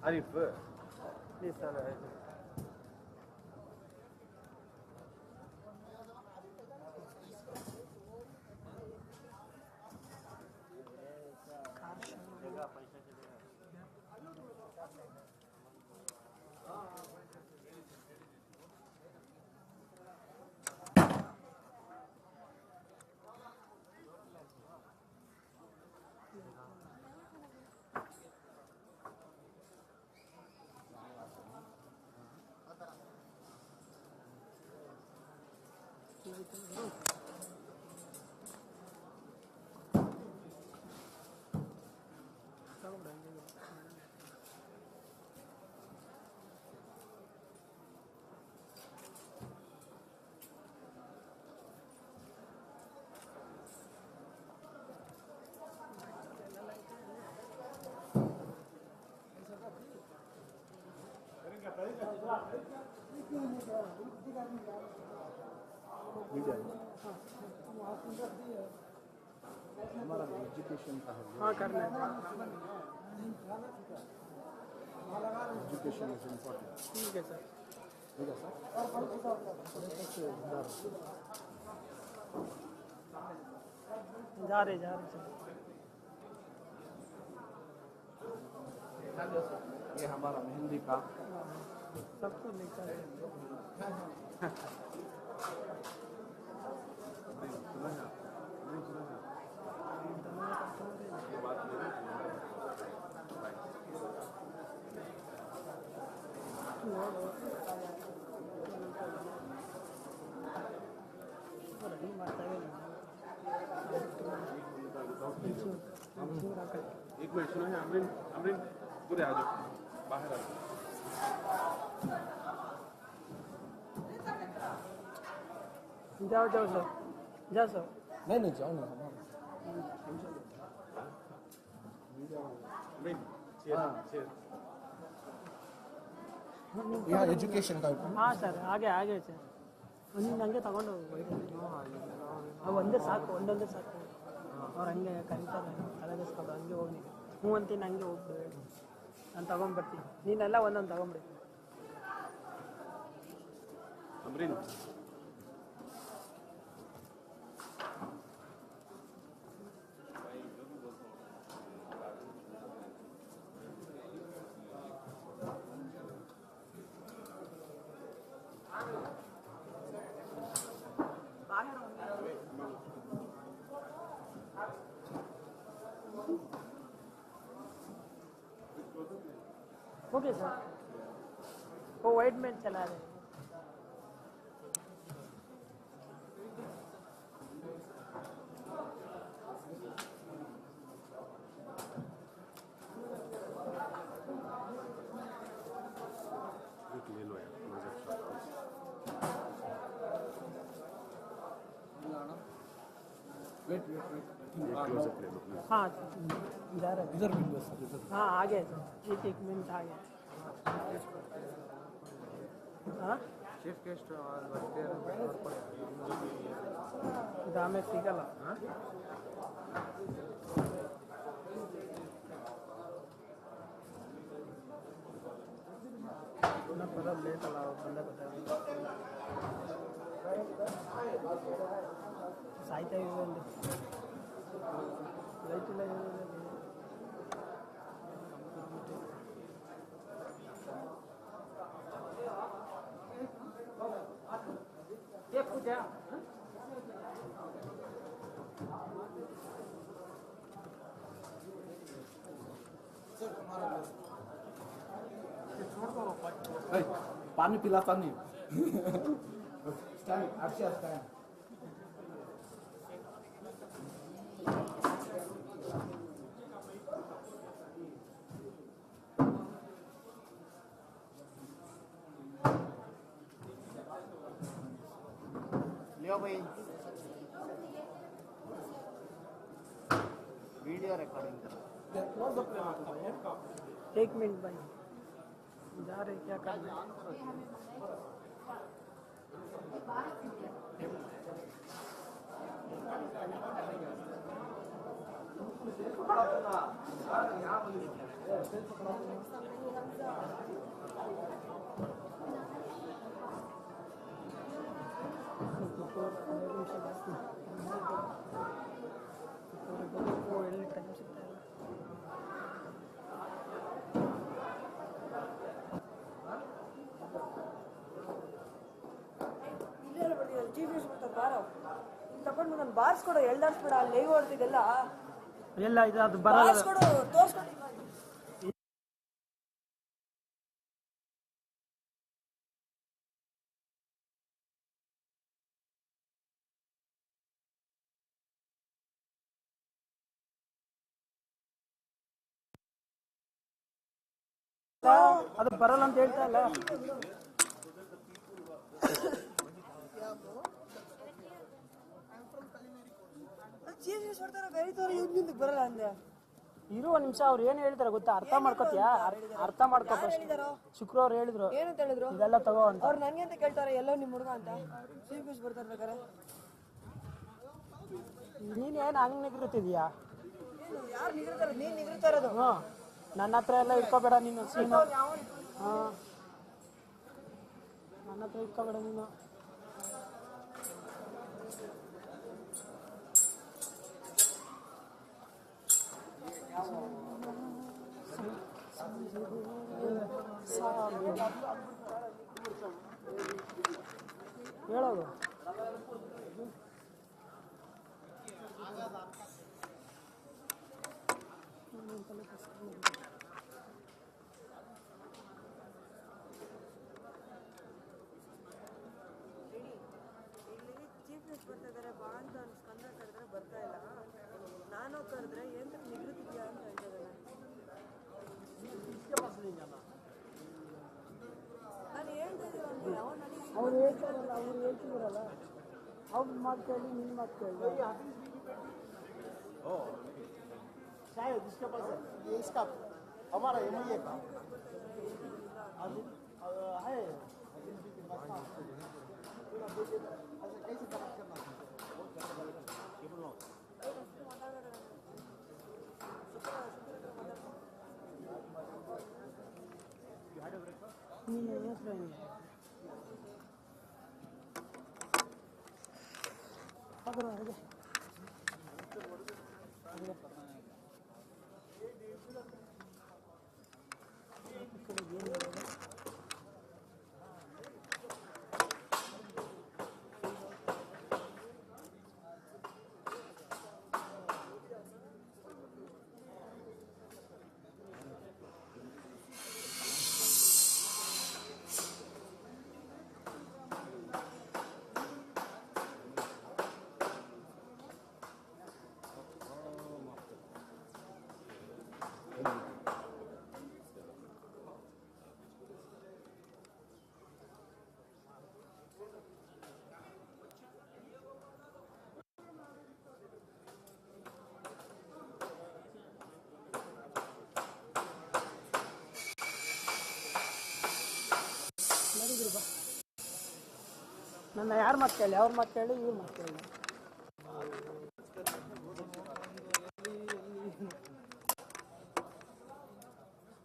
Arif, please sir. हमारा education का है। हाँ करना है। Education is important. ठीक है सर। ठीक है सर। जा रहे सर। ये हमारा मेहंदी का सबको लेकर एक मिनट सुनो है अमरीन अमरीन पूरे आ जाओ बाहर आ जाओ जाओ जाओ सर जाओ सर नहीं जाओ ना अमरीन चेयर यहाँ एजुकेशन का हाँ सर आगे सर ಹಂಗೆ ತಗೊಂಡು ಅವು ಒಂದೇ ಸಾಕು ಒಂದೊಂದೇ ಸಾಕು ಅವ್ರು ಹಂಗೆ ಕರೀತಾರೆ ತಲೆಗೆಸ್ಕೊಂಡು ಹಂಗೆ ಹೋಗಿ ಹ್ಞೂ ಅಂತೀನಿ ಹಂಗೆ ಹೋಗ್ಬಿಡು ನಾನು ತಗೊಂಡ್ಬರ್ತೀನಿ ನೀನೆಲ್ಲ ಒಂದೊಂದು ತಗೊಂಬಿಡಿ अमरीन ओके सर वो वाइट मैन चला रहे ले लो यार वेट क्लोजअप ले लो हाँ जा रहे इधर विंडो इधर हाँ आ गए सर एक मिनट आ गया हाँ चीफ गेस्ट दामे सिगल पता लेट अला बंदा पता साहित्य ಲೈಟ್ ಇಲ್ಲ ಪೂಜಾ पानी पिलाता नहीं स्टैंड अच्छा स्टैंड लियो भाई वीडियो रिकॉर्डिंग कर एक मिनट भाई जा रहे क्या करना है टाइम सिಗ್ತಾ ಇಲ್ಲ ತಗೊಂಡು ನಾನು ಬಾರ್ಸ್ಕೊಡು ಎಳ್ದಾಡ್ಸ್ಬೇಡ ಲೈವ್ ಹೊಡ್ತಿದ್ದೆಲ್ಲ ಎಲ್ಲ ಇದು ಅದು ಬರಲ್ಲ ತೋರ್ಸ್ಕೊಡು ಅದು ಬರಲ್ಲ ಅಂತ ಹೇಳ್ತಾ ಇಲ್ಲ ಬರಲ್ಲ ಅಂದೆ ಇರುವ ನಿಮಿಷ ಅವ್ರು ಏನ್ ಹೇಳ್ತಾರೆ ಗೊತ್ತಾ ಅರ್ಥ ಮಾಡ್ಕೋತಿಯಾ ಅರ್ಥ ಮಾಡ್ಕೋ ಶುಕ್ರವಾರ ಹೇಳಿದ್ರು ಏನಂತ ಹೇಳಿದ್ರು ಇದೆಲ್ಲ ತಗೋ ಅಂತ ಅವ್ರು ನಂಗೆ ಅಂತ ಕೇಳ್ತಾರೆ ಎಲ್ಲೋ ನಿಮ್ ಹುಡುಗ ಅಂತ ಸೀಪೀಸ್ ಬರ್ತಾರೆ ಬೇಕಾರೆ ನೀನ್ ಏನ್ ಹಂಗ್ ನಿಗೃತಿದ್ಯಾ ಯಾರು ನಿಗೃತಾರ ನೀನ್ ನಿಗೃತಾ ಇರೋದು ನನ್ನ ಹತ್ರ ಎಲ್ಲ ಇಟ್ಕೋಬೇಡ ನೀನು ಸೀನು ನನ್ನ ಹತ್ರ ಇಟ್ಕೋಬೇಡ ನೀನು ಹೇಳೋದು ಚೀಫ್ ಗೆಸ್ಟ್ ಬರ್ತಾ ಇದ್ದಾರೆ ಬಾ ಅಂತ ಸ್ಕಂದ ಕರೆದ್ರೆ ಬರ್ತಾ ಇಲ್ಲ ನಾನು ಕರೆದ್ರೆ ಏನ್ ನಿಗೃತಿದ್ಯಾ ಅಂತ ಹೇಳ್ತಿದ್ದಾರೆ ನಾನು ಹೇಳ್ತಾ ಇದ್ದೀನಿ ಅವ್ರು ಹೇಳ್ತಾರಲ್ಲ ಅವ್ರು ಹೇಳ್ತಿದಾರಲ್ಲ ಅವ್ರ ಮಾತು ಕೇಳಿ ನಿನ್ನ ಮಾತು ಕೇಳಿ शायद इसके पास है इसका हमारा एमएलए का है कैसे कनेक्ट करना ನನ್ನ ಯಾರು ಮಾತು ಕೇಳಿ ಅವ್ರ ಮಾತು ಕೇಳಿ ಇವ್ರ ಮಾತು ಕೇಳಿ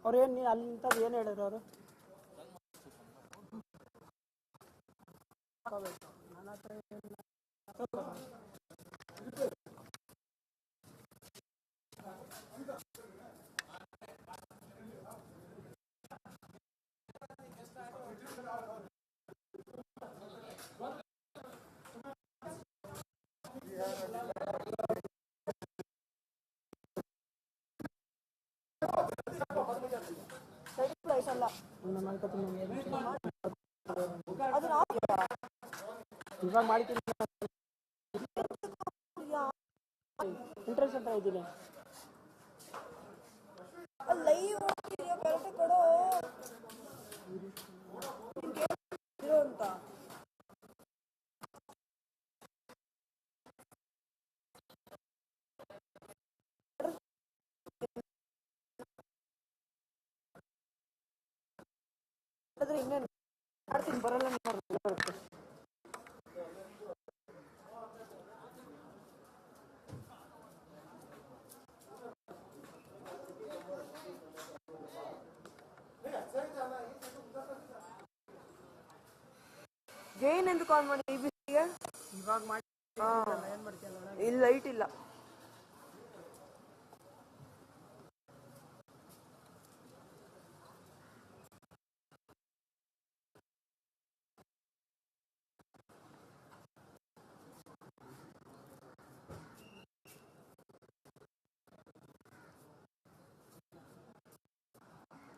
ಅವ್ರು ಏನು ನೀ ಅಲ್ಲಿಂಥದ್ದು ಏನು ಹೇಳಿದ್ರು ಅವರು ನನ್ನ ಹತ್ರ ಇವಾಗ ಮಾಡ್ತೀನಿ ಇಂಟ್ರೆಸ್ಟ್ ಅಂತ ಇದ್ದೀನಿ ಲೈವ್ ಕರೆಕ್ಟ್ ಕೊಡೋ ಅಂತ ಆದ್ರೆ ಇನ್ನೇನು ಮಾಡ್ತೀನಿ ಬರಲ್ಲ ಬರುತ್ತೆ. ಜೈನ್ ಎಂದು ಕಾಲ್ ಮಾಡಿ ಬಿಸಿಗೆ ಇವಾಗ ಮಾಡಿ ಏನ್ ಮಾಡ್ತೀಯಲ್ಲ ಇಲ್ಲಿ ಲೈಟ್ ಇಲ್ಲ.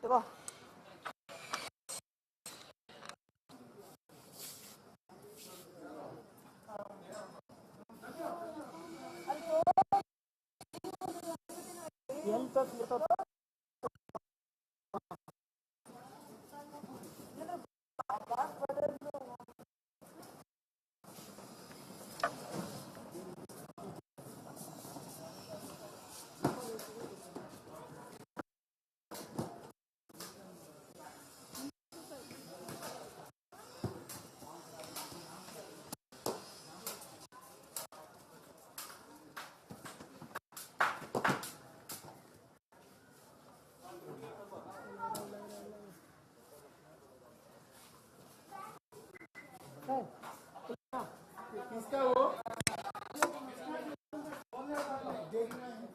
ತಗೋ किसका वो देखना है।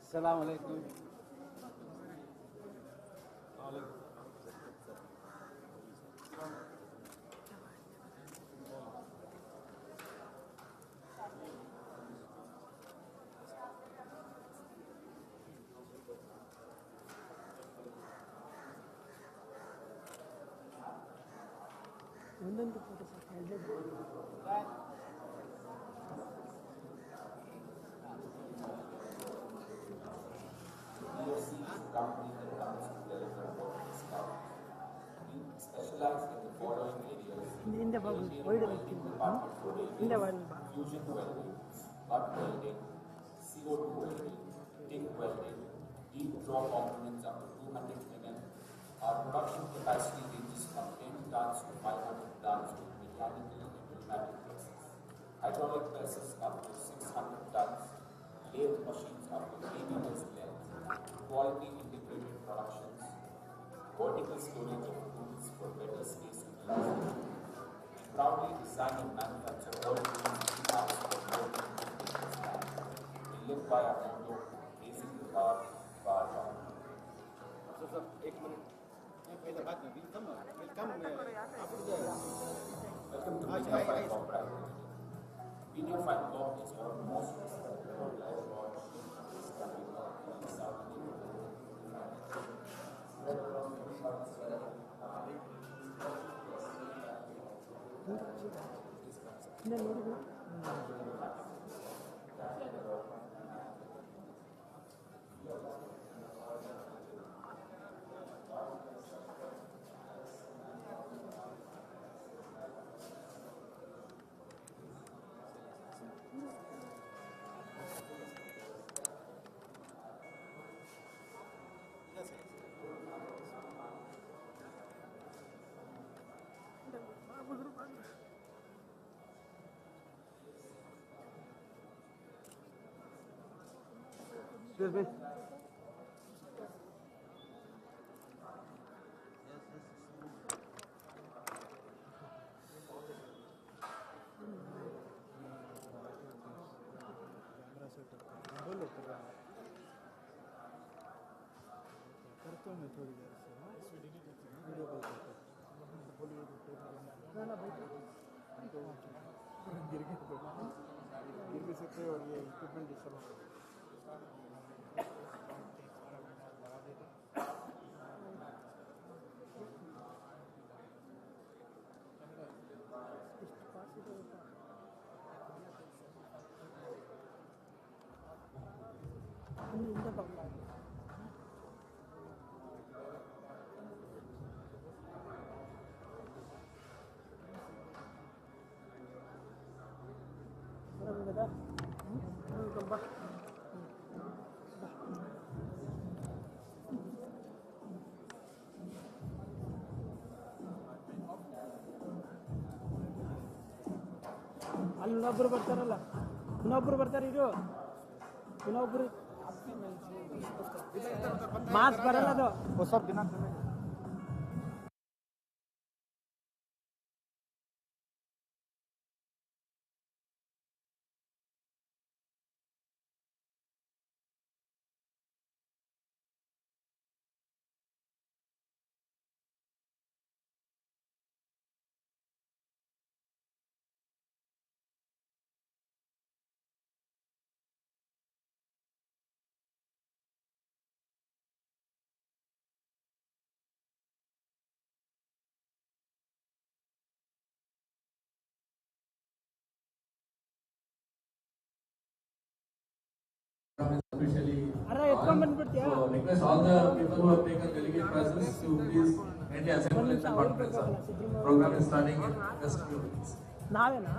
السلام عليكم. ಒಂದೊಂದು ಫೋಟೋ ಸಾಕು. Company that comes to deliver what is covered. We specialize in the following areas: ಹಿಂದೆ ಬಾಬು ವೈಡ್ ಹಿಂದೆ ಬಾರಿ ಬಾ. fusion welding, butt welding, CO2 welding, TIG welding, deep draw components up to 200 mm. Our production capacity ranges from 10 tons to 500 tons with mechanical and pneumatic presses. Hydraulic presses up to 600 tons, lathe machines up to 3 meters length, quality integrated productions, vertical storage of tools for better space utilization. We proudly design and manufacture all tools and parts for both We live by our motto, raising the bar, bar down. Sir एक minute ये पहले बात में welcome after the Welcome to Videofine Corp Private Limited. Videofine Corp is one of the most respected organized bodies in this country in the South Indian spread across 25 states. ಹಿಂದೆ ನೋಡಿದ್ರು Excuse me. करता हूँ मैं थोड़ी देर से video call करता हूँ बोलिए गिर गए तो गिर भी सकते हैं और ये इक्विपमेंट डिस्टर्ब हो ಹಿಂದೆ ಬಾಬು కదా బా ಅಲ್ಲಿ ಇನ್ನೊಬ್ರು ಬರ್ತಾರಲ್ಲ ಇನ್ನೊಬ್ರು ಬರ್ತಾರೆ ಇದು ಇನ್ನೊಬ್ರು ಮಾಸ್ಕ್ ಬರಲ್ಲ ಅದು ಹೊಸ ದಿನ Especially ಎತ್ಕೊಂಡ್ಬಂದ್ಬಿಡ್ತೀಯಾ request all the people who have taken delegate presence to please end the assembly and conference. Program is starting in just few minutes. ನಾವೇನಾ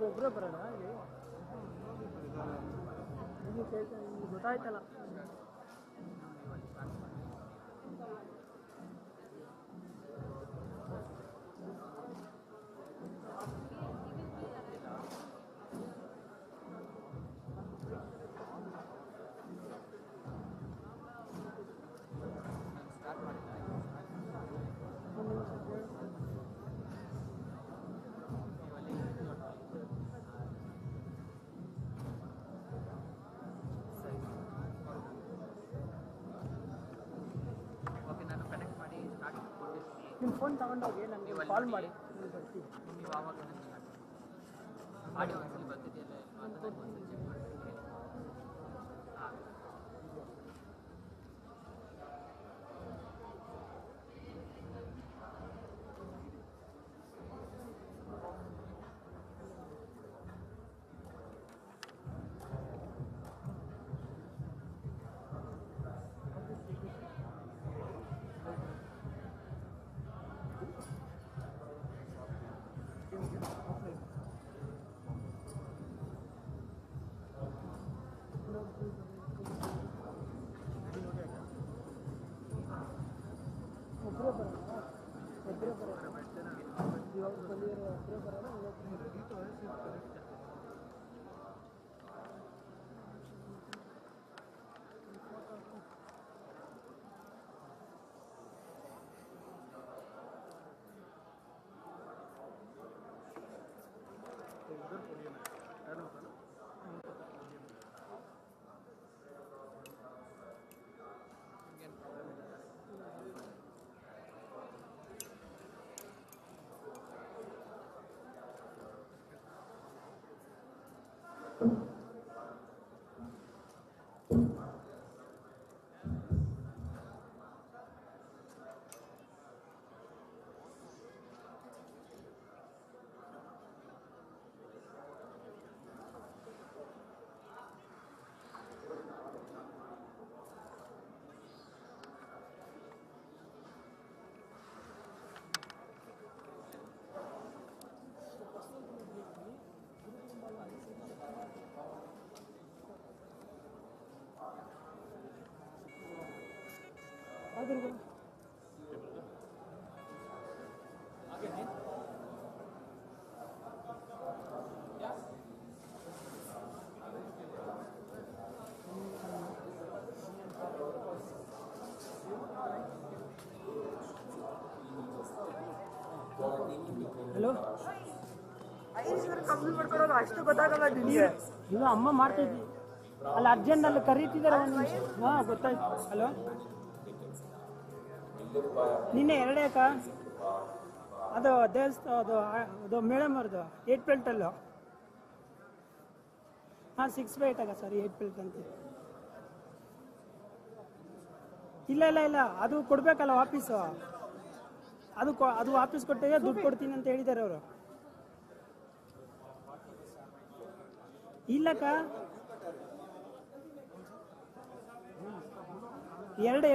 ಒಬ್ಬರೇ ಬರೋಣ ಇಲ್ಲಿ ಗೊತ್ತಾಯ್ತಲ್ಲ ನಿಮ್ಮ ಫೋನ್ ತಗೊಂಡೋಗಿ ನನಗೆ ಕಾಲ್ ಮಾಡಿ ನಾನು ಬರ್ತೀನಿ. ನೀವು ಆವಾಗ ಆಡಿಯೋ ಒಂದ್ಸಲಿ ಬರ್ತಿದೆಯಲ್ಲ ಅದನ್ನ ಒಂದ್ಸಲಿ ಚೆಕ್ ಮಾಡಿ. ಹಾಂ ಒಬ್ಬರೇ ಬರೋಣ, ಒಬ್ಬರೇ ಬರೋಣ. ಇವಾಗ ಬಂದಿರೋ ಒಬ್ಬರೇ ಬರೋಣ. ಹಲೋ, ಕಂಪ್ಲೀಟ್ ಮಾಡ್ಕೊಡೋದು ಅಷ್ಟು ಗೊತ್ತಾಗಲ್ಲ ನಿನಗೆ. ಇದು ಅಮ್ಮ ಮಾಡ್ತಾ ಇದ್ವಿ ಅಲ್ಲಿ ಅರ್ಜೆಂಟ್ ಅಲ್ಲಿ ಕರೀತಿದ್ದಾರೆ ಒಂದು ನಿಮಿಷ. ಹಾಂ ಗೊತ್ತಾಯ್ತು. ಹಲೋ, ನಿನ್ನೆ 2 ಅಕ್ಕ ಅದು ದೇವಸ್ಥಾನ ಅದು ಮೇಡಮ್ ಅವ್ರದ್ದು 8 ಪ್ಲೇಟಲ್ಲು. ಹಾಂ 6/8 ಆಗ ಸರ್ 8 ಪ್ಲೇಟ್ ಅಂತ. ಇಲ್ಲ ಇಲ್ಲ ಇಲ್ಲ ಅದು ಕೊಡಬೇಕಲ್ಲ ವಾಪೀಸು. ಅದು ವಾಪೀಸ್ ಕೊಟ್ಟೆ ದುಡ್ಡು ಕೊಡ್ತೀನಿ ಅಂತ ಹೇಳಿದ್ದಾರೆ ಅವರು. ಇಲ್ಲಕ್ಕ ಎರಡೇ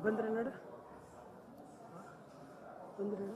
ಬಂದ್ರೆ ನೋಡು ಬಂದ್ರೆ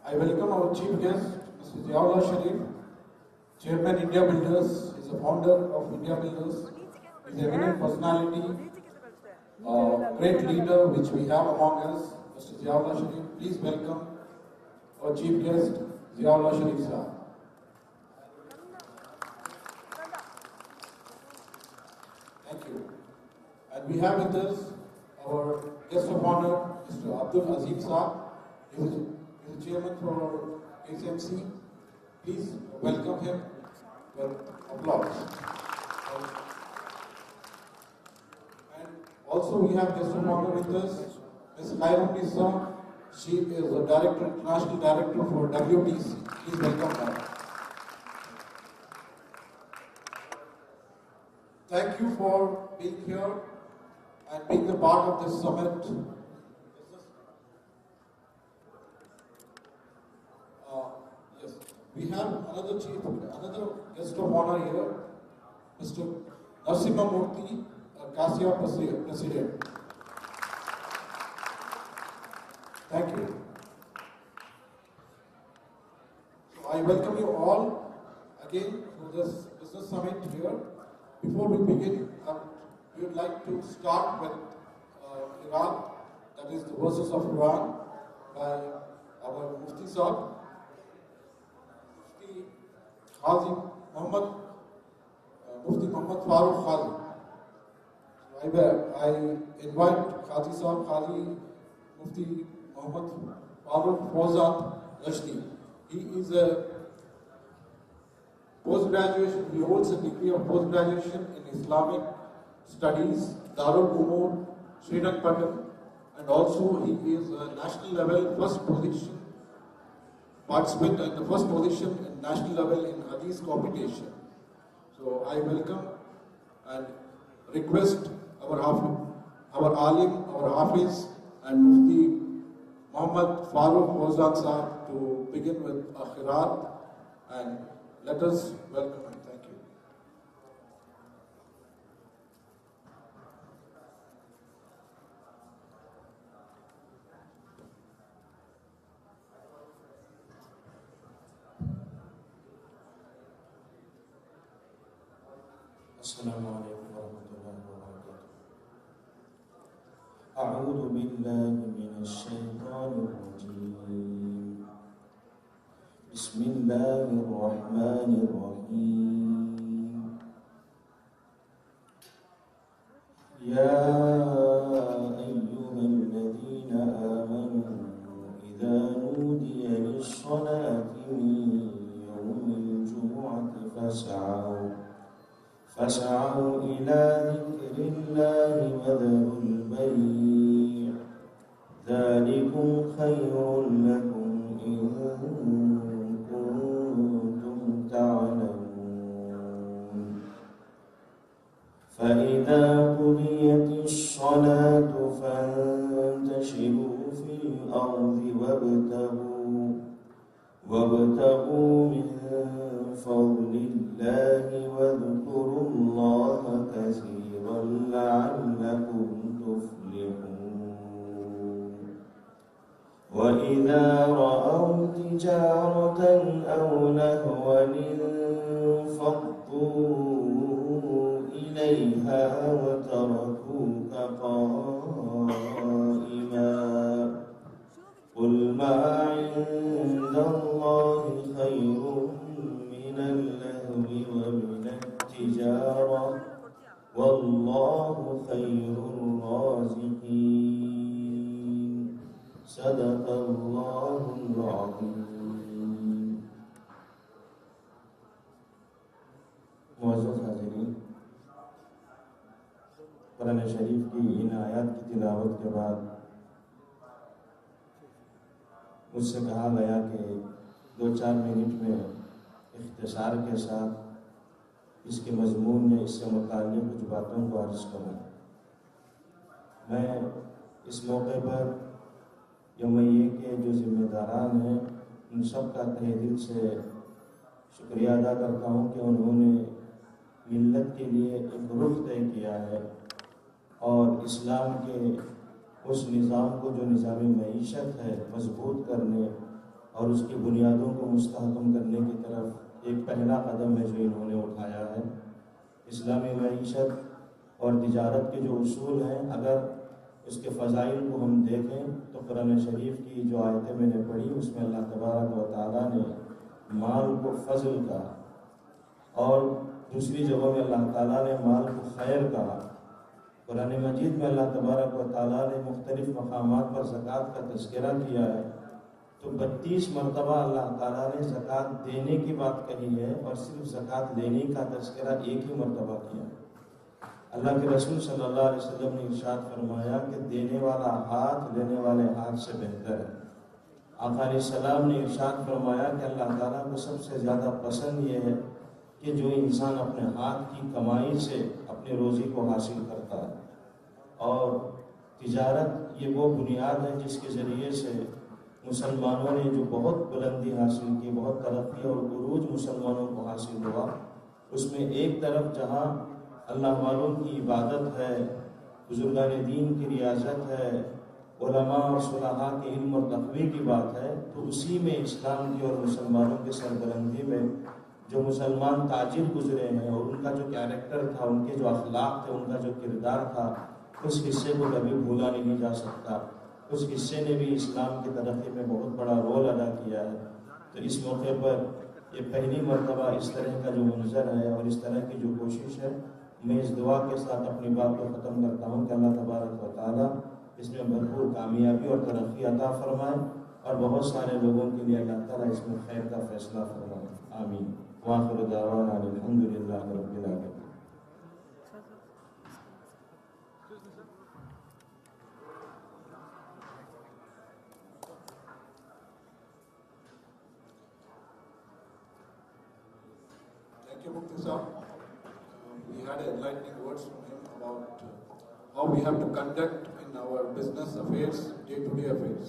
I welcome our chief guest, Mr. Ziaullah Sharif, Chairman India Builders. He is the founder of India Builders. He is a eminent personality, a great leader which we have among us, Mr. Ziaullah Sharif. Please welcome our chief guest, Ziaullah Sharif sir. Thank you. And we have with us our guest of honor, Mr. Abdul Aziz sir. He is the chairman for SMC. Please welcome him with applause. And also we have guest of honor with us, Ms. Khairum Nisa. She is the director, international director for WTC. Please welcome her. Thank you for being here and being a part of this summit. Yes, we have another guest of honor here, Mr. Narasimha Murthy, CASIA President. Thank you. So I welcome you all again to this business summit here. Before we begin, we would like to start with Iran, that is the verses of Quran by our Mufti Sahib, Mufti Qazi Muhammad, Mufti Muhammad Farooq Qazi. So I invite Qazi Sahib, Qazi Mufti Muhammad Farooq Fawzan Rashdi. He is a post-graduation, he holds a degree of post-graduation in Islamic Studies, Darul Umur, Shringar, and also he is a national level first position participant and the first position in national level in Hadith competition. So I welcome and request our Alim, our Hafiz and Mufti Muhammad Farooq Fawzan Sahib to begin with a Khirat, and let us welcome him. Thank you. Assalamu alaikum warahmatullahi wabarakatuh. A'udhu billahi minash shaitanir rajim. Bismillahirrahmanirrahim. Ya ayyuhalladzina amanu idza nudiya lis-salati min yawmil jumu'ati فاسعوا إلى ذكر الله وذروا البيع ذلكم خير لكم إن كنتم تعلمون فإذا قضيت الصلاة فانتشروا في الأرض وابتغوا من فضل الله واذكروا الله كثيرا لعلكم تفلحون وإذا رأوا تجارة أو لهوا انفضوا إليها وتركوك قائما قل ما عند الله خير من اللهو ومن التجارة والله خير الرازقين صدق الله العظيم. मुअज़्ज़ज़ हाज़िरीन, कुरान शरीफ की इन आयत की तिलावत के बाद मुझसे कहा गया कि 2-4 मिनट में इख्तिसार के साथ इसके मज़मून में इससे मुताल्लिक़ कुछ बातों को अर्ज़ करूँ। मैं इस मौके पर यमैये के जो ज़िम्मेदारान हैं उन सब का तहे दिल से शुक्रिया अदा करता हूँ कि उन्होंने मिल्लत के लिए एक रुख तय किया है और इस्लाम के उस निज़ाम को जो निज़ाम मईशत है मजबूत करने और उसकी बुनियादों को मुस्तहकम करने की तरफ एक पहला कदम है जो इन्होंने उठाया है। इस्लामी मईशत और तिजारत के जो उसूल हैं, अगर उसके फ़ज़ाइल को हम देखें तो कुरान शरीफ की जो आयतें मैंने पढ़ी उसमें अल्लाह तबारक व तआला ने माल को फ़ज़ल कहा और दूसरी जगह में अल्लाह ताला ने माल को खैर कहा। कुरान मजीद में अल्लाह तबारक व तआला ने मुख्तलिफ़ मकामात पर ज़कात का तज़किरा किया है, तो 32 मरतबा अल्लाह ताला ने ज़कात देने की बात कही है और सिर्फ ज़कात लेने का तज़किरा एक ही मरतबा किया है। अल्लाह के रसूल सल्लल्लाहु अलैहि वसल्लम ने इरशाद फरमाया कि देने वाला हाथ लेने वाले हाथ से बेहतर है। आका अलैहिस्सलाम ने इरशाद फरमाया कि अल्लाह ताला को सबसे ज़्यादा पसंद ये है कि जो इंसान अपने हाथ की कमाई से अपनी रोज़ी को हासिल करता है। और तिजारत ये वो बुनियाद है जिसके ज़रिए से मुसलमानों ने जो बहुत बुलंदी हासिल की, बहुत तरक्की और उरूज मुसलमानों को हासिल हुआ, उसमें एक तरफ जहाँ अल्लाह वालों की इबादत है, बुजुर्गान दीन की रियाजत है, उलमा और सुलहा के इल्म और तक़वी की बात है, तो उसी में इस्लाम की और मुसलमानों के सरबलंदी में जो मुसलमान ताजिर गुजरे हैं और उनका जो कैरेक्टर था, उनके जो अखलाक थे, उनका जो किरदार था, उस हिस्से को कभी भूला नहीं जा सकता। उस हिस्से ने भी इस्लाम की तरक्की में बहुत बड़ा रोल अदा किया है। तो इस मौके पर ये पहली मरतबा इस तरह का जो मंजर है और इस तरह की जो कोशिश है, मैं इस दुआ के साथ अपनी बात को ख़त्म करता हूँ कि अल्लाह तबारक व तआला इसमें भरपूर कामयाबी और तरक्की अता फरमाए और बहुत सारे लोगों के लिए अल्लाह ताला इसमें खैर का फैसला फरमाए। आमीन। वाखिर दावाना अल्हम्दुलिल्लाहि रब्बिल आलमीन। Thank you, Mufti Sahab. We had enlightening words from him about how we have to conduct in our business affairs, day-to-day affairs.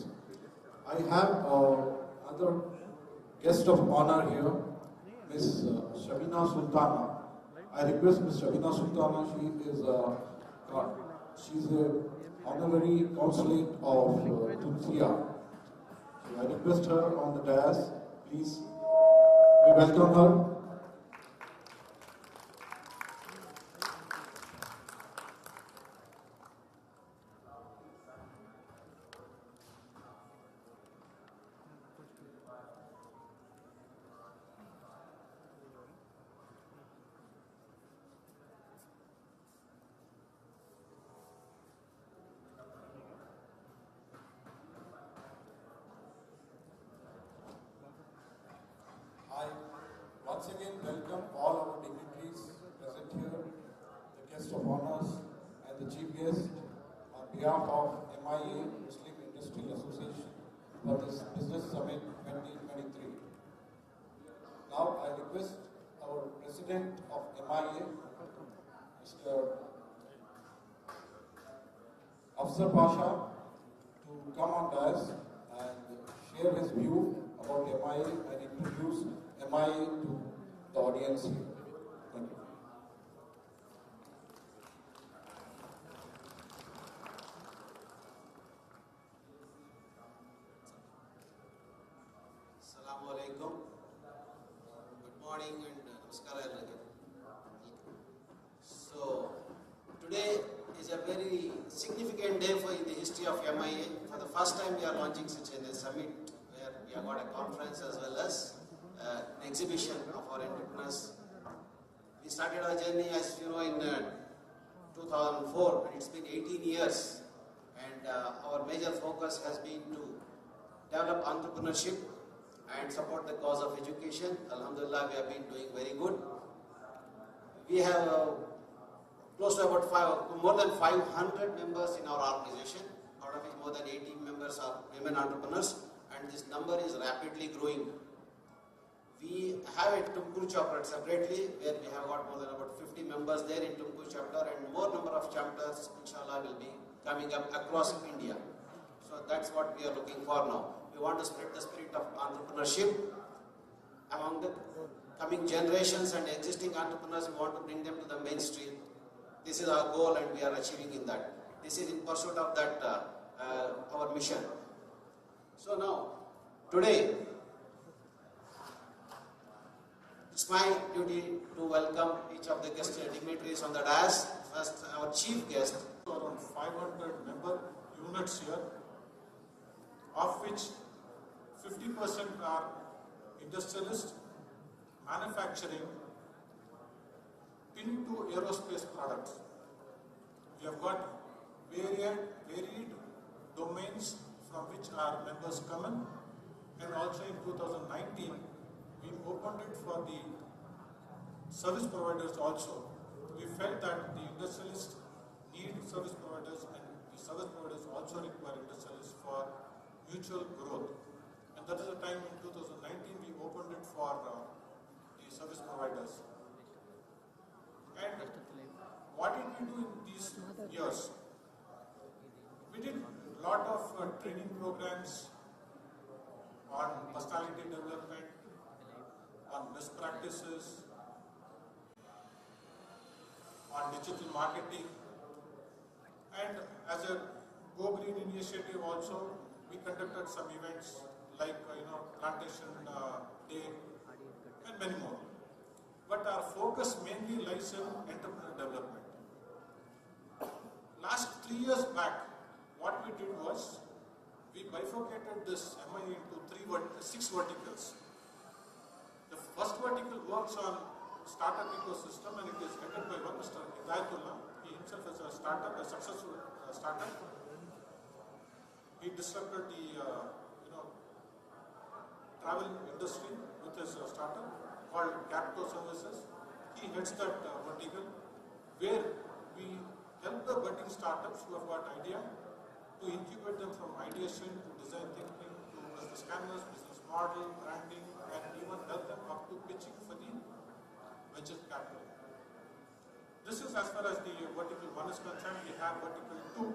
I have another guest of honor here, Miss Shabina Sultana. I request Miss Shabina Sultana. She's a honorary consulate of Tunisia. So I request her on the dais. Please, we welcome her. I once again welcome all our dignitaries present here, the guests of honors and the chief guest on behalf of MIA, Muslim Industrial Association, for this Business Summit 2023. Now I request our President of MIA, Mr. Afzal Pasha, to come on dais and share his view about MIA and introduce MIA to the audience here. Thank you. Assalamu alaikum. Good morning and namaskar everyone. So today is a very significant day in the history of MIA. For the first time we are launching such a summit where we have got a conference as well as an exhibition of our entrepreneurs. We started our journey, as you know, in 2004, and it's been 18 years. And our major focus has been to develop entrepreneurship and support the cause of education. Alhamdulillah, we have been doing very good. We have close to about more than 500 members in our organization, out of which more than 18 members are women entrepreneurs, and this number is rapidly growing. We have a Tumkur chapter separately, where we have got more than about 50 members there in Tumkur chapter, and more number of chapters, inshallah, will be coming up across India. So that's what we are looking for now. We want to spread the spirit of entrepreneurship among the coming generations and existing entrepreneurs. We want to bring them to the mainstream. This is our goal, and we are achieving in that. This is in pursuit of that our mission. So now, today, my duty to welcome each of the guest dignitaries on the dais. First, our chief guest. Around 500 member units here, of which 50% are industrialist, manufacturing, into aerospace products. We have got varied domains from which our members come in, and also in 2019 we opened it for the service providers also. We felt that the industrialists need service providers and the service providers also require industrialists for mutual growth. And that is the time in 2019 we opened it for the service providers. And what did we do in these years? We did a lot of training programs on personality development, on best practices, on digital marketing, and as a Go Green initiative also, we conducted some events like Plantation Day and many more. But our focus mainly lies in entrepreneur development. Last 3 years back, what we did was, we bifurcated this MIA into 6 verticals. The first vertical works on startup ecosystem, and it is headed by one Mr. Hidayatullah. He himself is a successful startup. He disrupted the travel industry with his startup called Capto Services. He heads that vertical, where we help the budding startups who have got idea to incubate them from ideation to design thinking to business canvas, business model, branding, and even help them up to pitching for the venture capital. This is as far as the vertical 1 is concerned. We have vertical 2,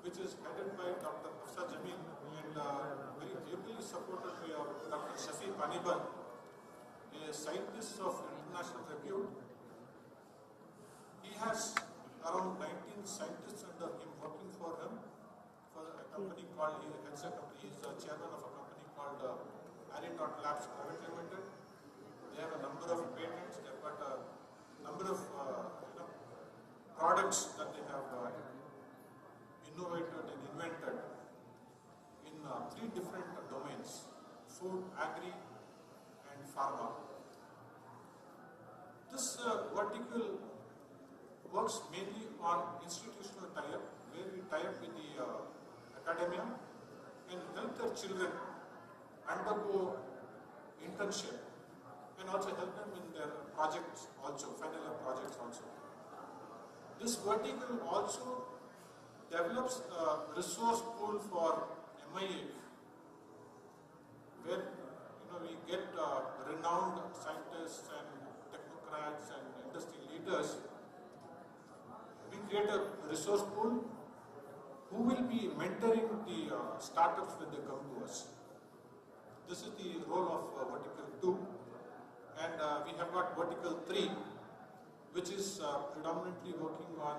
which is headed by Dr. Hafsa Jamil and very ably supported by Dr. Shafi Paniban, a scientist of international repute. He has around 19 scientists under him working for him, for a company called, he heads a company, he is the chairman of a company called Aritot Labs Private Limited. They have a number of patents, they have got a number of products that they have innovated and invented in 3 different domains: food, agri, and pharma. This vertical works mainly on institutional tie-up, where we tie up with the academia and help their children undergo internship, and also help them in their projects also, final year projects also. This vertical also develops a resource pool for MIA, where we get renowned scientists and technocrats and industry leaders. We create a resource pool who will be mentoring the startups when they come to us. This is the role of vertical 2, and we have got vertical 3, which is predominantly working on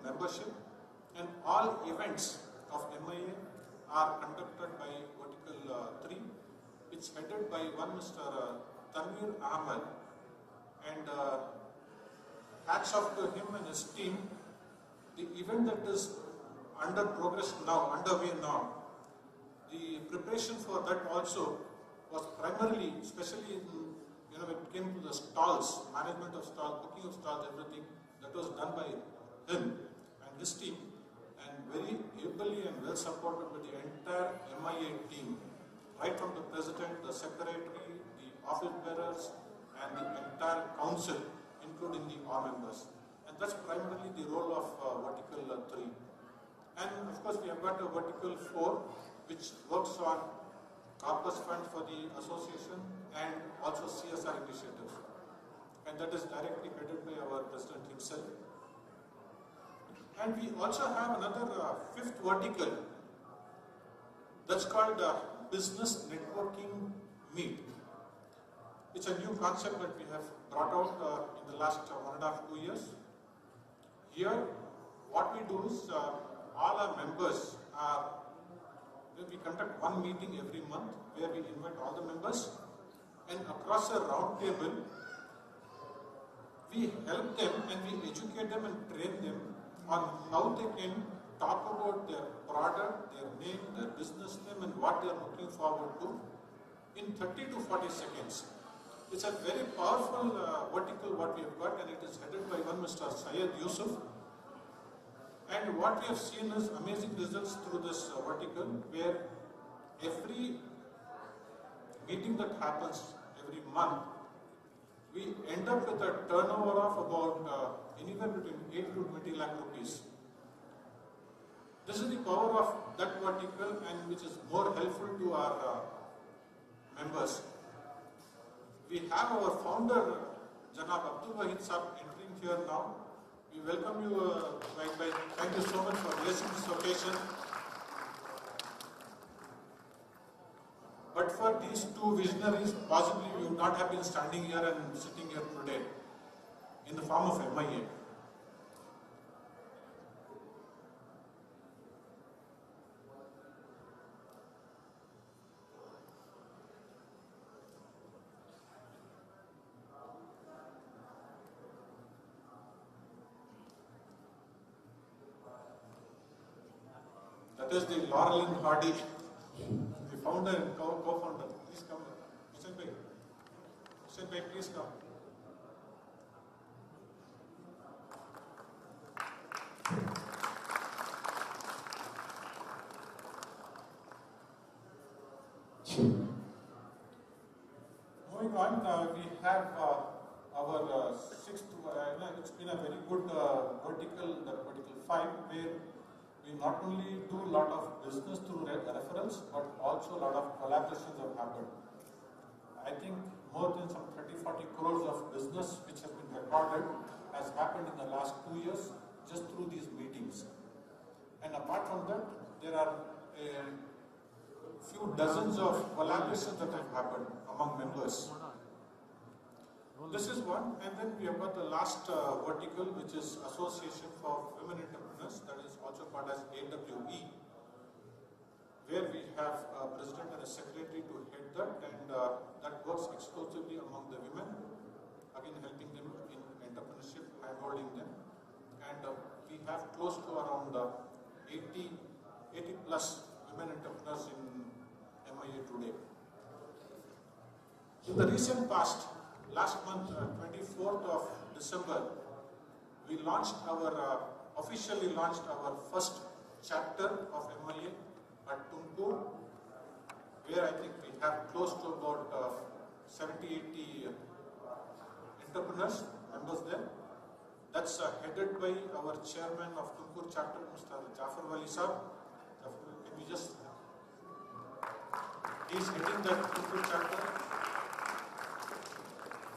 membership, and all events of MIA are conducted by vertical 3. It's headed by one Mr. Tanvir Ahmed, and hats off to him and his team. The event that is underway now, the preparation for that also was primarily, especially when it came to the stalls, management of stalls, booking of stalls, everything, that was done by him and his team, and very ably and well supported by the entire MIA team, right from the president, the secretary, the office bearers, and the entire council, including the all members. And that's primarily the role of vertical 3. And of course, we have got a vertical 4, which works on corpus fund for the association and also CSR initiatives. And that is directly headed by our president himself. And we also have another 5th vertical that's called Business Networking Meet. It's a new concept that we have brought out in the last 1.5 to 2 years. Here, what we do is all our members we conduct one meeting every month where we invite all the members, and across a round table, we help them and we educate them and train them on how they can talk about their product, their name, their business name, and what they are looking forward to in 30 to 40 seconds. It's a very powerful vertical what we have got, and it is headed by one Mr. Syed Yusuf. And what we have seen is amazing results through this vertical, where every meeting that happens every month, we end up with a turnover of about anywhere between 8 to 20 lakh rupees. This is the power of that vertical, and which is more helpful to our members. We have our founder, Janab Abdul Wahid Saab, entering here now. We welcome you, Bhai. Thank you so much for gracing this occasion. But for these two visionaries, possibly we would not have been standing here and sitting here today in the form of MIA. That is the Laurel and Hardy, the founder and co-founder. Please come. Hussain Bhai. Hussain Bhai, please come. Moving on, we have our sixth, it's been a very good vertical, the vertical 5, where we not only do a lot of business through referrals, but also a lot of collaborations have happened. I think more than some 30-40 crores of business which has been recorded has happened in the last 2 years just through these meetings. And apart from that, there are a few dozens of collaborations that have happened among members. This is one, and then we have got the last vertical, which is Association for Women Entrepreneurs, that is also called as AWE, where we have a president and a secretary to head that, and that works exclusively among the women, again helping them in entrepreneurship, handholding them, and we have close to around 80 plus women entrepreneurs in MIA today. In the recent past, last month, 24th of December, we launched officially launched our first chapter of MIA at Tumkur, where I think we have close to about 70-80 entrepreneurs, members there. That's headed by our chairman of Tumkur chapter, Mr. Jafar Wali Saab. Can we just... He's heading that Tumkur chapter.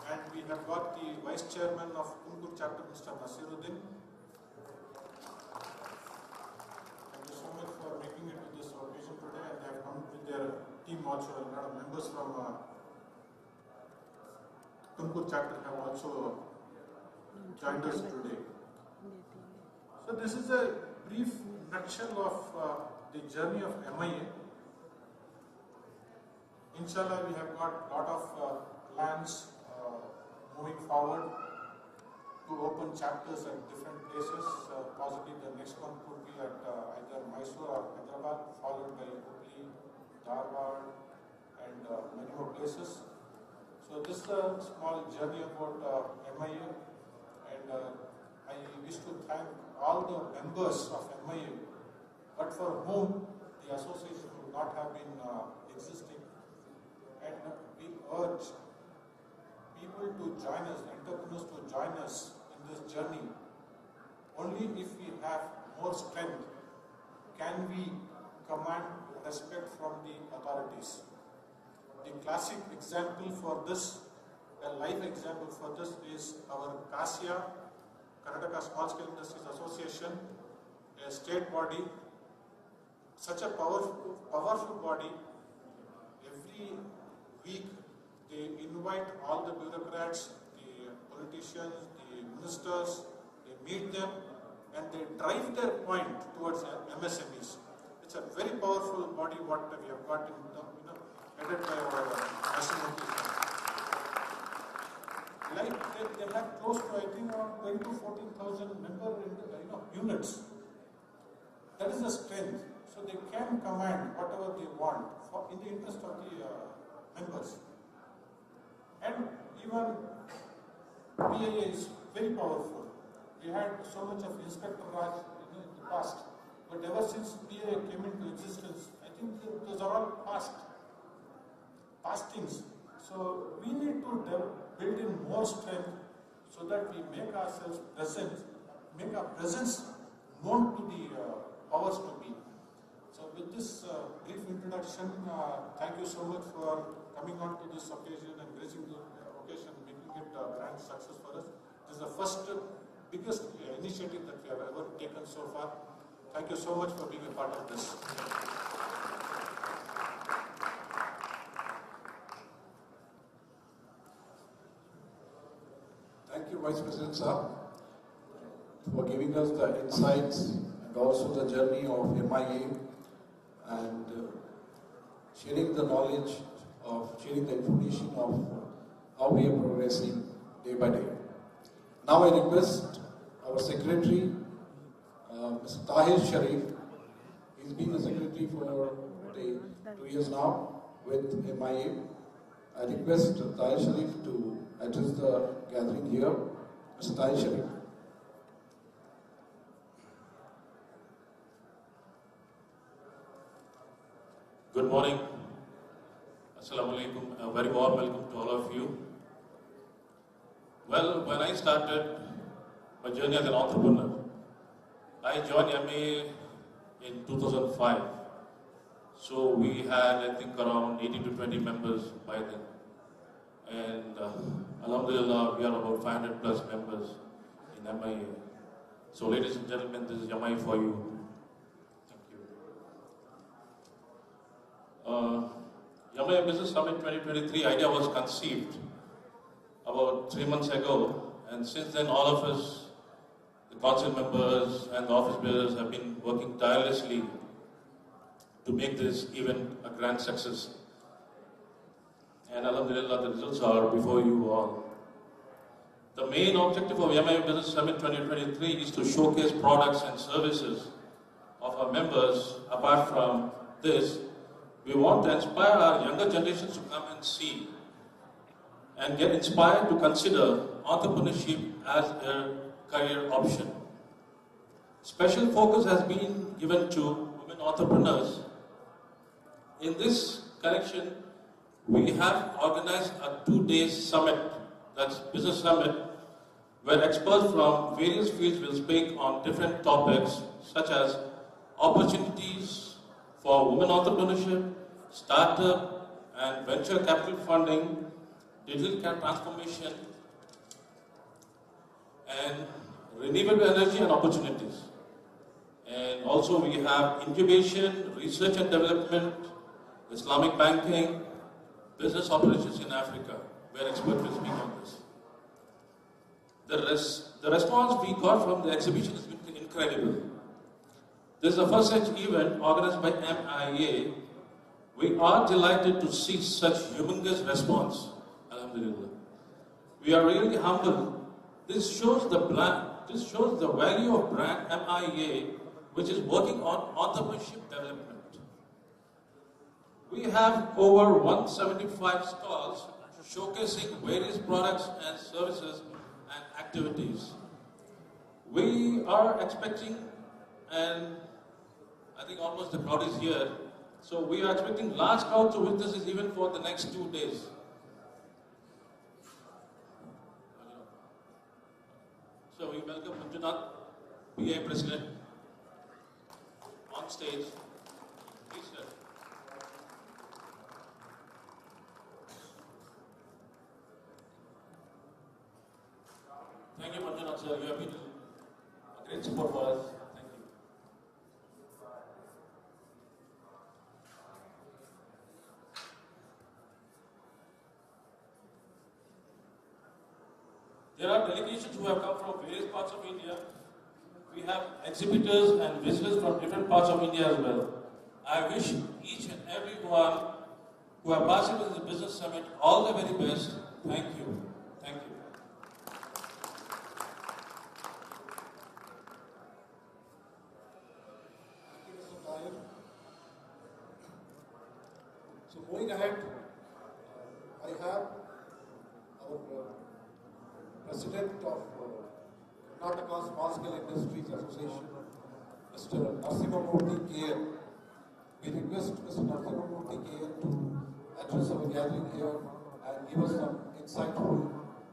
And we have got the Vice Chairman of Tumkur Chapter, Mr. Nasiruddin. Thank you so much for making it to this occasion today, and they have come with their team also. A lot of members from Tumkur Chapter have also joined us today. So this is a brief nutshell of the journey of MIA. Inshallah, we have got a lot of plans moving forward to open chapters at different places. Possibly the next one could be at either Mysore or Hyderabad, followed by Hubli, Dharwad, and many more places. So this is a small journey about MIA, and I wish to thank all the members of MIA, but for whom the association would not have been existing. And we urge people to join us, entrepreneurs to join us in this journey. Only if we have more strength can we command respect from the authorities. The classic example for this, a live example for this, is our CASIA, Karnataka Small Scale Industries Association, a state body, such a powerful body. Every week they invite all the bureaucrats, the politicians, the ministers, they meet them and they drive their point towards MSMEs. It's a very powerful body what we have got in, headed by our national officer. had close to, I think, around 10 to 14,000 member units. That is the strength. So they can command whatever they want in the interest of the members. And even PIA is very powerful. We had so much of Inspector Raj in the past, but ever since PIA came into existence, I think those are all past things. So we need to build in more strength so that we make ourselves present, make our presence known to the powers to be. So with this brief introduction, thank you so much for coming on to this occasion and gracing the occasion, making it a grand success for us. This is the first biggest initiative that we have ever taken so far. Thank you so much for being a part of this. Thank you, Vice President Sir, for giving us the insights and also the journey of MIA and sharing the knowledge sharing the information of how we are progressing day by day. Now I request our Secretary, Mr. Tahir Sharif. He's been the Secretary for 2 years now with MIA. I request Tahir Sharif to address the gathering here. Mr. Tahir Sharif. Good morning. Assalamu alaikum. A very warm welcome to all of you. Well, when I started my journey as an entrepreneur, I joined MA in 2005. So we had, I think, around 18 to 20 members by then. And Alhamdulillah, we are about 500 plus members in MIA. So ladies and gentlemen, this is MIA for you. Yamaya Business Summit 2023 idea was conceived about 3 months ago, and since then all of us, the council members and the office bearers, have been working tirelessly to make this event a grand success. And Alhamdulillah, the results are before you all. The main objective of Yamaya Business Summit 2023 is to showcase products and services of our members. Apart from this, we want to inspire our younger generations to come and see and get inspired to consider entrepreneurship as a career option. Special focus has been given to women entrepreneurs. In this connection, we have organized a 2-day summit, that's Business Summit, where experts from various fields will speak on different topics such as opportunities for women entrepreneurship, startup and venture capital funding, digital transformation, and renewable energy and opportunities. And also we have incubation, research and development, Islamic banking, business operations in Africa, where experts will speak on this. The response we got from the exhibition has been incredible. This is the first such event organized by MIA. We are delighted to see such humongous response. Alhamdulillah. We are really humble. This shows the value of brand MIA, which is working on entrepreneurship development. We have over 175 stalls showcasing various products and services and activities. We are expecting, and I think almost the crowd is here, so we are expecting large crowds to witness this even for the next 2 days. So we welcome Manjunath, PA President, on stage. Please, sir. Thank you, Manjunath, sir. You have been a great support for us. Thank you. There are delegations who have come from various parts of India. We have exhibitors and visitors from different parts of India as well. I wish each and every one who have participated in the Business Summit all the very best. Thank you. Thank you. ahead, I have our President of Karnataka Small Scale Industries Association, Mr. Narasimhamurthy K.R. We request Mr. Narasimhamurthy K.R. to address our gathering here and give us some insightful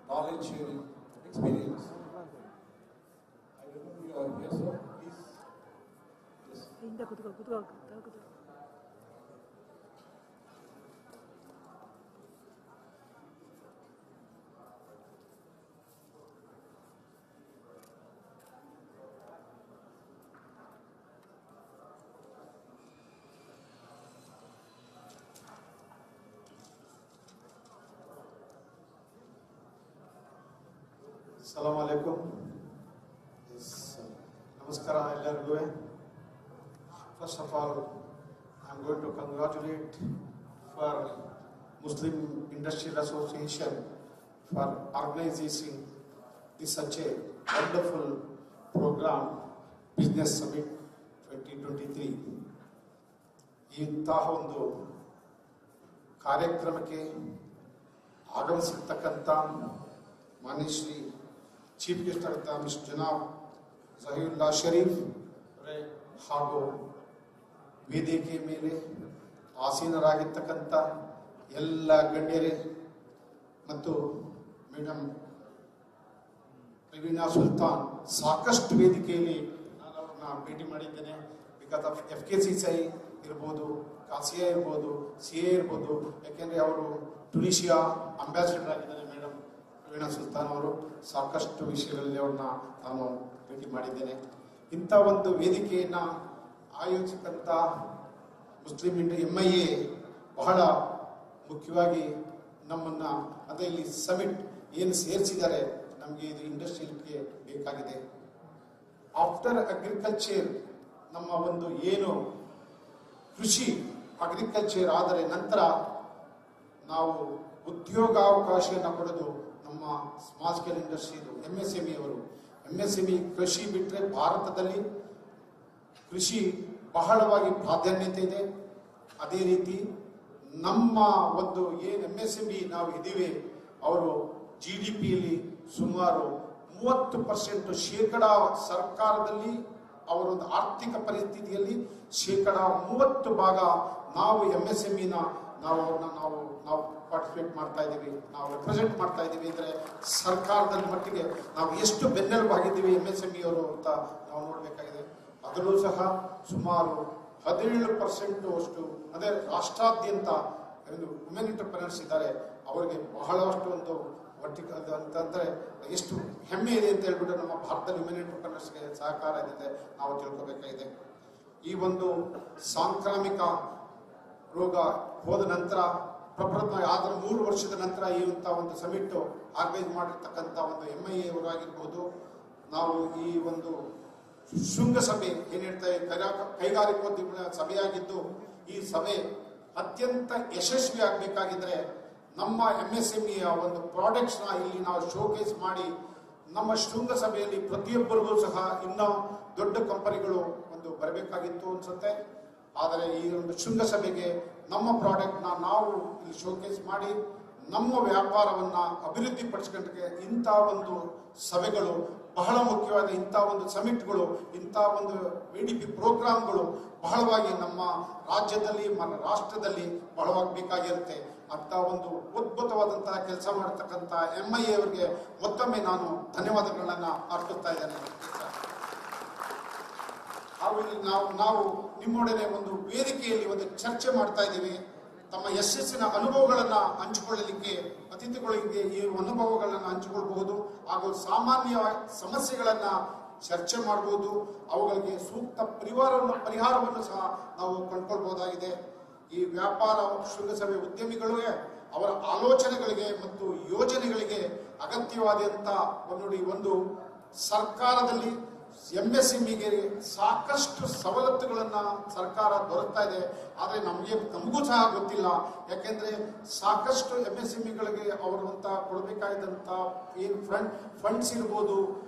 knowledge sharing experience. I don't know you are here, sir. Please. Yes. ಹಿಂದೆ ಕೂತ್ಕೋ ಕೂತ್ಕೋ ಕೂತ್ಕೋ. Assalamu alaikum. Namaskara ellargu. First of all, I am going to congratulate for Muslim Industrial Association for organizing this such a wonderful program, Business Summit 2023. ಇಂತಹ ಒಂದು ಕಾರ್ಯಕ್ರಮಕ್ಕೆ ಆಗಮಿಸಿರ್ತಕ್ಕಂಥ ಮಾನ್ಯ Shri chief guest ಆಗಿದ್ದ mister ಜನಾಬ್ ಜಹೀರುಲ್ಲಾ Sharif ಅವರೇ ಹಾಗೂ ವೇದಿಕೆ ಮೇಲೆ ಆಸೀನರಾಗಿರ್ತಕ್ಕಂಥ ಎಲ್ಲ ಗಣ್ಯರೇ ಮತ್ತು ಮೇಡಮ್ ಪ್ರವೀಣಾ ಸುಲ್ತಾನ್ ಸಾಕಷ್ಟು ವೇದಿಕೆಯಲ್ಲಿ ನಾನು ಅವ್ರನ್ನ ಭೇಟಿ ಮಾಡಿದ್ದೇನೆ. ಬಿಕಾಸ್ ಆಫ್ FKCSI ಇರ್ಬೋದು, ಕಾಸಿಯಾ ಇರ್ಬೋದು, CA ಇರ್ಬೋದು, ಯಾಕೆಂದರೆ ಅವರು ಟುನಿಷಿಯಾ ಅಂಬಾಸಿಡರ್ ಆಗಿದ್ದಾರೆ ಮೇಡಮ್ ಪ್ರವೀಣಾ ಸುಲ್ತಾನ್ ಅವರು. ಸಾಕಷ್ಟು ವಿಷಯಗಳಲ್ಲಿ ಅವ್ರನ್ನ ನಾನು ಭೇಟಿ ಮಾಡಿದ್ದೇನೆ. ಇಂಥ ಒಂದು ವೇದಿಕೆಯನ್ನು ಆಯೋಜಿಸಿದಂಥ ಮುಸ್ಲಿಂ MIA ಬಹಳ ಮುಖ್ಯವಾಗಿ ನಮ್ಮನ್ನು ಅದೇ ಇಲ್ಲಿ ಸಮಿಟ್ ಏನು ಸೇರಿಸಿದ್ದಾರೆ, ನಮಗೆ ಇದು ಇಂಡಸ್ಟ್ರಿಯಲ್ಗೆ ಬೇಕಾಗಿದೆ. ಆಫ್ಟರ್ ಅಗ್ರಿಕಲ್ಚರ್ ನಮ್ಮ ಒಂದು ಏನು ಕೃಷಿ ಅಗ್ರಿಕಲ್ಚರ್ ಆದರೆ ನಂತರ ನಾವು ಉದ್ಯೋಗಾವಕಾಶವನ್ನು ಕೊಡೋದು ನಮ್ಮ ಸ್ಮಾಲ್ ಸ್ಕೇಲ್ ಇಂಡಸ್ಟ್ರಿದು MSME ಅವರು. MSME ಕೃಷಿ ಬಿಟ್ಟರೆ ಭಾರತದಲ್ಲಿ ಕೃಷಿ ಬಹಳವಾಗಿ ಪ್ರಾಧಾನ್ಯತೆ ಇದೆ. ಅದೇ ರೀತಿ ನಮ್ಮ ಒಂದು ಏನು MSME ನಾವು ಇದ್ದೀವಿ, ಅವರು GDPಯಲ್ಲಿ ಸುಮಾರು 30% ಶೇಕಡ ಸರ್ಕಾರದಲ್ಲಿ ಅವರೊಂದು ಆರ್ಥಿಕ ಪರಿಸ್ಥಿತಿಯಲ್ಲಿ ಶೇಕಡ 30 ಭಾಗ ನಾವು MSMEನ ನಾವು ಪಾರ್ಟಿಸಿಪೇಟ್ ಮಾಡ್ತಾ ಇದ್ದೀವಿ, ನಾವು ರೆಪ್ರೆಸೆಂಟ್ ಮಾಡ್ತಾ ಇದ್ದೀವಿ. ಅಂದರೆ ಸರ್ಕಾರದಲ್ಲಿ ಮಟ್ಟಿಗೆ ನಾವು ಎಷ್ಟು ಬೆನ್ನೆಲುಬಾಗಿದ್ದೀವಿ MSME ಅವರು ಅಂತ ನಾವು ನೋಡಬೇಕಾಗಿದೆ. ಅದರಲ್ಲೂ ಸಹ ಸುಮಾರು 17% ಅಷ್ಟು ಅಂದರೆ ರಾಷ್ಟ್ರಾದ್ಯಂತ ಒಂದು ವುಮೆನ್ ಎಂಟರ್ಪ್ರೆನರ್ಸ್ ಇದ್ದಾರೆ. ಅವರಿಗೆ ಬಹಳಷ್ಟು ಒಂದು ಅಂತಂದರೆ ಎಷ್ಟು ಹೆಮ್ಮೆ ಇದೆ ಅಂತ ಹೇಳ್ಬಿಟ್ಟು ನಮ್ಮ ಭಾರತದಲ್ಲಿ ವುಮೆನ್ ಎಂಟರ್ಪ್ರೆನರ್ಸ್ಗೆ ಸಹಕಾರ ಇದೆ, ನಾವು ತಿಳ್ಕೋಬೇಕಾಗಿದೆ. ಈ ಒಂದು ಸಾಂಕ್ರಾಮಿಕ ರೋಗ ಹೋದ ನಂತರ ಪ್ರಪ್ರಥಮ ಆದ 3 ವರ್ಷದ ನಂತರ ಈ ಒಂದು ಸಮಿಟ್ ಆರ್ಗನೈಸ್ ಮಾಡಿರ್ತಕ್ಕಂಥ ಒಂದು MIA ಅವರಾಗಿರ್ಬೋದು, ನಾವು ಈ ಒಂದು ಶೃಂಗಸಭೆ ಏನು ಹೇಳ್ತೇವೆ ಕೈಗಾರಿಕೋದ್ಯಮ ಸಭೆಯಾಗಿದ್ದು, ಈ ಸಭೆ ಅತ್ಯಂತ ಯಶಸ್ವಿ ಆಗಬೇಕಾಗಿದ್ರೆ ನಮ್ಮ MSMEಯ ಒಂದು ಪ್ರಾಡಕ್ಟ್ಸ್ನ ಇಲ್ಲಿ ನಾವು ಶೋಕೇಸ್ ಮಾಡಿ ನಮ್ಮ ಶೃಂಗಸಭೆಯಲ್ಲಿ ಪ್ರತಿಯೊಬ್ಬರಿಗೂ ಸಹ ಇನ್ನೂ ದೊಡ್ಡ ಕಂಪನಿಗಳು ಒಂದು ಬರಬೇಕಾಗಿತ್ತು ಅನ್ಸುತ್ತೆ. ಆದರೆ ಈ ಒಂದು ಶೃಂಗಸಭೆಗೆ ನಮ್ಮ ಪ್ರಾಡಕ್ಟ್ನ ನಾವು ಇಲ್ಲಿ ಶೋಕೇಸ್ ಮಾಡಿ ನಮ್ಮ ವ್ಯಾಪಾರವನ್ನು ಅಭಿವೃದ್ಧಿ ಪಡಿಸ್ಕೊಂಡ್ರೆ ಇಂಥ ಒಂದು ಸಭೆಗಳು ಬಹಳ ಮುಖ್ಯವಾದ, ಇಂಥ ಒಂದು ಸಮಿಟ್ಗಳು, ಇಂಥ ಒಂದು VDP ಪ್ರೋಗ್ರಾಮ್ಗಳು ಬಹಳವಾಗಿ ನಮ್ಮ ರಾಜ್ಯದಲ್ಲಿ ರಾಷ್ಟ್ರದಲ್ಲಿ ಬಹಳವಾಗಿ ಬೇಕಾಗಿರುತ್ತೆ. ಅಂತ ಒಂದು ಅದ್ಭುತವಾದಂತಹ ಕೆಲಸ ಮಾಡತಕ್ಕಂಥ MIA ಅವರಿಗೆ ಮತ್ತೊಮ್ಮೆ ನಾನು ಧನ್ಯವಾದಗಳನ್ನು ಅರ್ಪಿಸ್ತಾ ಇದ್ದೇನೆ. ಹಾಗೂ ಇಲ್ಲಿ ನಾವು ನಿಮ್ಮೊಡನೆ ಒಂದು ವೇದಿಕೆಯಲ್ಲಿ ಒಂದು ಚರ್ಚೆ ಮಾಡ್ತಾ ಇದ್ದೀವಿ. ತಮ್ಮ ಯಶಸ್ಸಿನ ಅನುಭವಗಳನ್ನು ಹಂಚಿಕೊಳ್ಳಲಿಕ್ಕೆ ಅತಿಥಿಗಳಿಗೆ ಈ ಅನುಭವಗಳನ್ನು ಹಂಚಿಕೊಳ್ಳಬಹುದು, ಹಾಗೂ ಸಾಮಾನ್ಯ ಸಮಸ್ಯೆಗಳನ್ನು ಚರ್ಚೆ ಮಾಡಬಹುದು, ಅವುಗಳಿಗೆ ಸೂಕ್ತ ಪರಿಹಾರವನ್ನು ಸಹ ನಾವು ಕಂಡುಕೊಳ್ಬಹುದಾಗಿದೆ. ಈ ವ್ಯಾಪಾರ ಶೃಂಗಸಭೆ ಉದ್ಯಮಿಗಳಿಗೆ ಅವರ ಆಲೋಚನೆಗಳಿಗೆ ಮತ್ತು ಯೋಜನೆಗಳಿಗೆ ಅಗತ್ಯವಾದಂಥ ಒಂದು ಸರ್ಕಾರದಲ್ಲಿ MSMEಗೆ ಸಾಕಷ್ಟು ಸವಲತ್ತುಗಳನ್ನು ಸರ್ಕಾರ ದೊರಕ್ತಾ ಇದೆ. ಆದರೆ ನಮಗೂ ಸಹ ಗೊತ್ತಿಲ್ಲ. ಯಾಕೆಂದರೆ ಸಾಕಷ್ಟು MSMEಗಳಿಗೆ ಅವರಂತ ಕೊಡಬೇಕಾದಂಥ ಏನು ಫಂಡ್ಸ್ ಇರ್ಬೋದು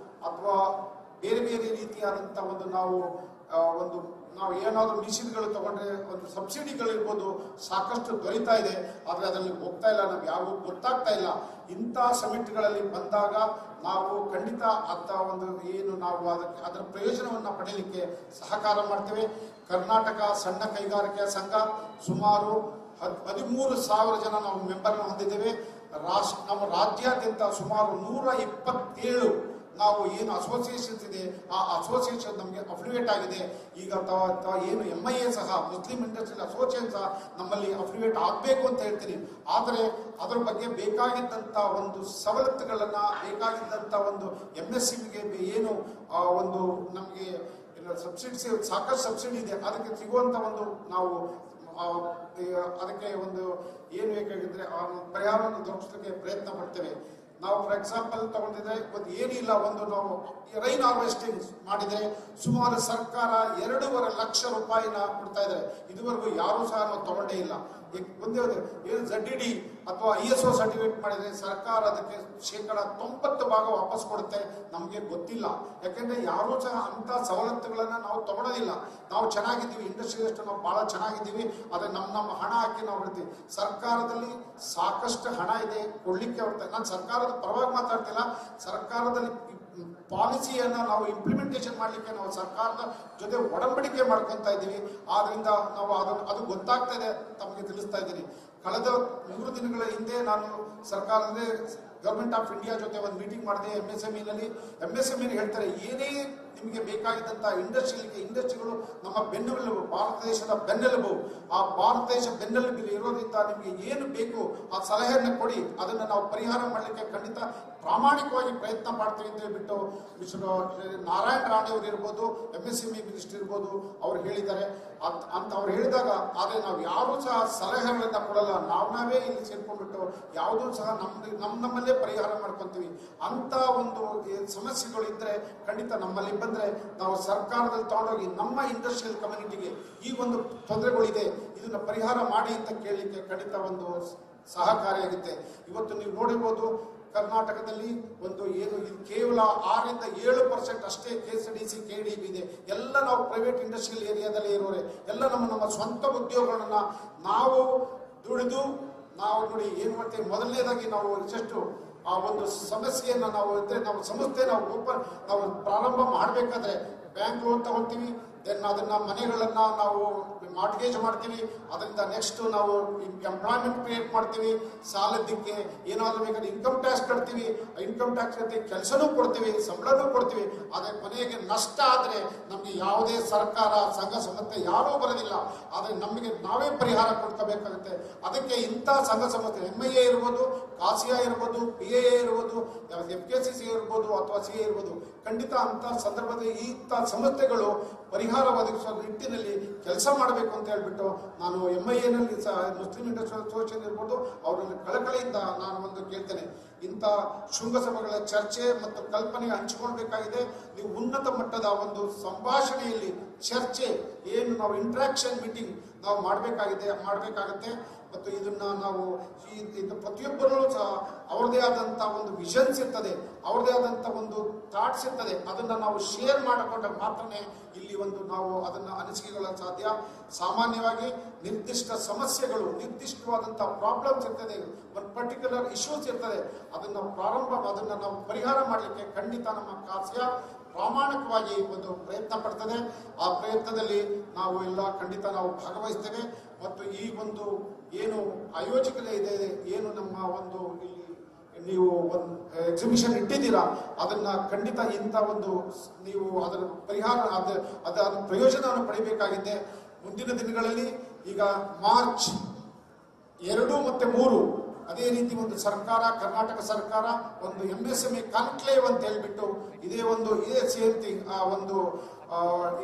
ಅಥವಾ ಬೇರೆ ಬೇರೆ ರೀತಿಯಾದಂಥ ನಾವು ನಾವು ಏನಾದರೂ ಮಿಷಿನ್ಗಳು ತಗೊಂಡ್ರೆ ಒಂದು ಸಬ್ಸಿಡಿಗಳಿರ್ಬೋದು ಸಾಕಷ್ಟು ದೊರೀತಾ ಇದೆ, ಆದರೆ ಅದರಲ್ಲಿ ಹೋಗ್ತಾ ಇಲ್ಲ, ನಾವು ಯಾರಿಗೂ ಗೊತ್ತಾಗ್ತಾ ಇಲ್ಲ. ಇಂಥ ಸಮಿಟ್ಗಳಲ್ಲಿ ಬಂದಾಗ ನಾವು ಖಂಡಿತ ಅಂತ ಒಂದು ಏನು ನಾವು ಅದರ ಪ್ರಯೋಜನವನ್ನು ಪಡೆಯಲಿಕ್ಕೆ ಸಹಕಾರ ಮಾಡ್ತೇವೆ. ಕರ್ನಾಟಕ ಸಣ್ಣ ಕೈಗಾರಿಕೆ ಸಂಘ ಸುಮಾರು 13,000 ಜನ ನಾವು ಮೆಂಬರ್ನ ಹೊಂದಿದ್ದೇವೆ. ನಮ್ಮ ರಾಜ್ಯಾದ್ಯಂತ ಸುಮಾರು 127 ನಾವು ಏನು ಅಸೋಸಿಯೇಷನ್ಸ್ ಇದೆ, ಆ ಅಸೋಸಿಯೇಷನ್ ನಮಗೆ ಅಫಿಲಿವೇಟ್ ಆಗಿದೆ. ಈಗ ಏನು MIA ಸಹ ಮುಸ್ಲಿಂ ಇಂಡಸ್ಟ್ರಿಯಲ್ ಅಸೋಸಿಯೇಷನ್ ಸಹ ನಮ್ಮಲ್ಲಿ ಅಫಿಲಿವೇಟ್ ಆಗಬೇಕು ಅಂತ ಹೇಳ್ತೀನಿ. ಆದರೆ ಅದರ ಬಗ್ಗೆ ಬೇಕಾಗಿದ್ದಂಥ ಒಂದು ಸವಲತ್ತುಗಳನ್ನು, ಬೇಕಾಗಿದ್ದಂಥ ಒಂದು MSMEಗೆ ಏನು ಒಂದು ನಮಗೆ ಸಬ್ಸಿಡಿ ಸಾಕಷ್ಟು ಸಬ್ಸಿಡಿ ಇದೆ, ಅದಕ್ಕೆ ಸಿಗುವಂಥ ಒಂದು ನಾವು ಅದಕ್ಕೆ ಒಂದು ಏನು ಬೇಕಾಗಿದ್ರೆ ಆ ಪರಿಹಾರವನ್ನು ದೊರಕಿಸಲಿಕ್ಕೆ ಪ್ರಯತ್ನ ಪಡ್ತೇವೆ. ನಾವು ಫಾರ್ ಎಕ್ಸಾಂಪಲ್ ತಗೊಂಡಿದ್ರೆ ಒಂದು ಏನಿಲ್ಲ, ಒಂದು ನಾವು ರೈನ್ ಹಾರ್ವೆಸ್ಟಿಂಗ್ ಮಾಡಿದರೆ ಸುಮಾರು ಸರ್ಕಾರ 2.5 ಲಕ್ಷ ರೂಪಾಯಿನ ಕೊಡ್ತಾ ಇದ್ದಾರೆ. ಇದುವರೆಗೂ ಯಾರೂ ಸಹ ನಾವು ತಗೊಂಡೇ ಇಲ್ಲ. ಒಂದೇ ಏನು ZDD ಅಥವಾ ISO ಸರ್ಟಿಫಿಕೇಟ್ ಮಾಡಿದರೆ ಸರ್ಕಾರ ಅದಕ್ಕೆ 90% ವಾಪಸ್ ಕೊಡುತ್ತೆ. ನಮಗೆ ಗೊತ್ತಿಲ್ಲ, ಯಾಕೆಂದ್ರೆ ಯಾರೂ ಸಹ ಅಂತ ಸವಲತ್ತುಗಳನ್ನು ನಾವು ತಗೊಳ್ಳೋದಿಲ್ಲ. ನಾವು ಚೆನ್ನಾಗಿದ್ದೀವಿ, ಇಂಡಸ್ಟ್ರಿಯಲಿಸ್ಟ್ ನಾವು ಬಹಳ ಚೆನ್ನಾಗಿದ್ದೀವಿ, ಆದರೆ ನಮ್ಮ ಹಣ ಹಾಕಿ ನಾವು ಬಿಡ್ತೀವಿ. ಸರ್ಕಾರದಲ್ಲಿ ಸಾಕಷ್ಟು ಹಣ ಇದೆ ಕೊಡ್ಲಿಕ್ಕೆ ಹೊರತು ನಾನು ಸರ್ಕಾರದ ಪರವಾಗಿ ಮಾತಾಡ್ತಿಲ್ಲ. ಸರ್ಕಾರದಲ್ಲಿ ಪಾಲಿಸಿಯನ್ನು ನಾವು ಇಂಪ್ಲಿಮೆಂಟೇಷನ್ ಮಾಡಲಿಕ್ಕೆ ನಾವು ಸರ್ಕಾರದ ಜೊತೆ ಒಡಂಬಡಿಕೆ ಮಾಡ್ಕೊತಾ ಇದ್ದೀವಿ. ಆದ್ರಿಂದ ನಾವು ಅದು ಗೊತ್ತಾಗ್ತಾ ಇದೆ, ತಮಗೆ ತಿಳಿಸ್ತಾ ಇದ್ದೀನಿ. ಕಳೆದ 3 ದಿನಗಳ ಹಿಂದೆ ನಾನು ಸರ್ಕಾರದ ಗವರ್ಮೆಂಟ್ ಆಫ್ ಇಂಡಿಯಾ ಜೊತೆ ಒಂದು ಮೀಟಿಂಗ್ ಮಾಡಿದೆ MSMEನಲ್ಲಿ. MSME ಹೇಳ್ತಾರೆ, ಏನೇ ನಿಮಗೆ ಬೇಕಾಗಿದ್ದಂಥ ಇಂಡಸ್ಟ್ರಿಗಳು ನಮ್ಮ ಬೆನ್ನೆಲುಬು, ಭಾರತ ದೇಶದ ಬೆನ್ನೆಲುಬು. ಆ ಭಾರತ ದೇಶ ಬೆನ್ನೆಲುಬು ಇರೋದ್ರಿಂದ ನಿಮಗೆ ಏನು ಬೇಕು ಆ ಸಲಹೆಯನ್ನು ಕೊಡಿ, ಅದನ್ನು ನಾವು ಪರಿಹಾರ ಮಾಡಲಿಕ್ಕೆ ಖಂಡಿತ ಪ್ರಾಮಾಣಿಕವಾಗಿ ಪ್ರಯತ್ನ ಮಾಡ್ತೀವಿ ಅಂತ ಹೇಳ್ಬಿಟ್ಟು ಮಿಸ್ಟರ್ ನಾರಾಯಣ ರಾಣೆ ಅವರು ಇರ್ಬೋದು, MSME ಮಿನಿಸ್ಟರ್ ಇರ್ಬೋದು, ಅವ್ರು ಹೇಳಿದ್ದಾರೆ. ಅಂತ ಅವ್ರು ಹೇಳಿದಾಗ, ಆದರೆ ನಾವು ಯಾರೂ ಸಹ ಸಲಹೆಗಳನ್ನು ಕೊಡಲ್ಲ, ನಾವೇ ಇಲ್ಲಿ ಸೇರ್ಕೊಂಡ್ಬಿಟ್ಟು ಯಾವುದೂ ಸಹ ನಮ್ಮಲ್ಲೇ ಪರಿಹಾರ ಮಾಡ್ಕೊತೀವಿ. ಅಂತ ಒಂದು ಸಮಸ್ಯೆಗಳು ಇದ್ದರೆ ಖಂಡಿತ ನಮ್ಮಲ್ಲಿ ಬಂದರೆ ನಾವು ಸರ್ಕಾರದಲ್ಲಿ ತಗೊಂಡೋಗಿ ನಮ್ಮ ಇಂಡಸ್ಟ್ರಿಯಲ್ ಕಮ್ಯುನಿಟಿಗೆ ಈ ಒಂದು ತೊಂದರೆಗಳಿದೆ, ಇದನ್ನು ಪರಿಹಾರ ಮಾಡಿ ಅಂತ ಕೇಳಲಿಕ್ಕೆ ಖಂಡಿತ ಒಂದು ಸಹಕಾರಿಯಾಗುತ್ತೆ. ಇವತ್ತು ನೀವು ನೋಡಿರ್ಬೋದು, ಕರ್ನಾಟಕದಲ್ಲಿ ಒಂದು ಏನು ಕೇವಲ 6-7% ಅಷ್ಟೇ KSDC KDB ಇದೆ. ಎಲ್ಲ ನಾವು ಪ್ರೈವೇಟ್ ಇಂಡಸ್ಟ್ರಿಯಲ್ ಏರಿಯಾದಲ್ಲಿ ಇರೋರೆ, ಎಲ್ಲ ನಮ್ಮ ಸ್ವಂತ ಉದ್ಯೋಗಗಳನ್ನ ನಾವು ದುಡಿದು ನಾವು ನೋಡಿ ಏನು ಮಾಡ್ತೇವೆ. ಮೊದಲನೇದಾಗಿ ನಾವು ಎಷ್ಟು ಆ ಒಂದು ಸಮಸ್ಯೆಯನ್ನು ನಾವು ಸಂಸ್ಥೆ ನಾವು ಪ್ರಾರಂಭ ಮಾಡಬೇಕಾದ್ರೆ ಬ್ಯಾಂಕ್ ಲೋನ್ ತಗೊಳ್ತೀವಿ, ದೆನ್ ಅದನ್ನ ಮನೆಗಳನ್ನ ನಾವು ಮಾರ್ಟ್ಗೇಜ್ ಮಾಡ್ತೀವಿ, ಅದರಿಂದ ನೆಕ್ಸ್ಟ್ ನಾವು ಎಂಪ್ಲಾಯ್ಮೆಂಟ್ ಕ್ರಿಯೇಟ್ ಮಾಡ್ತೀವಿ, ಸಾಲದಕ್ಕೆ ಏನಾದರೂ ಬೇಕಾದ್ರೆ ಇನ್ಕಮ್ ಟ್ಯಾಕ್ಸ್ ಕಟ್ತೀವಿ, ಇನ್ಕಮ್ ಟ್ಯಾಕ್ಸ್ ಜೊತೆ ಕೆಲಸನೂ ಕೊಡ್ತೀವಿ, ಸಂಬಳನೂ ಕೊಡ್ತೀವಿ. ಆದರೆ ಕೊನೆಗೆ ನಷ್ಟ ಆದರೆ ನಮಗೆ ಯಾವುದೇ ಸರ್ಕಾರ, ಸಂಘ ಸಂಸ್ಥೆ ಯಾರೂ ಬರೋದಿಲ್ಲ. ಆದರೆ ನಮಗೆ ನಾವೇ ಪರಿಹಾರ ಕೊಡ್ಕೋಬೇಕಾಗುತ್ತೆ. ಅದಕ್ಕೆ ಇಂಥ ಸಂಘ ಸಂಸ್ಥೆ MIA ಇರ್ಬೋದು, ಕಾಸಿಯಾ ಇರ್ಬೋದು, PIA ಇರ್ಬೋದು, FKCC ಇರ್ಬೋದು ಅಥವಾ CA ಇರ್ಬೋದು, ಖಂಡಿತ ಅಂತ ಸಂದರ್ಭದಲ್ಲಿ ಇಂಥ ಸಂಸ್ಥೆಗಳು ಪರಿಹಾರ ಒದಗಿಸುವ ನಿಟ್ಟಿನಲ್ಲಿ ಕೆಲಸ ಮಾಡಬೇಕು ಅಂತ ಹೇಳ್ಬಿಟ್ಟು ನಾನು MIAನಲ್ಲಿ ಮುಸ್ಲಿಂ ಇಂಡಸ್ಟ್ರಿಯಲ್ ಅಸೋಸಿಯೇಷನ್ ಇರ್ಬೋದು, ಅವರಲ್ಲಿ ಕಳಕಳಿಯಿಂದ ನಾನು ಒಂದು ಕೇಳ್ತೇನೆ. ಇಂಥ ಶೃಂಗಸಭೆಗಳ ಚರ್ಚೆ ಮತ್ತು ಕಲ್ಪನೆ ಹಂಚಿಕೊಳ್ಬೇಕಾಗಿದೆ. ನೀವು ಉನ್ನತ ಮಟ್ಟದ ಒಂದು ಸಂಭಾಷಣೆಯಲ್ಲಿ ಚರ್ಚೆ ಏನು ನಾವು ಇಂಟ್ರಾಕ್ಷನ್ ಮೀಟಿಂಗ್ ನಾವು ಮಾಡಬೇಕಾಗತ್ತೆ. ಮತ್ತು ಇದನ್ನ ನಾವು ಪ್ರತಿಯೊಬ್ಬರೂ ಸಹ ಅವ್ರದೇ ಆದಂಥ ಒಂದು ವಿಷನ್ಸ್ ಇರ್ತದೆ, ಅವ್ರದೇ ಆದಂಥ ಒಂದು ಥಾಟ್ಸ್ ಇರ್ತದೆ. ಅದನ್ನು ನಾವು ಶೇರ್ ಮಾಡಿಕೊಂಡಾಗ ಮಾತ್ರನೇ ಇಲ್ಲಿ ಒಂದು ನಾವು ಅದನ್ನು ಅನಿಸಿಕೆಗಳ ಸಾಧ್ಯ. ಸಾಮಾನ್ಯವಾಗಿ ನಿರ್ದಿಷ್ಟ ಸಮಸ್ಯೆಗಳು, ನಿರ್ದಿಷ್ಟವಾದಂಥ ಪ್ರಾಬ್ಲಮ್ಸ್ ಇರ್ತದೆ, ಒಂದು ಪರ್ಟಿಕ್ಯುಲರ್ ಇಶ್ಯೂಸ್ ಇರ್ತದೆ. ಅದನ್ನು ನಾವು ಪರಿಹಾರ ಮಾಡಲಿಕ್ಕೆ ಖಂಡಿತ ನಮ್ಮ ಕಾಸ್ಯ ಪ್ರಾಮಾಣಿಕವಾಗಿ ಒಂದು ಪ್ರಯತ್ನ ಪಡ್ತದೆ. ಆ ಪ್ರಯತ್ನದಲ್ಲಿ ನಾವು ಎಲ್ಲ ಖಂಡಿತ ನಾವು ಭಾಗವಹಿಸ್ತೇವೆ. ಮತ್ತು ಈ ಒಂದು ಏನು ಆಯೋಜಕರೇ ಇದೆ, ಏನು ನಮ್ಮ ಒಂದು ಇಲ್ಲಿ ನೀವು ಒಂದು ಎಕ್ಸಿಬಿಷನ್ ಇಟ್ಟಿದ್ದೀರಾ, ಅದನ್ನ ಖಂಡಿತ ಇಂಥ ಒಂದು ನೀವು ಅದರ ಪರಿಹಾರ ಅದರ ಪ್ರಯೋಜನವನ್ನು ಪಡಿಬೇಕಾಗಿದೆ. ಮುಂದಿನ ದಿನಗಳಲ್ಲಿ ಈಗ ಮಾರ್ಚ್ 2 ಮತ್ತು 3 ಅದೇ ರೀತಿ ಒಂದು ಸರ್ಕಾರ, ಕರ್ನಾಟಕ ಸರ್ಕಾರ ಒಂದು MSME ಕಾನ್ಕ್ಲೇವ್ ಅಂತ ಹೇಳ್ಬಿಟ್ಟು ಇದೇ ಸೇಮ್ ಥಿಂಗ್ ಒಂದು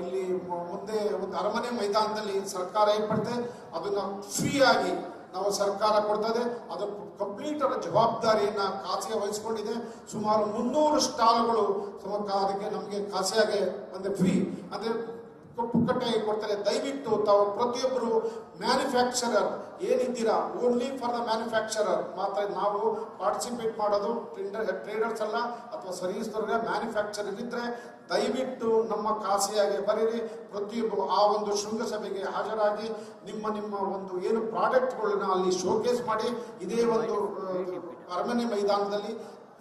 ಇಲ್ಲಿ ಮುಂದೆ ಒಂದು ಅರಮನೆ ಮೈದಾನದಲ್ಲಿ ಸರ್ಕಾರ ಏರ್ಪಡುತ್ತೆ. ಅದನ್ನ ಫ್ರೀ ಆಗಿ ನಾವು ಸರ್ಕಾರ ಕೊಡ್ತದೆ. ಅದು ಕಂಪ್ಲೀಟ್ ಅದರ ಜವಾಬ್ದಾರಿಯನ್ನ ಕಾಸಿಗೆ ವಹಿಸಿಕೊಂಡಿದೆ. ಸುಮಾರು 300 ಸ್ಟಾಲ್ಗಳು ಅದಕ್ಕೆ ನಮಗೆ ಕಾಸಿಯಾಗೆ ಒಂದು ಫ್ರೀ ಅಂದ್ರೆ ಪುಕ್ಕಟ್ಟಾಗಿ ಕೊಡ್ತಾರೆ. ದಯವಿಟ್ಟು ತಾವು ಪ್ರತಿಯೊಬ್ಬರು ಮ್ಯಾನುಫ್ಯಾಕ್ಚರರ್ ಏನಿದ್ದೀರಾ, ಓನ್ಲಿ ಫಾರ್ ದ ಮ್ಯಾನುಫ್ಯಾಕ್ಚರರ್ ಮಾತ್ರ ನಾವು ಪಾರ್ಟಿಸಿಪೇಟ್ ಮಾಡೋದು. ಟ್ರೇಡರ್ಸ್ ಅಲ್ಲ ಅಥವಾ ಸರ್ವಿಸ್ದವ್ರಿಗೆ ಮ್ಯಾನುಫ್ಯಾಕ್ಚರರ್ ಇದ್ರೆ ದಯವಿಟ್ಟು ನಮ್ಮ ಖಾಸಗಿಯಾಗಿ ಬರೀರಿ. ಪ್ರತಿಯೊಬ್ಬರು ಆ ಒಂದು ಶೃಂಗಸಭೆಗೆ ಹಾಜರಾಗಿ ನಿಮ್ಮ ನಿಮ್ಮ ಒಂದು ಏನು ಪ್ರಾಡಕ್ಟ್ಗಳನ್ನ ಅಲ್ಲಿ ಶೋಕೇಸ್ ಮಾಡಿ. ಇದೇ ಒಂದು ಅರಮನೆ ಮೈದಾನದಲ್ಲಿ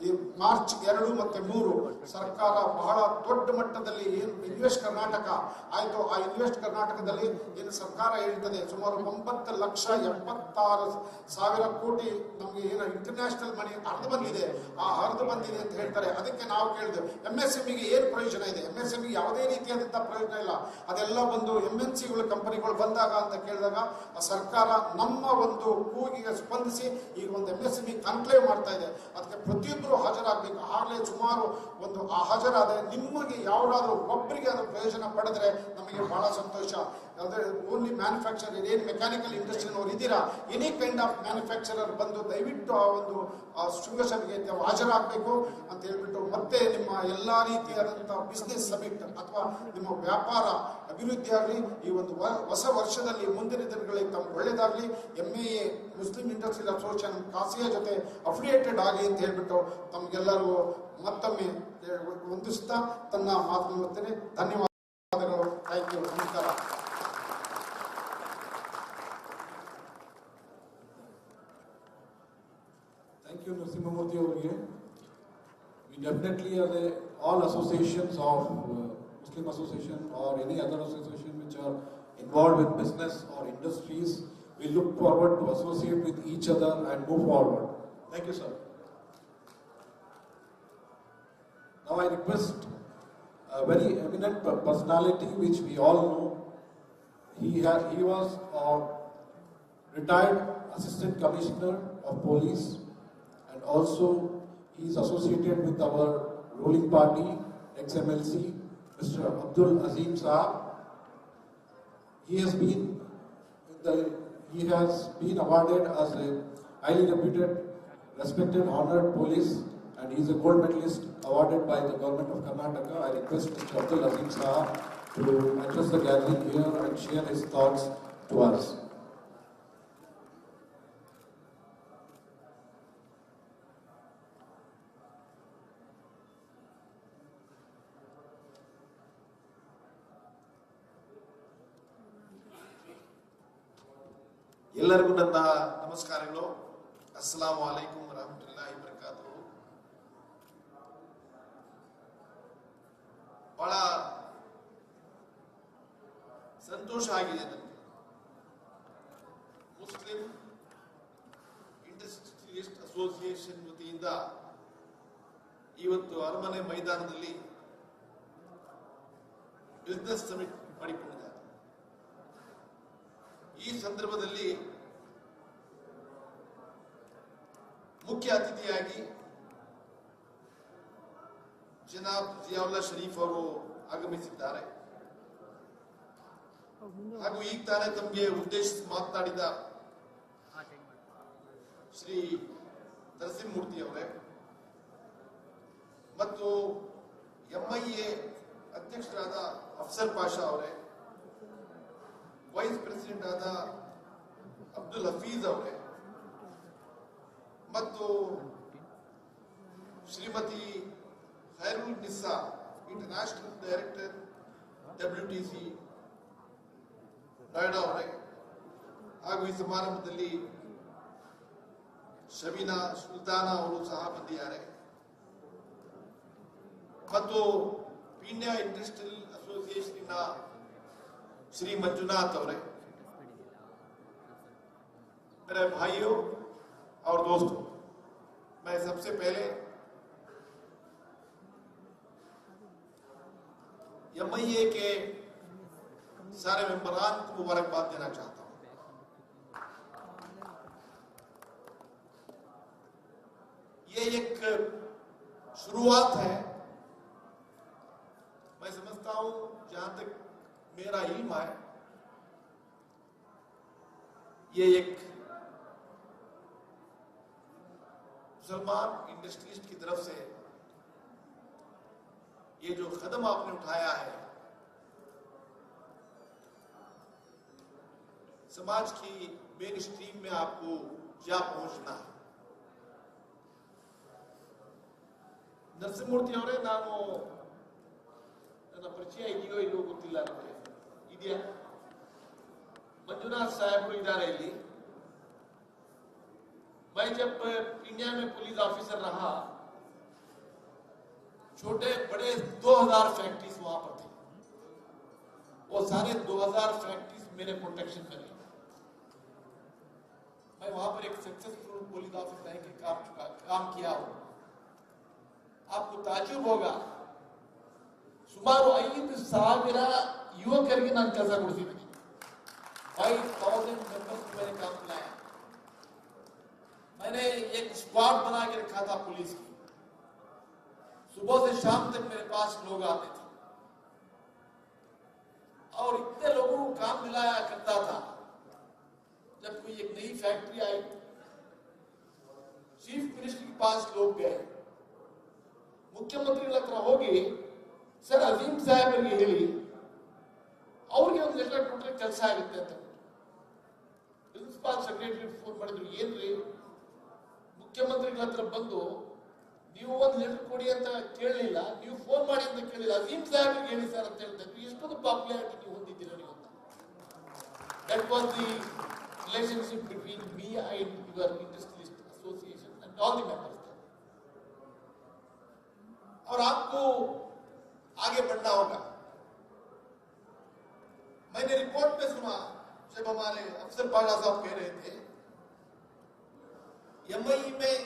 ಈ ಮಾರ್ಚ್ 2 ಮತ್ತು 3 ಸರ್ಕಾರ ಬಹಳ ದೊಡ್ಡ ಮಟ್ಟದಲ್ಲಿ ಏನು ಇನ್ವೆಸ್ಟ್ ಕರ್ನಾಟಕ ಆಯಿತು, ಆ ಇನ್ವೆಸ್ಟ್ ಕರ್ನಾಟಕದಲ್ಲಿ ಏನು ಸರ್ಕಾರ ಹೇಳ್ತದೆ ಸುಮಾರು 9,76,000 ಕೋಟಿ ನಮಗೆ ಏನು ಇಂಟರ್ನ್ಯಾಷನಲ್ ಮನಿ ಹರಿದು ಬಂದಿದೆ, ಆ ಹರಿದು ಬಂದಿದೆ ಅಂತ ಹೇಳ್ತಾರೆ. ಅದಕ್ಕೆ ನಾವು ಕೇಳಿದೆವು MSMEಗೆ ಏನು ಪ್ರಯೋಜನ ಇದೆ? MSMEಗೆ ಯಾವುದೇ ರೀತಿಯಾದಂಥ ಪ್ರಯೋಜನ ಇಲ್ಲ. ಅದೆಲ್ಲ ಬಂದು MNCಗಳು ಕಂಪನಿಗಳು ಬಂದಾಗ ಅಂತ ಕೇಳಿದಾಗ ಆ ಸರ್ಕಾರ ನಮ್ಮ ಒಂದು ಕೂಗಿಗೆ ಸ್ಪಂದಿಸಿ ಈಗ ಒಂದು MSME ಕಾನ್ಕ್ಲೇವ್ ಮಾಡ್ತಾ ಇದೆ. ಅದಕ್ಕೆ ಪ್ರತಿಯೊಬ್ಬರು ಹಾಜರಾಗಬೇಕು. ಆಗಲೇ ಸುಮಾರು ಒಂದು ಹಾಜರಾದರೆ ನಿಮಗೆ ಯಾವ್ದಾದ್ರು ಒಬ್ಬರಿಗೆ ಅದು ಪ್ರಯೋಜನ ಪಡೆದ್ರೆ ನಮಗೆ ಬಹಳ ಸಂತೋಷ. ಅಂದರೆ ಓನ್ಲಿ ಮ್ಯಾನುಫ್ಯಾಕ್ಚರರ್ ಏನು ಮೆಕ್ಯಾನಿಕಲ್ ಇಂಡಸ್ಟ್ರಿನವ್ರು ಇದ್ದೀರಾ, ಎನಿ ಕೈಂಡ್ ಆಫ್ ಮ್ಯಾನುಫ್ಯಾಕ್ಚರರ್ ಬಂದು ದಯವಿಟ್ಟು ಆ ಒಂದು ಶೃಂಗಸಭೆಗೆ ಹಾಜರಾಗಬೇಕು ಅಂತ ಹೇಳ್ಬಿಟ್ಟು, ಮತ್ತೆ ನಿಮ್ಮ ಎಲ್ಲ ರೀತಿಯಾದಂಥ ಬಿಸ್ನೆಸ್ ಸಮಿಟ್ ಅಥವಾ ನಿಮ್ಮ ವ್ಯಾಪಾರ ಅಭಿವೃದ್ಧಿ ಆಗಲಿ. ಈ ಒಂದು ಹೊಸ ವರ್ಷದಲ್ಲಿ ಮುಂದಿನ ದಿನಗಳಲ್ಲಿ ತಮ್ಗೆ ಒಳ್ಳೇದಾಗಲಿ. MIA Muslim industrial association KASSIA ಜೊತೆ ಅಫಿಲಿಯೇಟೆಡ್ ಆಗಿ ಅಂತ ಹೇಳ್ಬಿಟ್ಟು ತಮಗೆಲ್ಲರಿಗೂ ಮತ್ತೊಮ್ಮೆ ವಂದಿಸುತ್ತಾ ತನ್ನ ಮಾತನ್ನು ಮುಗಿಸ್ತೇನೆ. ಧನ್ಯವಾದಗಳು. Thank you. ನಮಸ್ಕಾರ. Thank you, Narasimhamurthy ಅವರಿಗೆ. We definitely are all associations of Muslim association or any other association which are involved with business or industries. We look forward to associate with each other and move forward. Thank you, sir. Now I request a very eminent personality which we all know. He was a retired assistant commissioner of police, and also he is associated with our ruling party, ex-MLC, Mr. Abdul Azim Saab. He has been awarded as a highly reputed, respected, honored police, and he is a gold medalist awarded by the government of Karnataka. I request Mr. Abdul Azim Saab to address the gathering here and share his thoughts to us. ಎಲ್ಲರಿಗೂ ನನ್ನ ನಮಸ್ಕಾರಗಳು. ಅಸ್ಸಲಾಮು ಅಲೈಕುಂ ವರಹಮತುಲ್ಲಾಹಿ ವಬರಕಾತುಹು. ಬಹಳ ಸಂತೋಷ ಆಗಿದೆ ನನಗೆ. Muslim industrialist association ವತಿಯಿಂದ ಇವತ್ತು ಅರಮನೆ ಮೈದಾನದಲ್ಲಿ ಬಿಸ್ನೆಸ್ ಸಮಿಟ್ ಮಾಡಿಕೊಂಡಿದ್ದಾರೆ. ಈ ಸಂದರ್ಭದಲ್ಲಿ ಮುಖ್ಯ ಅತಿಥಿಯಾಗಿ ಜನಾಬ್ ಜಿಯಾವುಲ್ಲಾ ಶರೀಫ್ ಅವರು ಆಗಮಿಸಿದ್ದಾರೆ. ಹಾಗೂ ಈಗ ತಾನೇ ತಮಗೆ ಉದ್ದೇಶಿಸಿ ಮಾತನಾಡಿದ ಶ್ರೀ ನರಸಿಂಹಮೂರ್ತಿ ಅವರೇ ಮತ್ತು MIA ಅಧ್ಯಕ್ಷರಾದ ಅಫ್ಸರ್ ಪಾಷಾ ಅವರೇ, ವೈಸ್ ಪ್ರೆಸಿಡೆಂಟ್ ಆದ ಅಬ್ದುಲ್ ಹಫೀಜ್ ಅವರೇ ಮತ್ತು Shrimati Khairul Nisa, international director WTC Noida ಅವರೇ, ಹಾಗೂ ಈ ಸಮಾರಂಭದಲ್ಲಿ ಶಬೀನಾ ಸುಲ್ತಾನಾ ಅವರು ಸಹ ಬಂದಿದ್ದಾರೆ ಮತ್ತು ಪೀಣ್ಯ ಇಂಡಸ್ಟ್ರಿಯಲ್ ಅಸೋಸಿಯೇಷನ್ श्री मंजुनाथ और मेरे भाइयों और दोस्तों, मैं सबसे पहले MIA के सारे मेंबरान को मुबारकबाद देना चाहता हूं. ये एक शुरुआत है. मैं समझता हूं जहां तक मेरा इल्म है, ये एक मुसलमान इंडस्ट्रियलिस्ट की तरफ से ये जो कदम आपने उठाया है समाज की मेन स्ट्रीम में आपको क्या पहुंचना है. ನರಸಿಂಹಮೂರ್ತಿ ಅವರೇ, ನಾನು ನನ್ನ ಪರಿಚಯ ಇದೆಯೋ ಇಲ್ಲೋ ಗೊತ್ತಿಲ್ಲ ನನಗೆ, ಇದೆಯಾ? मंजुनाथ साहब को इधर है. मैं जब इंडिया में पुलिस ऑफिसर रहा, छोटे बड़े 2000 फैक्ट्रीज वहां पर थे. वो सारे 2000 फैक्ट्रीज मेरे प्रोटेक्शन में रहे. मैं वहां पर एक सक्सेसफुल पुलिस ऑफिसर रह के काम किया हूं. आपको ताजुब होगा, ಸುಮಾರು 5,000 ಯುವಕರಿಗೆ ನಾನು ಕೆಲಸ ಕೊಡಿಸಿದ್ದೀನಿ. 5,000 मेंबर्स को मैंने काम दिलाया. मैंने एक स्क्वाड बना के रखा था पुलिस की. सुबह से शाम तक मेरे पास लोग आते थे और इतने लोगों को काम दिलाया करता था. जब कोई एक नई फैक्ट्री आई, चीफ मिनिस्टर के पास लोग गए, मुख्यमंत्री हत्र ಹೋಗಿ ಸರ್ ಅಜೀಂ ಸಾಹೇಬರಿಗೆ ಹೇಳಿ ಅವ್ರಿಗೆ ಒಂದು ಲೆಟರ್ ಕೊಟ್ಟರೆ ಕೆಲಸ ಆಗುತ್ತೆ ಅಂತ. ಪ್ರಿನ್ಸಿಪಾಲ್ ಸೆಕ್ರೆಟರಿ ಫೋನ್ ಮಾಡಿದ್ರು, ಏನ್ರಿ ಮುಖ್ಯಮಂತ್ರಿಗಳ ಹತ್ರ ಬಂದು ನೀವು ಒಂದು ಲೆಟರ್ ಕೊಡಿ ಅಂತ ಕೇಳಲಿಲ್ಲ, ನೀವು ಫೋನ್ ಮಾಡಿ ಅಂತ ಕೇಳಿಲ್ಲ, ಅಜೀಂ ಸಾಹೇಬರಿಗೆ ಹೇಳಿ ಸರ್ ಅಂತ ಹೇಳ್ತಾ ಇದ್ರು. ಎಷ್ಟೊಂದು ಪಾಪ್ಯುಲಾರಿಟಿ ನೀವು ಹೊಂದಿದ್ದೀರಾ ನೀವು ಅಂತ. That was the relationship between me and your industrialist association and all the members. और आपको आगे बढ़ना होगा. मैंने रिपोर्ट में सुना जब हमारे अफसर पाला साहब कह रहे थे एमआई में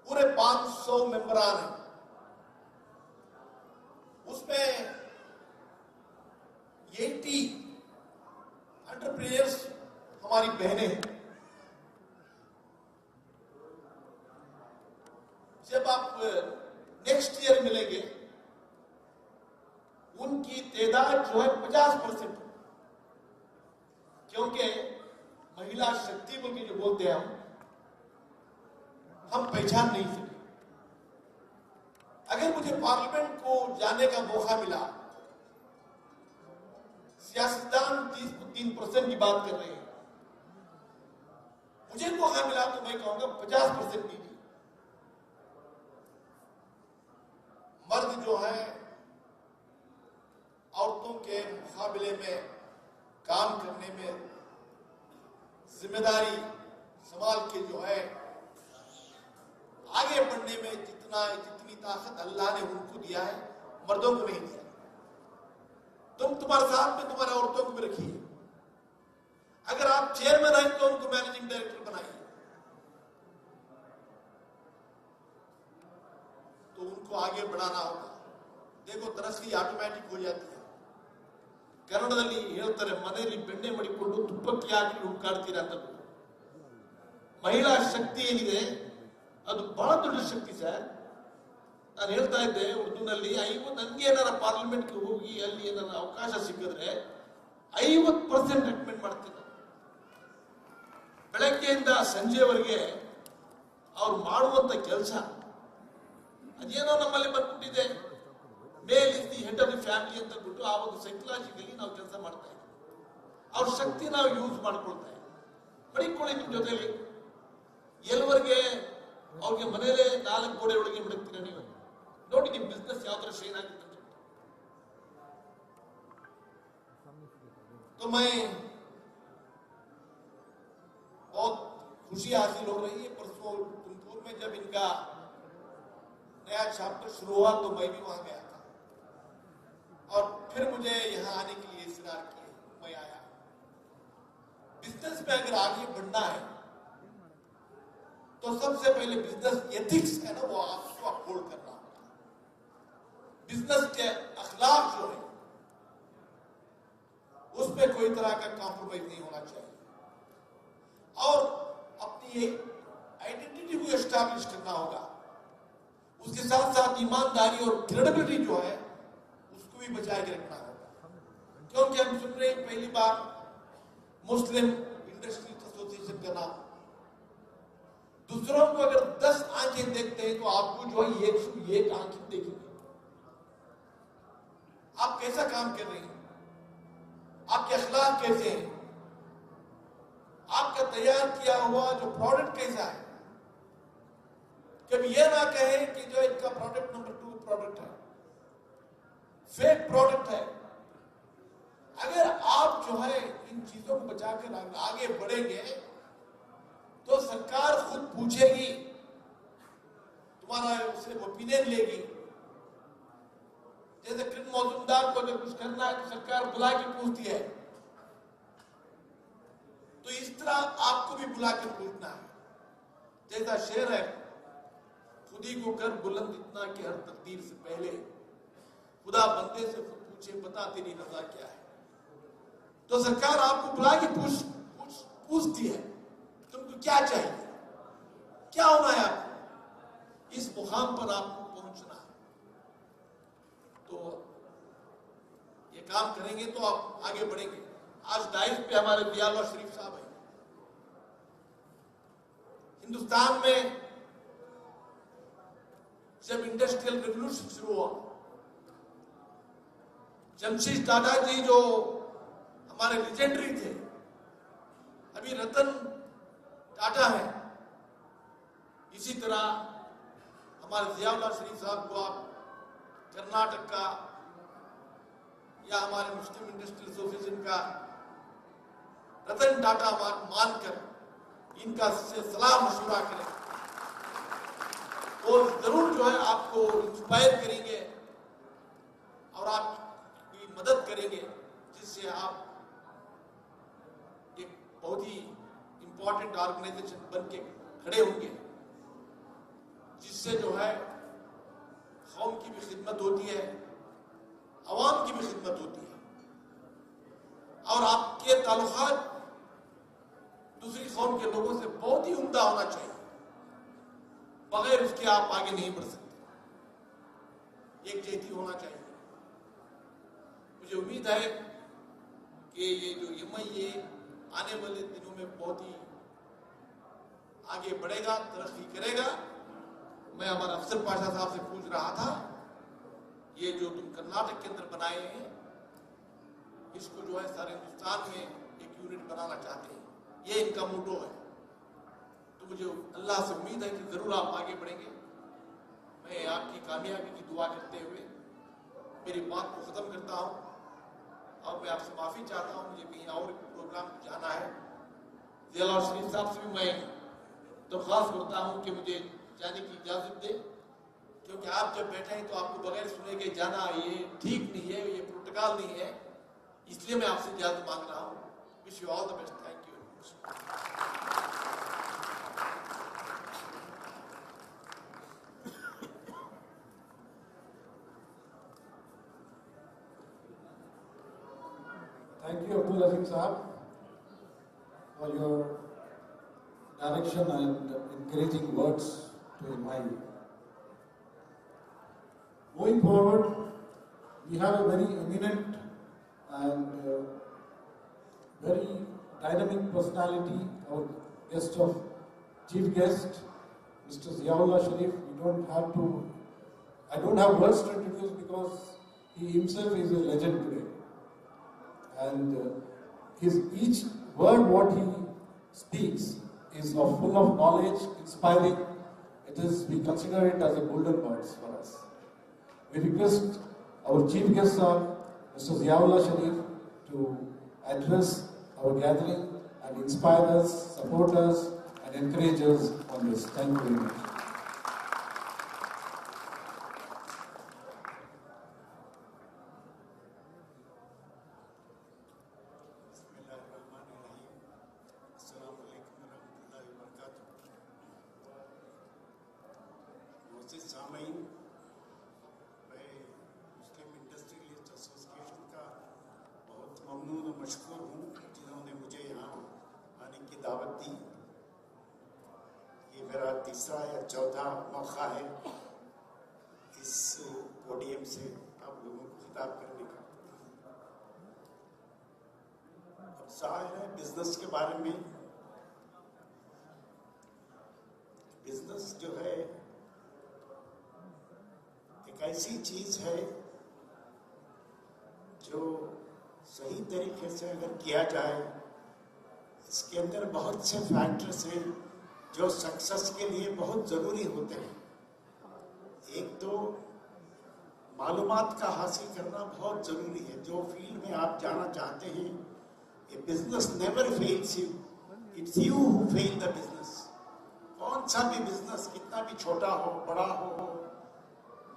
पूरे 500 मेंबरान हैं, उसमें 80 एंटरप्रेन्योर्स हमारी बहनें हैं. जब आप नेक्स्ट ईयर मिलेंगे, उनकी तादाद जो है 50%, क्योंकि महिला शक्ति बोल के जो बोलते हैं हम पहचान नहीं सके. अगर मुझे पार्लियामेंट को जाने का मौका मिला, सियासतदान 3% की बात कर रहे हैं, मुझे मौका मिला तो मैं कहूंगा 50% दीजिए. मर्द जो है औरतों के मुकाबले में काम करने में, जिम्मेदारी संभाल के जो है आगे बढ़ने में जितनी ताकत अल्लाह ने उनको दिया है, मर्दों को नहीं दिया. तुम्हारे साथ में तुम्हारे औरतों को भी रखिए. अगर आप चेयरमैन हैं तो उनको मैनेजिंग डायरेक्टर बनाइए, तो उनको आगे बढ़ाना होगा. देखो तरस्सी ऑटोमेटिक हो जाती है. ಕನ್ನಡದಲ್ಲಿ ಹೇಳ್ತಾರೆ, ಮನೆಯಲ್ಲಿ ಬೆಣ್ಣೆ ಮಡಿಕೊಂಡು ತುಪ್ಪಕ್ಕೆ ಹಾಕಿ ಹುಡುಕಾಡ್ತೀರಾ ಅಂತ. ಮಹಿಳಾ ಶಕ್ತಿ ಏನಿದೆ ಅದು ಬಹಳ ದೊಡ್ಡ ಶಕ್ತಿ ಸರ್. ನಾನು ಹೇಳ್ತಾ ಇದ್ದೆ ಉರ್ದುನಲ್ಲಿ, ನನಗೆ ಏನಾರ ಪಾರ್ಲಿಮೆಂಟ್ಗೆ ಹೋಗಿ ಅಲ್ಲಿ ಏನಾರ ಅವಕಾಶ ಸಿಕ್ಕಿದ್ರೆ 50% ರೆಕಮೆಂಡ್ ಮಾಡ್ತೀನಿ. ಬೆಳಗ್ಗೆಯಿಂದ ಸಂಜೆವರೆಗೆ ಅವ್ರು ಮಾಡುವಂತ ಕೆಲಸ ಅದೇನೋ ನಮ್ಮಲ್ಲಿ ಬಂದ್ಬಿಟ್ಟಿದೆ. Male is the head of the family ಅಂತ ಬಿಟ್ಟು ಆ ಒಂದು ಸೈಕಲಾಜಿಕಲಿ ನಾವು ಕೆಲಸ ಮಾಡ್ತಾ ಇದ್ದೀವಿ. ಅವ್ರ ಶಕ್ತಿ ನಾವು ಯೂಸ್ ಮಾಡ್ಕೊಳ್ತಾ ಇದ್ದೀವಿ. ಮಡಿಕೊಳ್ಳಿ ನಿಮ್ಮ ಜೊತೆಲಿ. ಎಲ್ಲವರೆಗೆ ಅವ್ರಿಗೆ ಮನೇಲೆ 4 ಗೋಡೆ ಒಳಗೆ ಬಿಡುತ್ತೀರಾ ನೀವು? ನೋಡಿ ನಿಮ್ಮ ಬಿಸ್ನೆಸ್ ಯಾವ ತರ ಶೈನ್ ಆಗುತ್ತೆ. तो मैं बहुत खुशी हासिल हो रही है. परसों तुमपुर में जब इनका नया चैप्टर शुरू हुआ तो मैं भी वहां गया था और फिर मुझे यहाँ आने के लिए इसरार किए. मैं आया. बिजनेस में अगर आगे बढ़ना है तो सबसे पहले बिजनेस एथिक्स है ना, वो आपको अपहोल्ड करना होगा. बिजनेस के अखलाक जो है उसमें कोई तरह का कॉम्प्रोमाइज नहीं होना चाहिए और अपनी आइडेंटिटी को एस्टैब्लिश करना होगा. उसके साथ साथ ईमानदारी और क्रेडिबिलिटी जो है उसको भी बचा के रखना होगा. क्योंकि हम सुन रहे हैं पहली बार मुस्लिम इंडस्ट्रियल एसोसिएशन का नाम. दूसरों को अगर 10 आंखें देखते हैं तो आपको जो है 101 आंखें देखेंगे. आप कैसा काम कर रहे हैं? आपके अखलाक कैसे हैं, आपका तैयार किया हुआ जो प्रोडक्ट कैसा है। कभी यह ना कहें कि जो इनका प्रोडक्ट नंबर 2 प्रोडक्ट है, फेक प्रोडक्ट है। अगर आप जो है इन चीजों को बचाकर आगे बढ़ेंगे तो सरकार खुद पूछेगी, तुम्हारा उससे ओपिनियन लेगी। जैसे कृष्ण मौजूमदार को अगर कुछ करना है तो सरकार बुला के पूछती है, तो इस तरह आपको भी बुला के पूछना है। जैसा शेर है, खुद ही को कर बुलंद इतना कि हर तकदीर से पहले खुदा बंदे से खुद पूछे बता तेरी रजा क्या है। तो सरकार आपको बुला के पूछती है तुमको क्या चाहिए, क्या होना है आपको, इस मुकाम पर आपको पहुंचना है। तो ये काम करेंगे तो आप आगे बढ़ेंगे। आज डाइस पे हमारे दियाला शरीफ साहब हैं। हिंदुस्तान में जब इंडस्ट्रियल रेवोल्यूशन शुरू हुआ, जमशेद टाटा जी जो हमारे लेजेंडरी थे, अभी रतन टाटा है, इसी तरह हमारे जियाउल्लाह शरीफ साहब को आप कर्नाटक का या हमारे मुस्लिम इंडस्ट्रियल एसोसिएशन का रतन टाटा मानकर इनका से सलाह मशवरा करें और जरूर जो है आपको इंस्पायर करेंगे और आपकी मदद करेंगे, जिससे आप एक बहुत ही इंपॉर्टेंट ऑर्गेनाइजेशन बन के खड़े होंगे, जिससे जो है कौम की भी खिदमत होती है, अवाम की भी खिदमत होती है और आपके ताल्लुकात दूसरी कौम के लोगों से बहुत ही उम्दा होना चाहिए। बगैर उसके आप आगे नहीं बढ़ सकते, एक जैती होना चाहिए। मुझे उम्मीद है कि ये जो MIA आने वाले दिनों में बहुत ही आगे बढ़ेगा, तरक्की करेगा। मैं हमारा अफसर पाशा साहब से पूछ रहा था, ये जो तुम कर्नाटक के अंदर बनाए हैं, इसको जो है सारे हिंदुस्तान में एक यूनिट बनाना चाहते हैं, ये इनका मोटो है। तो मुझे अल्लाह से उम्मीद है कि जरूर आप आगे बढ़ेंगे। मैं आपकी कामयाबी की दुआ करते हुए मेरी बात को खत्म करता हूं और मैं आपसे माफी चाहता हूं, मुझे कहीं और प्रोग्राम जाना है। जियाउल्लाह शरीफ साहब से भी मैं दरख्वास्त करता हूं कि मुझे जाने की इजाजत दे, क्योंकि आप जब बैठे हैं तो आपको बगैर सुने के जाना ये ठीक नहीं है, ये प्रोटोकॉल नहीं है, इसलिए मैं आपसे इजाजत मांग रहा हूँ। Wish you all the best. Thank you very much. Thank you, Abdul Aziz Saab, for your direction and encouraging words to MI. Going forward, we have a very eminent and very dynamic personality, our guest of chief guest, Mr. Ziaullah Sharif. I don't have words to introduce because he himself is a legend today. And his each word what he speaks is full of knowledge, inspiring. We consider it as a golden words for us. We request our chief guest, Mr. Ziaullah Sharif, to address our gathering and inspire us, support us, and encourage us on this. Thank you very much. मशकूर हूँ जिन्होंने मुझे यहाँ आने की दावत दी। ये मेरा तीसरा या चौथा मौका है इस पोडियम से आप लोगों को खिताब करने का। अब जाहिर है बिजनेस के बारे में, बिजनेस जो है एक ऐसी चीज है जो सही तरीके से अगर किया जाए, इसके अंदर बहुत से फैक्टर्स हैं जो सक्सेस के लिए बहुत ज़रूरी होते हैं। एक तो मालूमात का हासिल करना बहुत ज़रूरी है। जो फील्ड में आप जाना चाहते हैं, ये business never fails you, it's you who fail the business. कौन सा भी बिजनेस कितना भी छोटा हो बड़ा हो,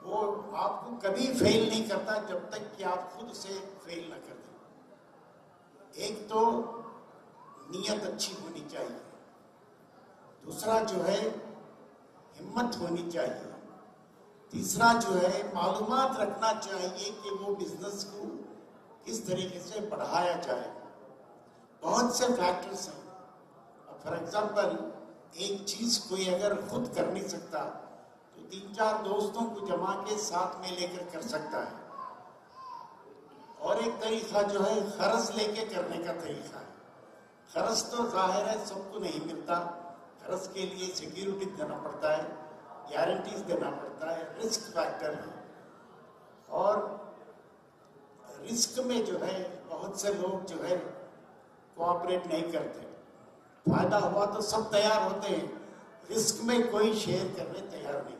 वो आपको कभी फेल नहीं करता जब तक कि आप खुद से फेल ना कर दें। एक तो नीयत अच्छी होनी चाहिए, दूसरा जो है हिम्मत होनी चाहिए, तीसरा जो है मालूमात रखना चाहिए कि वो बिजनेस को किस तरीके से बढ़ाया जाए। बहुत से फैक्टर्स हैं। फॉर एग्जांपल, एक चीज़ कोई अगर खुद कर नहीं सकता तो 3-4 दोस्तों को जमा के साथ में लेकर कर सकता है। और एक तरीका जो है खर्च लेके करने का तरीका है। खर्च तो जाहिर है सबको नहीं मिलता, खर्च के लिए सिक्योरिटी देना पड़ता है, गारंटीज देना पड़ता है, रिस्क फैक्टर है। और रिस्क में जो है बहुत से लोग जो है कोऑपरेट नहीं करते। फायदा हुआ तो सब तैयार होते हैं, रिस्क में कोई शेयर करने तैयार नहीं है।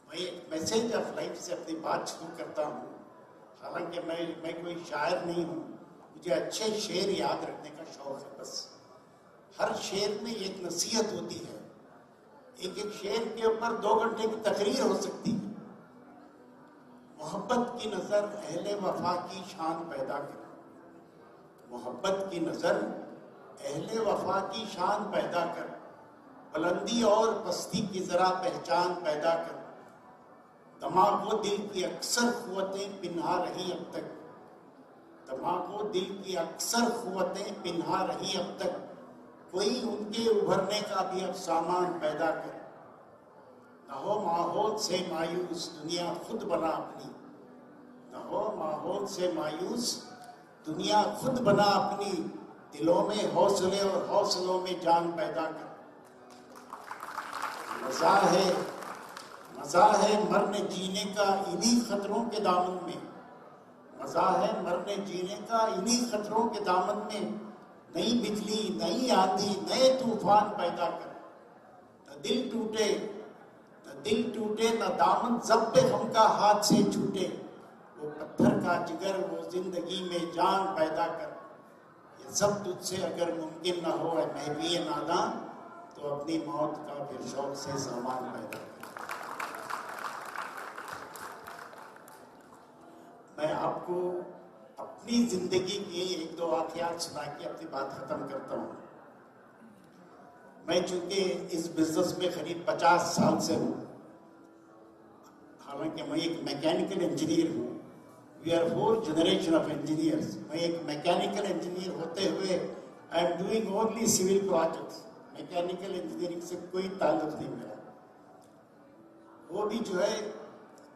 मैं एक मैसेज ऑफ लाइफ से अपनी बात शुरू करता हूँ। हालांकि मैं कोई शायर नहीं हूँ, मुझे अच्छे शेर याद रखने का शौक है। बस हर शेर में एक नसीहत होती है। एक एक शेर के ऊपर 2 घंटे की तकरीर हो सकती है। मोहब्बत की नज़र अहले वफा की शान पैदा कर, मोहब्बत की नज़र अहले वफा की शान पैदा कर, बुलंदी और पस्ती की ज़रा पहचान पैदा कर। दिमाग व दिल की अक्सर क़ुव्वतें पिन्हा रही अब तक, दिमाग व दिल की अक्सर क़ुव्वतें पिन्हा रही अब तक। कोई उनके उभरने का भी अब सामान पैदा कर। न हो माहौल से मायूस दुनिया खुद बना अपनी, न हो माहौल से मायूस दुनिया खुद बना अपनी। दिलों में हौसले और हौसलों में जान पैदा कर। मज़ा है मरने जीने का इन्हीं खतरों के दामन में, मज़ा है मरने जीने का इन्हीं खतरों के दामन में। नई बिजली नई आंधी नए तूफान पैदा कर। न दिल टूटे न दामन ज़ब्त गम का हाथ से छूटे। वो पत्थर का जिगर वो जिंदगी में जान पैदा कर। ये सब तुझसे अगर मुमकिन ना हो मैं भी ये नादान, तो अपनी मौत का फिर शौक से सामान पैदा कर। मैं आपको अपनी जिंदगी की 1-2 वाक़यात सुना के अपनी बात खत्म करता हूँ। मैं चूंकि इस बिजनेस में करीब 50 साल से हूँ, हालांकि मैं एक मैकेनिकल इंजीनियर हूँ। We are 4th generation of engineers. मैं एक मैकेनिकल इंजीनियर होते हुए I am doing only civil projects. Mechanical engineering से कोई ताल्लुक नहीं मेरा। वो भी जो है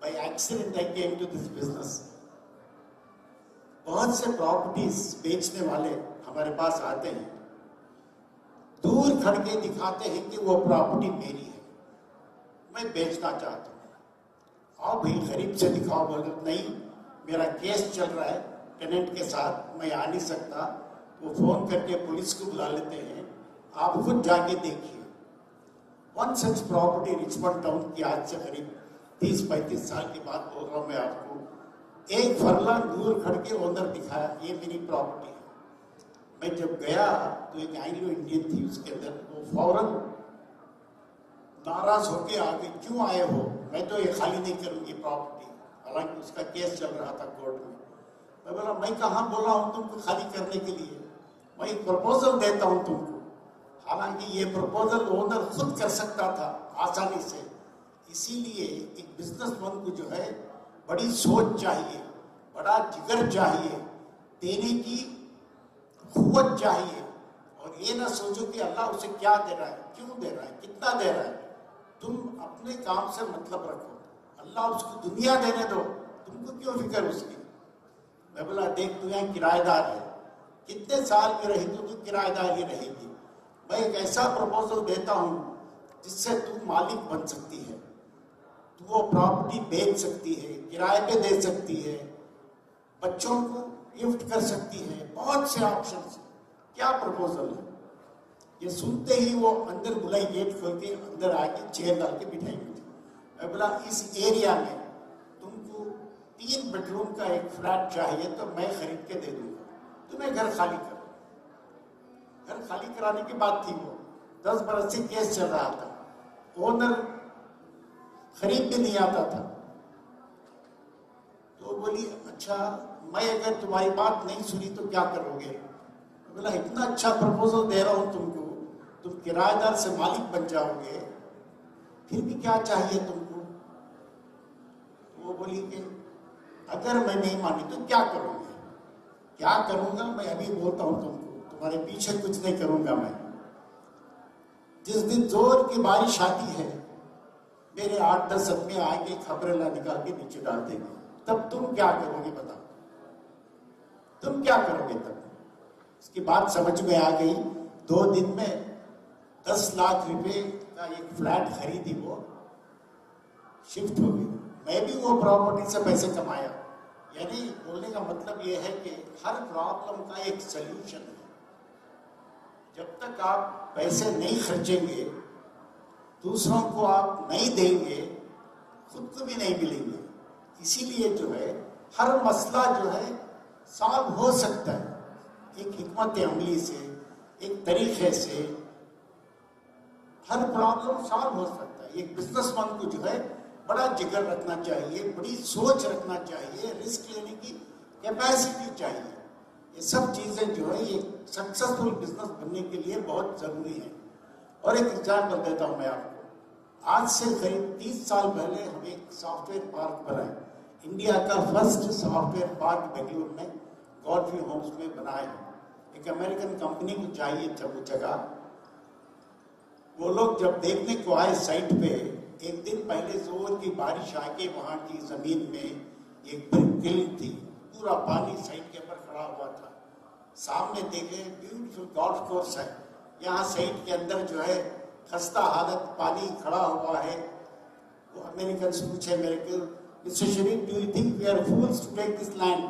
by accident I came to this business. बहुत से प्रॉपर्टीज बेचने वाले हमारे पास आते हैं, दूर खड़ के दिखाते हैं कि वो प्रॉपर्टी मेरी है, मैं बेचना चाहता हूँ। आओ भाई करीब से दिखाओ। बोलो नहीं, मेरा केस चल रहा है टेनेंट के साथ, मैं आ नहीं सकता। वो फोन करके पुलिस को बुला लेते हैं, आप खुद जाके देखिए। One such property Richmond town की, आज से करीब 30-35 साल की बात बोल रहा हूँ मैं आपको। एक फरलांग दूर खड़ के ओनर दिखाया, ये मेरी प्रॉपर्टी है। मैं जब गया तो एक एंग्लो इंडियन थी उसके अंदर, वो फौरन नाराज होके आ गई, क्यों आए हो, मैं तो ये खाली नहीं करूंगी प्रॉपर्टी। हालांकि उसका केस चल रहा था कोर्ट में। मैं बोला मैं कहाँ बोला हूँ तुमको खाली करने के लिए, मैं एक प्रपोजल देता हूँ तुमको। हालांकि ये प्रपोजल ओनर खुद कर सकता था आसानी से। इसीलिए एक बिजनेसमैन को जो है बड़ी सोच चाहिए, बड़ा जिगर चाहिए, देने की क़ुव्वत चाहिए। और ये ना सोचो कि अल्लाह उसे क्या दे रहा है, क्यों दे रहा है, कितना दे रहा है। तुम अपने काम से मतलब रखो, अल्लाह उसको दुनिया देने दो, तुमको क्यों फिक्र उसकी। मैं बोला देख तू यहाँ किराएदार है, कितने साल में रही तू किराएदार ही रहेगी। मैं एक ऐसा प्रपोजल देता हूँ जिससे तू मालिक बन सकती है, तू वो प्रॉपर्टी बेच सकती है, किराए पे दे सकती है, बच्चों को गिफ्ट कर सकती है, बहुत से ऑप्शन है। क्या प्रपोजल है? ये सुनते ही वो अंदर बुलाई, गेट खोल के अंदर आके चेयर डाल के बिठाई मुझे। मैं बोला इस एरिया में तुमको 3 बेडरूम का एक फ्लैट चाहिए तो मैं खरीद के दे दूंगा, तुम्हें घर खाली करो। घर खाली कराने की बात थी, वो 10 बरस से केस चल रहा था, ओनर खरीद भी नहीं आता था। तो बोली अच्छा मैं अगर तुम्हारी बात नहीं सुनी तो क्या करोगे? बोला इतना अच्छा प्रपोजल दे रहा हूं तुमको, तुम किराएदार से मालिक बन जाओगे, फिर भी क्या चाहिए तुमको? तो वो बोली कि अगर मैं नहीं मानी तो क्या करोगे? क्या करूंगा मैं अभी बोलता हूं तुमको, तुम्हारे पीछे कुछ नहीं करूंगा मैं। जिस दिन जोर की बारिश आती है मेरे 8-10 आदमी आके खबरेला निकाल के नीचे डाल देंगे, तब तुम क्या करोगे? बताओ तुम क्या करोगे तब? इसकी बात समझ में आ गई। 2 दिन में 10 लाख रुपए का एक फ्लैट खरीदी, वो शिफ्ट हो गई। मैं भी वो प्रॉपर्टी से पैसे कमाया। यानी बोलने का मतलब ये है कि हर प्रॉब्लम का एक सल्यूशन है। जब तक आप पैसे नहीं खर्चेंगे, दूसरों को आप नहीं देंगे, खुद को भी नहीं मिलेंगे। इसीलिए जो है हर मसला जो है सॉल्व हो सकता है एक हिकमत अमली से, एक तरीके से हर प्रॉब्लम सॉल्व हो सकता है। एक बिजनेसमैन को जो है बड़ा जिगर रखना चाहिए, बड़ी सोच रखना चाहिए, रिस्क लेने की कैपेसिटी चाहिए। ये सब चीजें जो है एक सक्सेसफुल बिजनेस बनने के लिए बहुत जरूरी है। और एक एग्जाम्पल देता हूं मैं आपको। आज से करीब 30 साल पहले हम एक सॉफ्टवेयर पार्क बनाए, इंडिया का फर्स्ट सॉफ्टवेयर पार्क बेंगलुरु में गॉडफ्री होम्स में बनाए। एक अमेरिकन कंपनी को चाहिए था वो जगह। वो लोग जब देखने को आए साइट पे, एक दिन पहले जोर की बारिश आके वहां की जमीन में एक ब्रिक किल्न थी, पूरा पानी साइट के ऊपर खड़ा हुआ था। सामने देखे ब्यूटीफुल गोल्फ कोर्स है, यहाँ साइट के अंदर जो है खस्ता हालत पानी खड़ा हुआ है। वो अमेरिकन पूछे मेरे को, mister Sharif, do you think we are fools to take this land?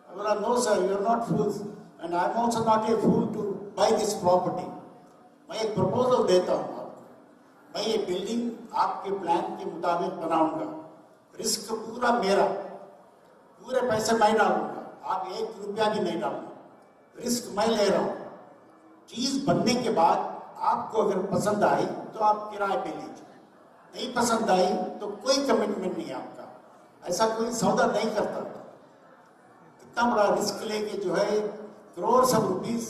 I बोला no sir, you are not fools and I am also not a fool to buy this property. मैं एक प्रपोजल देता हूँ आपको, मैं ये बिल्डिंग आपके plan के मुताबिक बनाऊंगा, रिस्क पूरा मेरा, पूरे पैसे मैं डालूंगा, आप 1 रुपया भी नहीं डालना, रिस्क मैं ले रहा हूँ। चीज बनने के बाद आपको अगर पसंद आई तो आप किराए पे लीजिए, नहीं पसंद आई तो कोई कमिटमेंट नहीं आपका। ऐसा कोई सौदा नहीं करता। इतना बड़ा रिस्क लेके जो है करोड़ सब रुपीस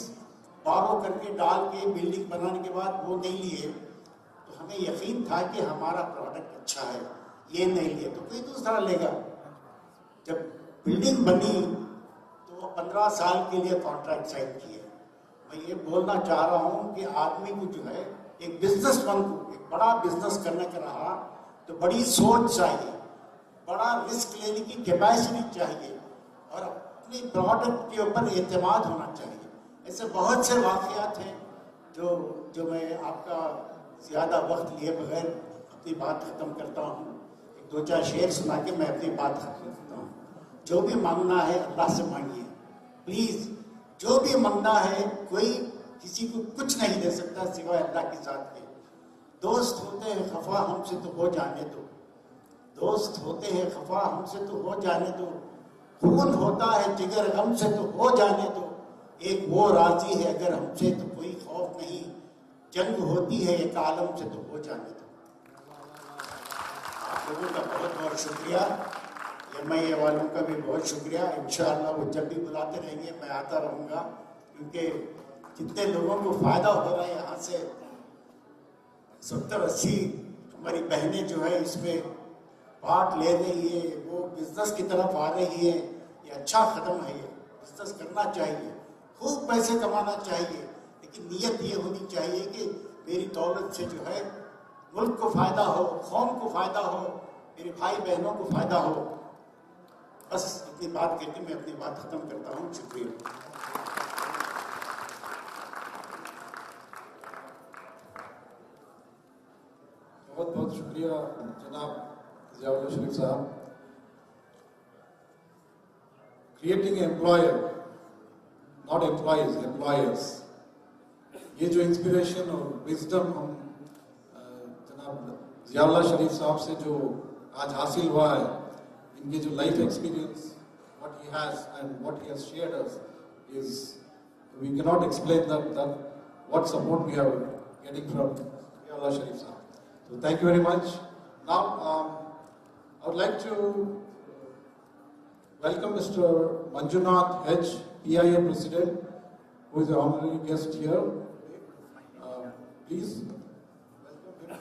बारो करके डाल के बिल्डिंग बनाने के बाद वो नहीं लिए, तो हमें यकीन था कि हमारा प्रोडक्ट अच्छा है। ये नहीं लिए तो कोई दूसरा लेगा। जब बिल्डिंग बनी तो 15 साल के लिए कॉन्ट्रैक्ट साइन किए। मैं ये बोलना चाह रहा हूँ कि आदमी को जो है एक बिजनेसमैन को एक बड़ा बिजनेस करने का रहा तो बड़ी सोच चाहिए, बड़ा रिस्क लेने की कैपेसिटी चाहिए और अपने प्रोडक्ट के ऊपर एतमाद होना चाहिए। ऐसे बहुत से वाक़यात हैं जो मैं आपका ज़्यादा वक्त लिए बगैर अपनी बात ख़त्म करता हूँ। 2-4 शेर सुना के मैं अपनी बात ख़त्म करता हूँ। जो भी मांगना है अल्लाह से मांगिए प्लीज़। जो भी मांगना है, कोई किसी को कुछ नहीं दे सकता सिवाय अल्लाह के साथ के। दोस्त होते हैं खफा, हमसे तो हो जाने दो। दोस्त होते हैं खफा, हमसे तो हो जाने दो। खून होता है जिगर, गम से तो हो जाने दो। एक वो राजी है अगर हमसे तो कोई खौफ नहीं। जंग होती है एक आलम से तो हो जाने दो। आप लोगों का बहुत बहुत शुक्रिया, MIA वालों का भी बहुत शुक्रिया। इंशाअल्लाह वो जब भी बुलाते रहेंगे मैं आता रहूँगा, क्योंकि जितने लोगों को फ़ायदा हो रहा है यहाँ से 70-80 हमारी बहनें जो है इसमें पार्ट ले रही है, वो बिजनेस की तरफ आ रही है। ये अच्छा कदम है। ये बिजनेस करना चाहिए, खूब पैसे कमाना चाहिए, लेकिन नीयत ये होनी चाहिए कि मेरी दौलत से जो है मुल्क को फ़ायदा हो, कौम को फ़ायदा हो, मेरे भाई बहनों को फ़ायदा हो। बस इतनी बात कहकर मैं अपनी बात ख़त्म करता हूँ। शुक्रिया। बहुत बहुत शुक्रिया जनाब जियाउल शरीफ साहब। creating an employer, not employees, employers. ये जो इंस्पिरेशन और विजडम हम जनाब जियाउल्लाह शरीफ साहब से जो आज हासिल हुआ है, इनके जो life experience, what he has and what he has shared us is, we cannot explain that what support we are getting from Ziyaullah Sharif Sahab. So thank you very much. Now I would like to welcome Mr. Manjunath H, PIA President, who is an honorary guest here. Please welcome him.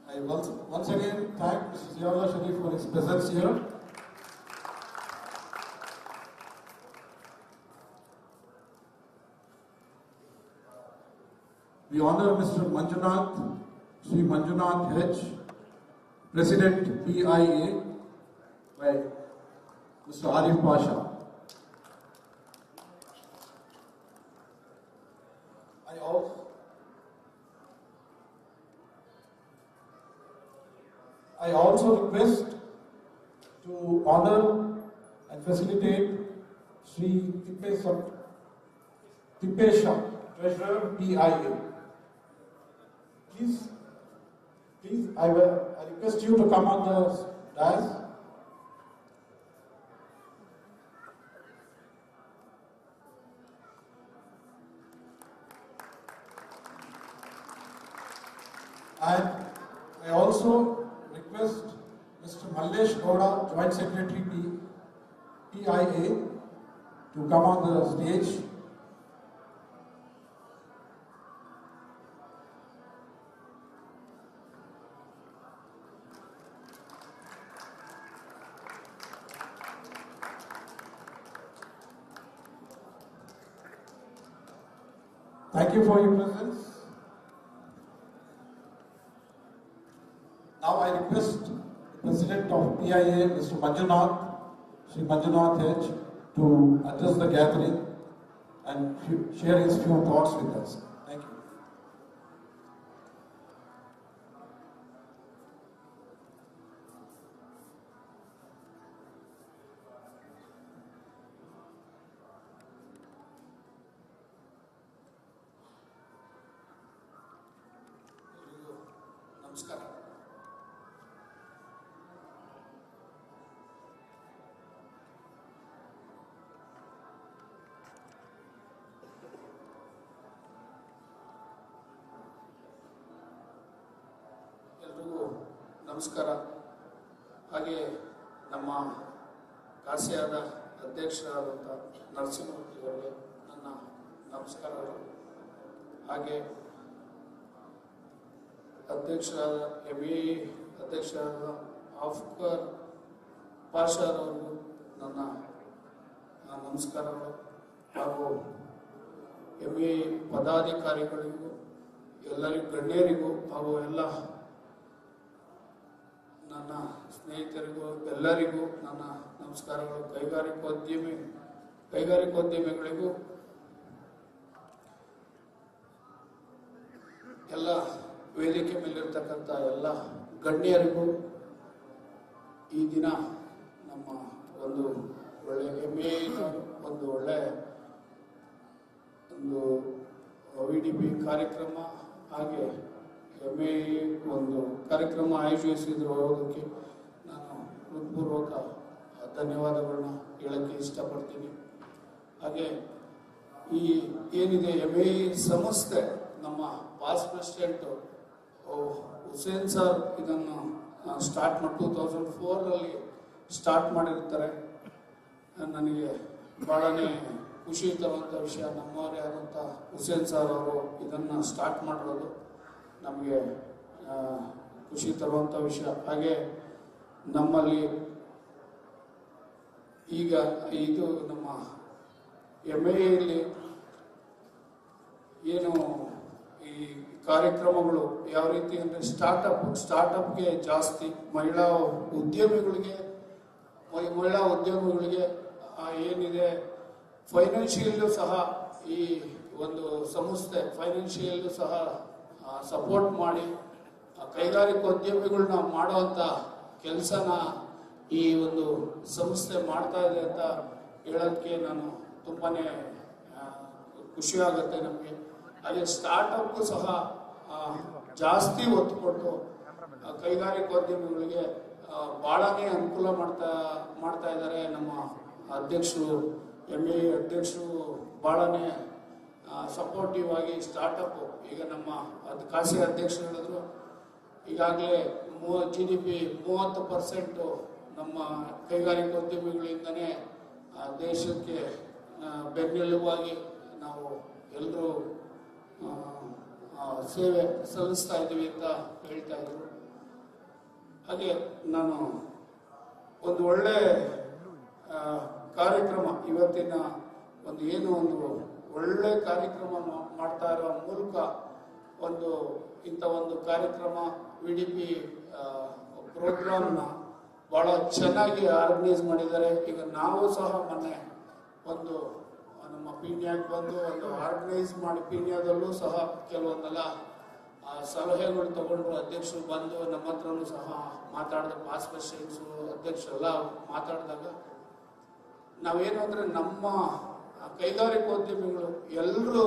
I once again thank Mr. Ziyaullah Sharif for his presence here. We honor Mr. Manjunath, Sri Manjunath H, President PIA, by Mr. Arif Pasha. I also request to honor and facilitate Sri Tippesha, Treasurer PIA. Please, I request you to come on the dais. And I also request Mr. Mallesh Gowda, Joint Secretary PIA, to come on the stage. Thank you for your presence. Now I request the President of PIA, Mr. Manjunath, Sri Manjunath H, to address the gathering and share his few thoughts with us. Thank you. ನಮಸ್ಕಾರ. ಎಲ್ರಿಗೂ ನಮಸ್ಕಾರ. ಹಾಗೆ ನಮ್ಮ ಕಾಸಿಯಾದ ಅಧ್ಯಕ್ಷರಾದಂಥ ನರಸಿಂಹಮೂರ್ತಿಯವರಿಗೆ ನನ್ನ ನಮಸ್ಕಾರಗಳು. ಹಾಗೆ ಅಧ್ಯಕ್ಷರಾದ MAE ಅಧ್ಯಕ್ಷರಾದ ಆಫ್ಕರ್ ಪಾಷಾರವರಿಗೂ ನನ್ನ ನಮಸ್ಕಾರಗಳು. ಹಾಗೂ MAE ಪದಾಧಿಕಾರಿಗಳಿಗೂ, ಎಲ್ಲರಿಗೂ, ಗಣ್ಯರಿಗೂ ಹಾಗೂ ಎಲ್ಲ ನನ್ನ ಸ್ನೇಹಿತರಿಗೂ ಎಲ್ಲರಿಗೂ ನನ್ನ ನಮಸ್ಕಾರಗಳು. ಕೈಗಾರಿಕೋದ್ಯಮಿಗಳಿಗೂ ಎಲ್ಲ ವೇದಿಕೆ ಮೇಲಿರ್ತಕ್ಕಂಥ ಎಲ್ಲ ಗಣ್ಯರಿಗೂ ಈ ದಿನ ನಮ್ಮ ಒಂದು ಒಳ್ಳೆ ಹೆಮ್ಮೆಯ ಒಂದು ಒಳ್ಳೆ ಒಂದು VDP ಕಾರ್ಯಕ್ರಮ ಹಾಗೆ MAE ಒಂದು ಕಾರ್ಯಕ್ರಮ ಆಯೋಜಿಸಿರೋದಕ್ಕೆ ನಾನು ಹೃತ್ಪೂರ್ವಕ ಧನ್ಯವಾದಗಳನ್ನ ಹೇಳಕ್ಕೆ ಇಷ್ಟಪಡ್ತೀನಿ. ಹಾಗೆ ಈ ಏನಿದೆ MAE ಸಂಸ್ಥೆ, ನಮ್ಮ ಪಾಸ್ಟ್ ಪ್ರೆಸಿಡೆಂಟು ಹುಸೇನ್ ಸರ್ ಇದನ್ನು ಸ್ಟಾರ್ಟ್ ಮಾಡಿ 2004ರಲ್ಲಿ ಸ್ಟಾರ್ಟ್ ಮಾಡಿರ್ತಾರೆ. ನನಗೆ ಭಾಳನೇ ಖುಷಿ ತರುವಂಥ ವಿಷಯ, ನಮ್ಮವರೇ ಆದಂಥ ಹುಸೇನ್ ಸರ್ ಅವರು ಇದನ್ನು ಸ್ಟಾರ್ಟ್ ಮಾಡಿರೋದು ನಮಗೆ ಖುಷಿ ತರುವಂಥ ವಿಷಯ. ಹಾಗೆ ನಮ್ಮಲ್ಲಿ ಈಗ ಇದು ನಮ್ಮ MAEಯಲ್ಲಿ ಏನು ಈ ಕಾರ್ಯಕ್ರಮಗಳು ಯಾವ ರೀತಿ ಅಂದರೆ ಸ್ಟಾರ್ಟಪ್ಗೆ ಜಾಸ್ತಿ ಮಹಿಳಾ ಉದ್ಯಮಿಗಳಿಗೆ ಏನಿದೆ ಫೈನಾನ್ಷಿಯಲ್ಲೂ ಸಹ ಈ ಒಂದು ಸಂಸ್ಥೆ ಫೈನಾನ್ಷಿಯಲ್ಲೂ ಸಹ ಸಪೋರ್ಟ್ ಮಾಡಿ ಕೈಗಾರಿಕೋದ್ಯಮಿಗಳನ್ನ ಮಾಡುವಂಥ ಕೆಲಸನ ಈ ಒಂದು ಸಂಸ್ಥೆ ಮಾಡ್ತಾ ಇದೆ ಅಂತ ಹೇಳೋದಕ್ಕೆ ನಾನು ತುಂಬಾ ಖುಷಿಯಾಗುತ್ತೆ ನಮಗೆ. ಹಾಗೆ ಸ್ಟಾರ್ಟಪ್ಗೂ ಸಹ ಜಾಸ್ತಿ ಒತ್ತು ಕೊಟ್ಟು ಕೈಗಾರಿಕೋದ್ಯಮಿಗಳಿಗೆ ಭಾಳನೇ ಅನುಕೂಲ ಮಾಡ್ತಾ ಇದ್ದಾರೆ. ನಮ್ಮ ಅಧ್ಯಕ್ಷರು MA ಅಧ್ಯಕ್ಷರು ಭಾಳನೇ ಸಪೋರ್ಟಿವ್ ಆಗಿ ಸ್ಟಾರ್ಟಪ್ ಈಗ ನಮ್ಮ ಖಾಸಗಿ ಅಧ್ಯಕ್ಷರು ಹೇಳಿದ್ರು ಈಗಾಗಲೇ GDP 30% ನಮ್ಮ ಕೈಗಾರಿಕೋದ್ಯಮಿಗಳಿಂದನೇ ದೇಶಕ್ಕೆ ಬೆನ್ನೆಲುಬಾಗಿ ನಾವು ಎಲ್ಲರೂ ಸೇವೆ ಸಲ್ಲಿಸ್ತಾ ಇದ್ದೀವಿ ಅಂತ ಹೇಳ್ತಾ ಇದ್ರು. ಹಾಗೆ ನಾನು ಒಂದು ಒಳ್ಳೆ ಕಾರ್ಯಕ್ರಮ ಇವತ್ತಿನ ಒಂದು ಒಳ್ಳೆ ಕಾರ್ಯಕ್ರಮ ಮಾಡ್ತಾ ಇರೋ ಮೂಲಕ ಇಂಥ ಒಂದು ಕಾರ್ಯಕ್ರಮ VDP ಪ್ರೋಗ್ರಾಮ್ನ ಭಾಳ ಚೆನ್ನಾಗಿ ಆರ್ಗನೈಸ್ ಮಾಡಿದ್ದಾರೆ. ಈಗ ನಾವು ಸಹ ಮೊನ್ನೆ ನಮ್ಮ ಪೀಣ್ಯಕ್ಕೆ ಬಂದು ಆರ್ಗನೈಸ್ ಮಾಡಿ ಪೀಣ್ಯದಲ್ಲೂ ಸಹ ಕೆಲವೊಂದೆಲ್ಲ ಸಲಹೆಗಳು ತಗೊಂಡು ಅಧ್ಯಕ್ಷರು ಬಂದು ನಮ್ಮ ಹತ್ರನೂ ಸಹ ಮಾತಾಡಿದ ಪಾಸ್ ಕ್ವೆಶ್ಚನ್ಸು ಅಧ್ಯಕ್ಷರೆಲ್ಲ ಮಾತಾಡಿದಾಗ ನಾವೇನು ಅಂದರೆ ನಮ್ಮ ಕೈಗಾರಿಕೋದ್ಯಮಿಗಳು ಎಲ್ಲರೂ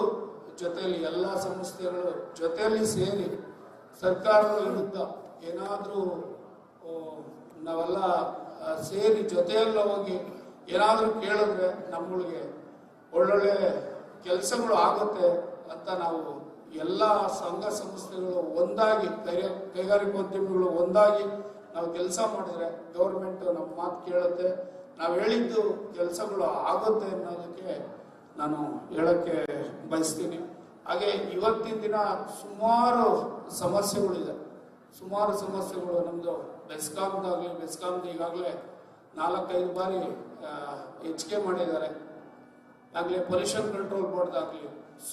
ಜೊತೆಯಲ್ಲಿ ಎಲ್ಲ ಸಂಸ್ಥೆಗಳು ಜೊತೆಯಲ್ಲಿ ಸೇರಿ ಸರ್ಕಾರದ ವಿರುದ್ಧ ಏನಾದರೂ ನಾವೆಲ್ಲ ಸೇರಿ ಜೊತೆಯಲ್ಲಿ ಹೋಗಿ ಏನಾದರೂ ಕೇಳಿದ್ರೆ ನಮ್ಮಗಳಿಗೆ ಒಳ್ಳೊಳ್ಳೆ ಕೆಲಸಗಳು ಆಗುತ್ತೆ ಅಂತ ನಾವು ಎಲ್ಲ ಸಂಘ ಸಂಸ್ಥೆಗಳು ಒಂದಾಗಿ ಕೈಗಾರಿಕೋದ್ಯಮಿಗಳು ಒಂದಾಗಿ ನಾವು ಕೆಲಸ ಮಾಡಿದ್ರೆ ಗೌರ್ಮೆಂಟ್ ನಮ್ಮ ಮಾತು ಕೇಳುತ್ತೆ, ನಾವು ಹೇಳಿದ್ದು ಕೆಲಸಗಳು ಆಗುತ್ತೆ ಅನ್ನೋದಕ್ಕೆ ನಾನು ಹೇಳಕ್ಕೆ ಬಯಸ್ತೀನಿ. ಹಾಗೆ ಇವತ್ತಿನ ದಿನ ಸುಮಾರು ಸಮಸ್ಯೆಗಳಿದೆ. ನಮ್ಮದು ಬೆಸ್ಕಾಮ್ದು ಈಗಾಗಲೇ 4-5 ಬಾರಿ ಹೆಚ್ಚಿಗೆ ಮಾಡಿದ್ದಾರೆ. ಆಗಲೇ ಪೊಲ್ಯೂಷನ್ ಕಂಟ್ರೋಲ್ ಬೋರ್ಡ್ದಾಗಲಿ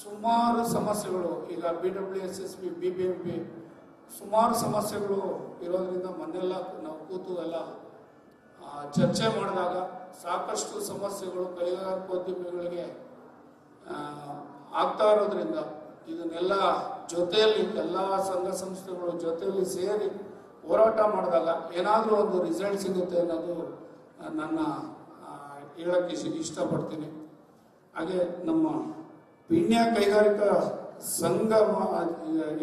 ಸುಮಾರು ಸಮಸ್ಯೆಗಳು, ಈಗ BWSSB BBMP ಸುಮಾರು ಸಮಸ್ಯೆಗಳು ಇರೋದ್ರಿಂದ ಮೊನ್ನೆಲ್ಲ ನಾವು ಕೂತು ಎಲ್ಲ ಚರ್ಚೆ ಮಾಡಿದಾಗ ಸಾಕಷ್ಟು ಸಮಸ್ಯೆಗಳು ಕೈಗಾರಿಕೋದ್ಯಮಿಗಳಿಗೆ ಆಗ್ತಾ ಇರೋದ್ರಿಂದ ಇದನ್ನೆಲ್ಲ ಜೊತೆಯಲ್ಲಿ ಎಲ್ಲ ಸಂಘ ಸಂಸ್ಥೆಗಳು ಜೊತೆಯಲ್ಲಿ ಸೇರಿ ಹೋರಾಟ ಮಾಡಿದಾಗ ಏನಾದರೂ ಒಂದು ರಿಸಲ್ಟ್ ಸಿಗುತ್ತೆ ಅನ್ನೋದು ನನ್ನ ಹೇಳಕ್ಕೆ ಇಷ್ಟಪಡ್ತೀನಿ. ಹಾಗೆ ನಮ್ಮ ಪೀಣ್ಯ ಕೈಗಾರಿಕಾ ಸಂಘ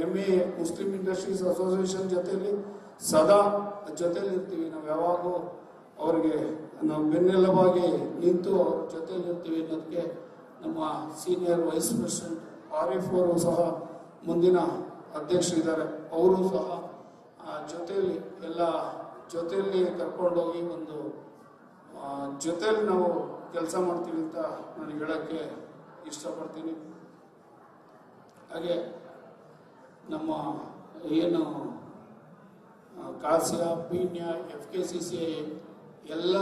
MA ಮುಸ್ಲಿಂ ಇಂಡಸ್ಟ್ರೀಸ್ ಅಸೋಸಿಯೇಷನ್ ಜೊತೆಯಲ್ಲಿ ಸದಾ ಜೊತೆಯಲ್ಲಿ ಇರ್ತೀವಿ. ನಾವು ಯಾವಾಗೂ ಅವ್ರಿಗೆ ನಾವು ಬೆನ್ನೆಲುಬಾಗಿ ನಿಂತು ಅವ್ರ ಜೊತೆಯಲ್ಲಿ ಇರ್ತೀವಿ ಅನ್ನೋದಕ್ಕೆ ನಮ್ಮ ಸೀನಿಯರ್ ವೈಸ್ ಪ್ರೆಸಿಡೆಂಟ್ RF ಅವರು ಸಹ ಮುಂದಿನ ಅಧ್ಯಕ್ಷರಿದ್ದಾರೆ. ಅವರು ಸಹ ಜೊತೆಯಲ್ಲಿ ಎಲ್ಲ ಜೊತೆಯಲ್ಲಿ ಕರ್ಕೊಂಡೋಗಿ ಜೊತೆಯಲ್ಲಿ ನಾವು ಕೆಲಸ ಮಾಡ್ತೀವಿ ಅಂತ ನಾನು ಹೇಳೋಕ್ಕೆ ಇಷ್ಟಪಡ್ತೀನಿ. ಹಾಗೆ ನಮ್ಮ ಏನು ಕಾಸಿಯಾ ಪೀಣ್ಯ FKCCI ಎಲ್ಲ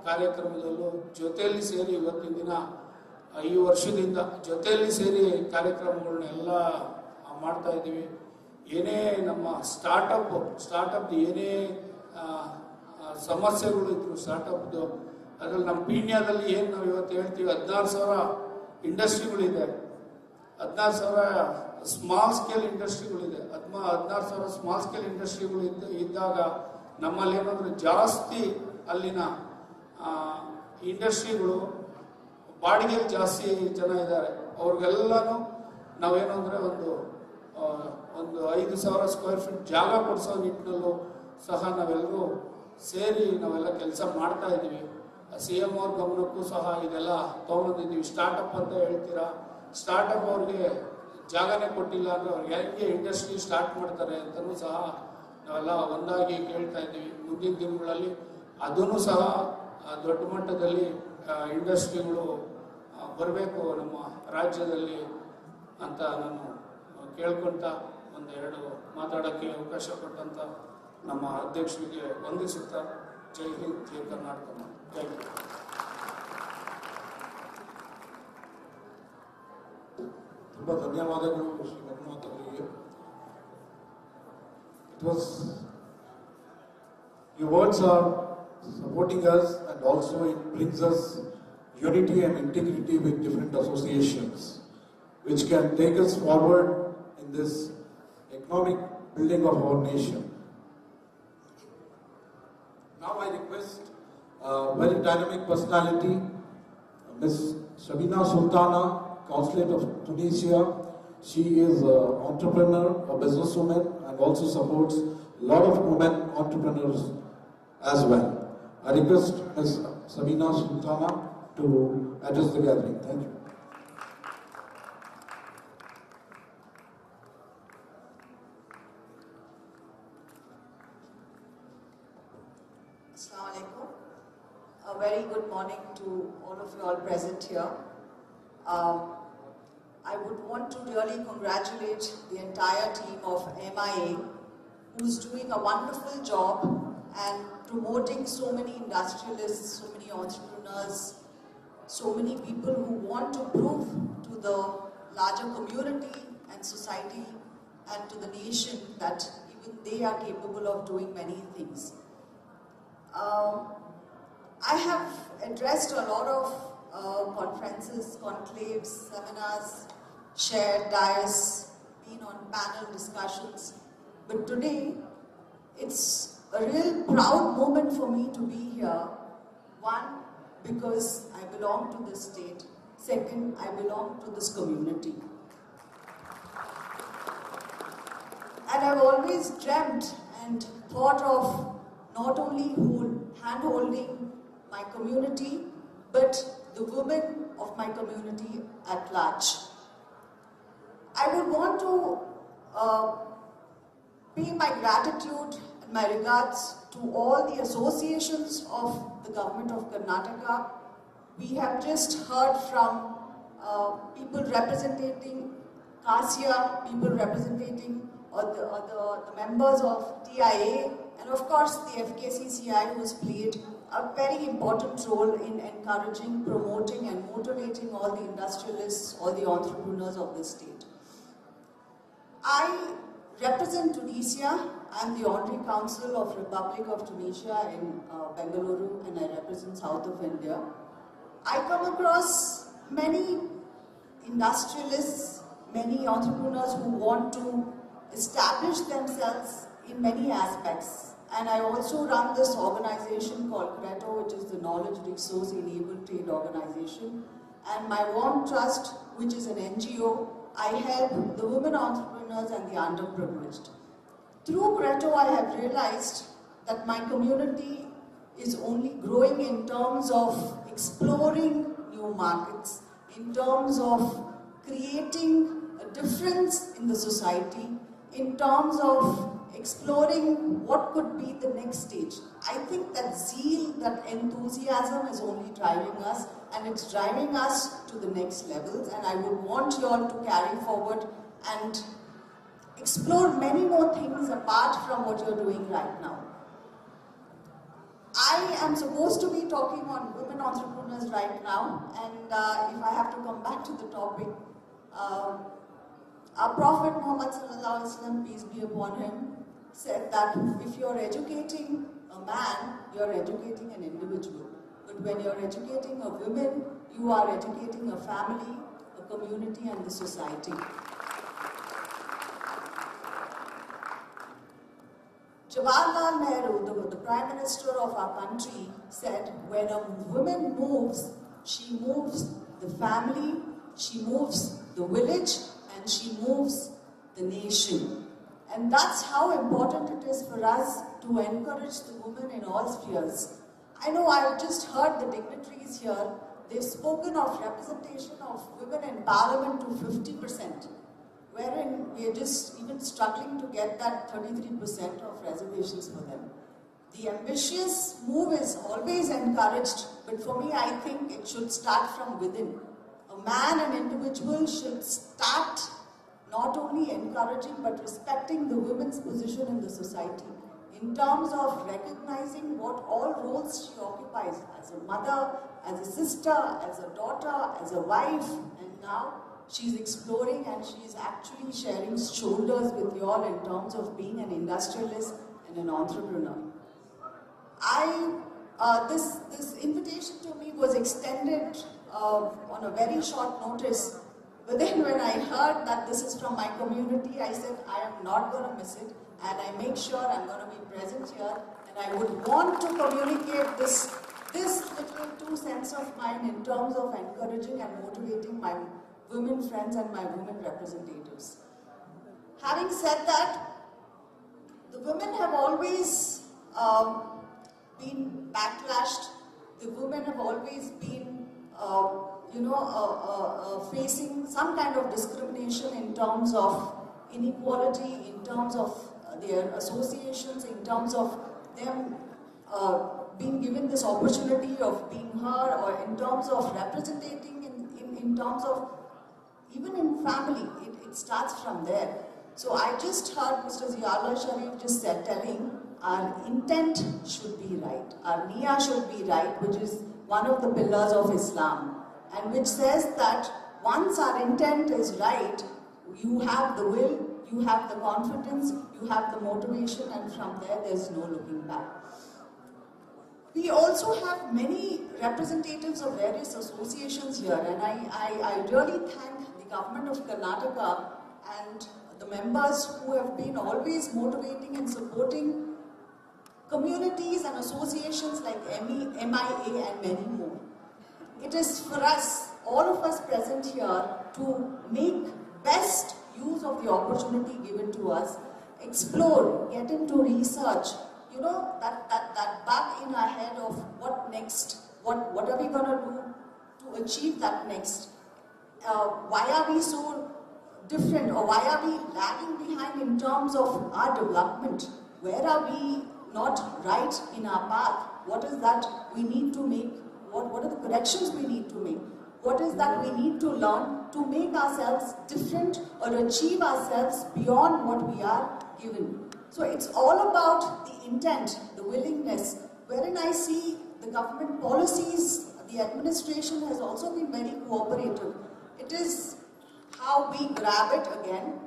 ಕಾರ್ಯಕ್ರಮದಲ್ಲೂ ಜೊತೆಯಲ್ಲಿ ಸೇರಿ ಇವತ್ತಿನ ದಿನ ಈ ವರ್ಷದಿಂದ ಜೊತೆಯಲ್ಲಿ ಸೇರಿ ಕಾರ್ಯಕ್ರಮಗಳನ್ನೆಲ್ಲ ಮಾಡ್ತಾ ಇದ್ದೀವಿ. ಏನೇ ನಮ್ಮ ಸ್ಟಾರ್ಟಪ್ ಏನೇ ಸಮಸ್ಯೆಗಳು ಇದ್ರು ಸ್ಟಾರ್ಟಪ್ದು ಅದ್ರಲ್ಲಿ ನಮ್ಮ ಪೀಣ್ಯದಲ್ಲಿ ಏನು ನಾವು ಇವತ್ತು ಹೇಳ್ತೀವಿ 16,000 ಇಂಡಸ್ಟ್ರಿಗಳಿದೆ, 16,000 ಸ್ಮಾಲ್ ಸ್ಕೇಲ್ ಇಂಡಸ್ಟ್ರಿಗಳಿದೆ. 16,000 ಸ್ಮಾಲ್ ಸ್ಕೇಲ್ ಇಂಡಸ್ಟ್ರಿಗಳು ಇದ್ದಾಗ ನಮ್ಮಲ್ಲಿ ಏನಂದ್ರೆ ಜಾಸ್ತಿ ಅಲ್ಲಿನ ಇಂಡಸ್ಟ್ರಿಗಳು ಬಾಡಿಗೆ ಜಾಸ್ತಿ ಜನ ಇದ್ದಾರೆ. ಅವ್ರಿಗೆಲ್ಲನೂ ನಾವೇನು ಅಂದರೆ ಒಂದು 5,000 ಸ್ಕ್ವೇರ್ ಫೀಟ್ ಜಾಗ ಕೊಡಿಸೋ ನಿಟ್ಟಿನಲ್ಲೂ ಸಹ ನಾವೆಲ್ಲರೂ ಸೇರಿ ನಾವೆಲ್ಲ ಕೆಲಸ ಮಾಡ್ತಾ ಇದ್ದೀವಿ. CM ಅವ್ರ ಗಮನಕ್ಕೂ ಸಹ ಇದೆಲ್ಲ ತೊಗೊಂಡಿದ್ದೀವಿ. ಸ್ಟಾರ್ಟಪ್ ಅಂತ ಹೇಳ್ತೀರಾ, ಸ್ಟಾರ್ಟಪ್ ಅವ್ರಿಗೆ ಜಾಗನೇ ಕೊಟ್ಟಿಲ್ಲ ಅಂದರೆ ಅವ್ರಿಗೆ ಹೆಂಗೆ ಇಂಡಸ್ಟ್ರಿ ಸ್ಟಾರ್ಟ್ ಮಾಡ್ತಾರೆ ಅಂತಲೂ ಸಹ ನಾವೆಲ್ಲ ಒಂದಾಗಿ ಕೇಳ್ತಾ ಇದ್ದೀವಿ. ಮುಂದಿನ ದಿನಗಳಲ್ಲಿ ಅದನ್ನು ಸಹ ದೊಡ್ಡ ಮಟ್ಟದಲ್ಲಿ ಇಂಡಸ್ಟ್ರಿಗಳು ಬರಬೇಕು ನಮ್ಮ ರಾಜ್ಯದಲ್ಲಿ ಅಂತ ನಾನು ಕೇಳ್ಕೊಂತ ಒಂದೆರಡು ಮಾತಾಡೋಕ್ಕೆ ಅವಕಾಶ ಕೊಟ್ಟಂತ ನಮ್ಮ ಅಧ್ಯಕ್ಷರಿಗೆ ವಂದಿಸುತ್ತಾ ಜೈ ಹಿಂದ್, ಜೈ ಕರ್ನಾಟಕ, ಜೈ ಹಿಂದ್. ತುಂಬ ಧನ್ಯವಾದಗಳು ಶ್ರೀ ಮಂಜುನಾಥ್ ಅವರಿಗೆ. it was, your words are supporting us, and also it brings us unity and integrity with different associations, which can take us forward in this economic building of our nation. Now I request a very dynamic personality, Ms. Shabina Sultana, Consulate of Tunisia. She is an entrepreneur, a businesswoman, and also supports a lot of women entrepreneurs as well. I request Ms. Shabina Sultana to address the gathering. Thank you. Assalamu alaikum. A very good morning to all of you all present here. I would want to really congratulate the entire team of MIA, who's doing a wonderful job and promoting so many industrialists, so many entrepreneurs, so many people who want to prove to the larger community and society and to the nation that even they are capable of doing many things. I have addressed a lot of conferences, conclaves, seminars, shared dais, been on panel discussions, but today it's a real proud moment for me to be here. One, because I belong to this state. Second, I belong to this community. And I've always dreamt and thought of not only hand-holding my community, but the women of my community at large. I would want to pay my gratitude and my regards to all the associations of the government of Karnataka. We have just heard from people representing CASIA, people representing the members of TIA, and of course the FKCCI, who has played a very important role in encouraging, promoting and motivating all the industrialists, all the entrepreneurs of this state. I represent Tunisia. I am the Honorary Council of Republic of Tunisia in Bengaluru, and I represent south of India. I come across many industrialists, many entrepreneurs who want to establish themselves in many aspects. And I also run this organization called CRETO, which is the Knowledge Resource Enabled Trade Organization. And my Warm Trust, which is an NGO, I help the women entrepreneurs and the underprivileged. Through CRETO, I have realized that my community is only growing in terms of exploring new markets, in terms of creating a difference in the society, in terms of exploring what could be the next stage. I think that zeal, that enthusiasm is only driving us, and it's driving us to the next levels, and I would want you all to carry forward and explore many more things apart from what you're doing right now. I am supposed to be talking on women entrepreneurs right now, and if I have to come back to the topic, our Prophet Muhammad sallallahu alaihi wasallam, peace be upon him, said that if you're educating a man, you're educating an individual. But when you're educating a woman, you are educating a family, a community, and the society. Jawaharlal Nehru, the Prime Minister of our country, said when a woman moves, she moves the family, she moves the village, and she moves the nation. And that's how important it is for us to encourage the women in all spheres. I know I've just heard the dignitaries here, they've spoken of representation of women in parliament to 50%, wherein we are just even struggling to get that 33% of reservations for them. The ambitious move is always encouraged, but for me I think it should start from within. A man, an individual should start not only encouraging but respecting the women's position in the society in terms of recognizing what all roles she occupies as a mother, as a sister, as a daughter, as a wife, and now She's exploring and she's actually sharing shoulders with you all in terms of being an industrialist and an entrepreneur. This invitation to me was extended on a very short notice. But then when I heard that this is from my community, I said, I am not going to miss it. And I make sure I'm going to be present here. And I would want to communicate this little 2 cents of mine in terms of encouraging and motivating my women friends and my women representatives. Having said that, the women have always been backlashed. The women have always been, facing some kind of discrimination in terms of inequality, in terms of their associations, in terms of them being given this opportunity of being heard, or in terms of representing, in terms of even in family. It starts from there. So I just heard Mr. Ziaullah Sharif just said, telling our intent should be right, our niyyah should be right, which is one of the pillars of Islam, and which says that once our intent is right, you have the will, you have the confidence, you have the motivation, and from there's no looking back. We also have many representatives of various associations here, and I really thank the government of Karnataka and the members who have been always motivating and supporting communities and associations like MIA and many more. It is for us, all of us present here, to make best use of the opportunity given to us, explore, get into research, that bug in our head of what next, what are we going to do to achieve that next? Why are we so different, or why are we lagging behind in terms of our development? Where are we not right in our path? What is that we need to make? What are the corrections we need to make? What is that we need to learn to make ourselves different or achieve ourselves beyond what we are given? So it's all about the intent, the willingness, wherein I see the government policies, the administration has also been very cooperative. It is how we grab it again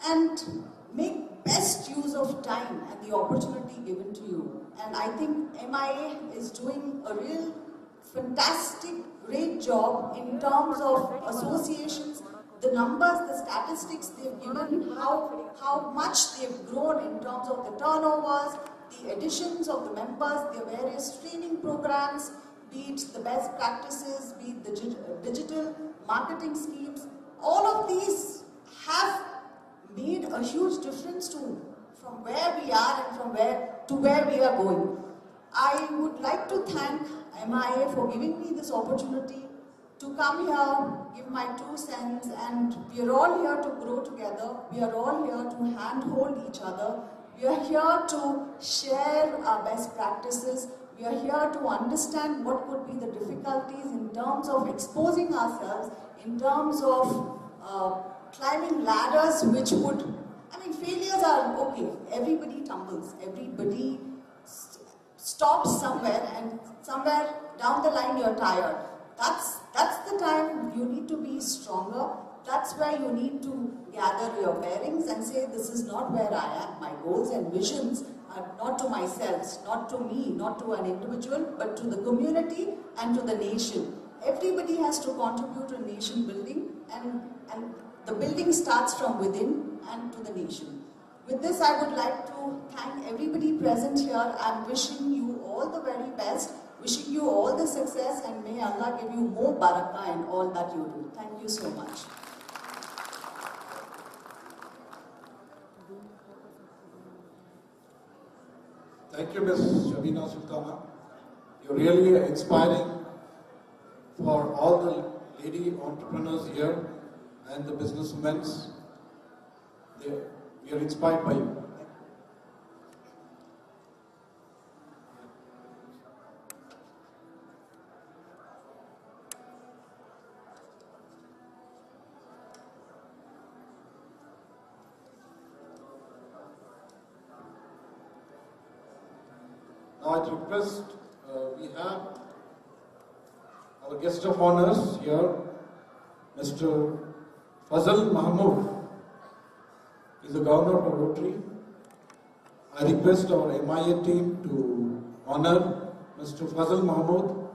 and make best use of time and the opportunity given to you. And I think MIA is doing a real fantastic, great job in terms of associations, the numbers, the statistics they've given, how much they've grown in terms of the turnovers, the additions of the members, their various training programs, be it the best practices, be it the digital marketing schemes. All of these have made a huge difference from where we are and from where we are going. I would like to thank MIA for giving me this opportunity to come here, give my 2 cents, and we are all here to grow together. We are all here to handhold each other. We are here to share our best practices. We are here to understand what could be the difficulties in terms of exposing ourselves, in terms of climbing ladders which would, failures are okay. Everybody tumbles. Everybody stops somewhere, and somewhere down the line you're tired. That's the time you need to be stronger. That's where you need to gather your bearings and say, this is not where I am. My goals and visions are not to myself, not to me, not to an individual, but to the community and to the nation. Everybody has to contribute to nation building, and the building starts from within and to the nation. With this, I would like to thank everybody present here. I'm wishing you all the very best, wishing you all the success, and may Allah give you more barakah in all that you do. Thank you so much. Thank you, Ms. Shabina Sultana. You're really inspiring for all the lady entrepreneurs here and the businessmen. We are inspired by you. Now I request, we have our guest of honors here, Mr. Fazal Mahmood is the Governor of Rotary. I request our MIA team to honor Mr. Fazal Mahmood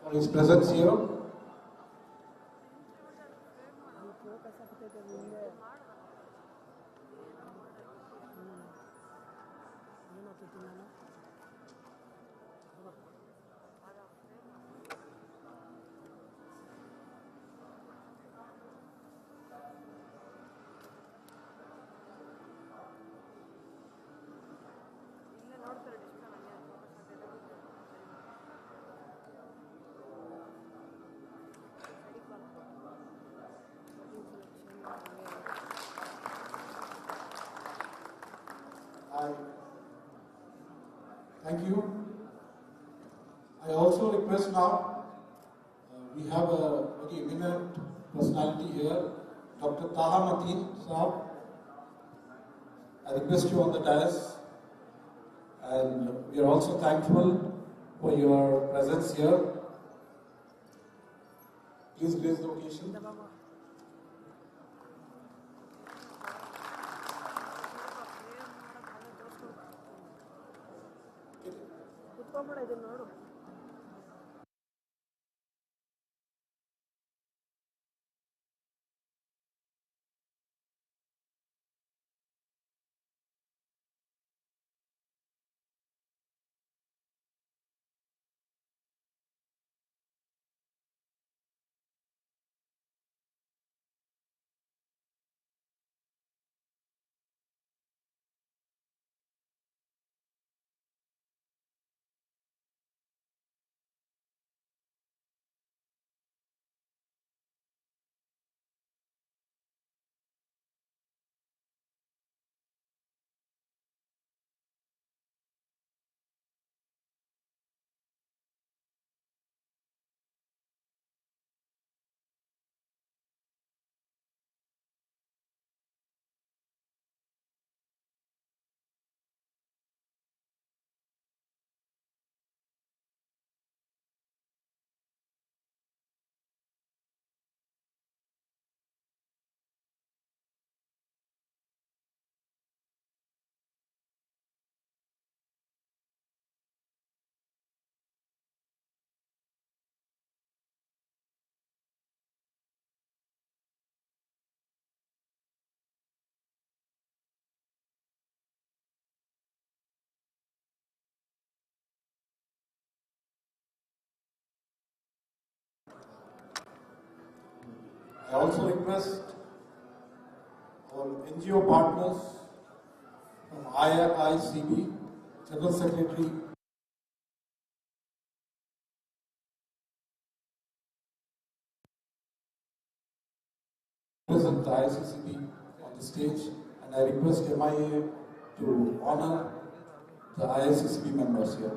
for his presence here. Thank you. I also request now, we have a very eminent personality here, Dr. Taha Mateen Saab. I request you on the dais, and we are also thankful for your presence here. Please grace the occasion. I also request our NGO partners from IICB, General Secretary, present the IICB on the stage, and I request MIA to honor the IICB members here.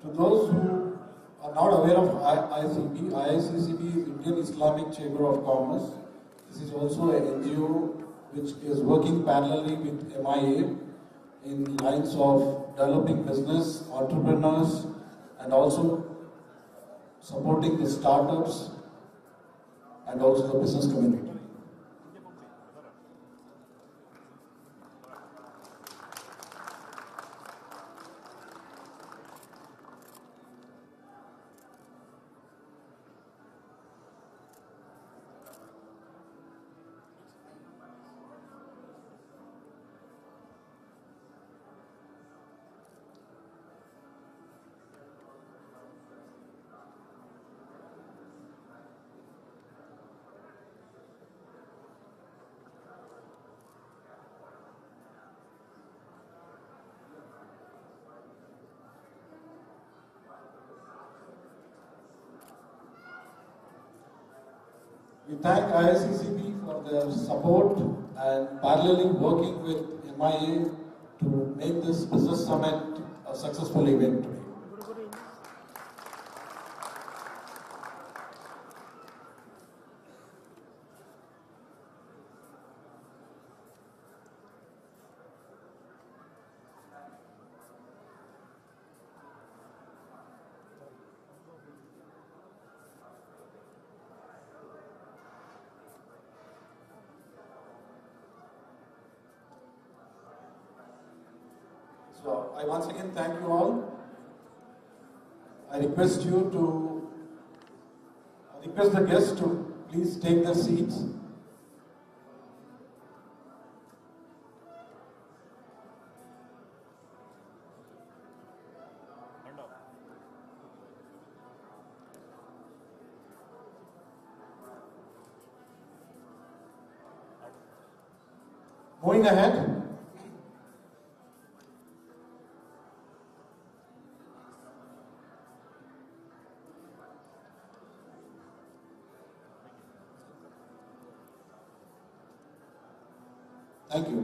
To those who are not aware of IICB, IICCB is Indian Islamic Chamber of Commerce. This is also an NGO which is working parallelly with MIA in lines of developing business, entrepreneurs, and also supporting the startups and also the business community. We thank IICCB for their support and parallelly working with MIA to make this business summit a successful event today. So I once again thank you all. I request the guests to please take their seats. Moving ahead. Thank you.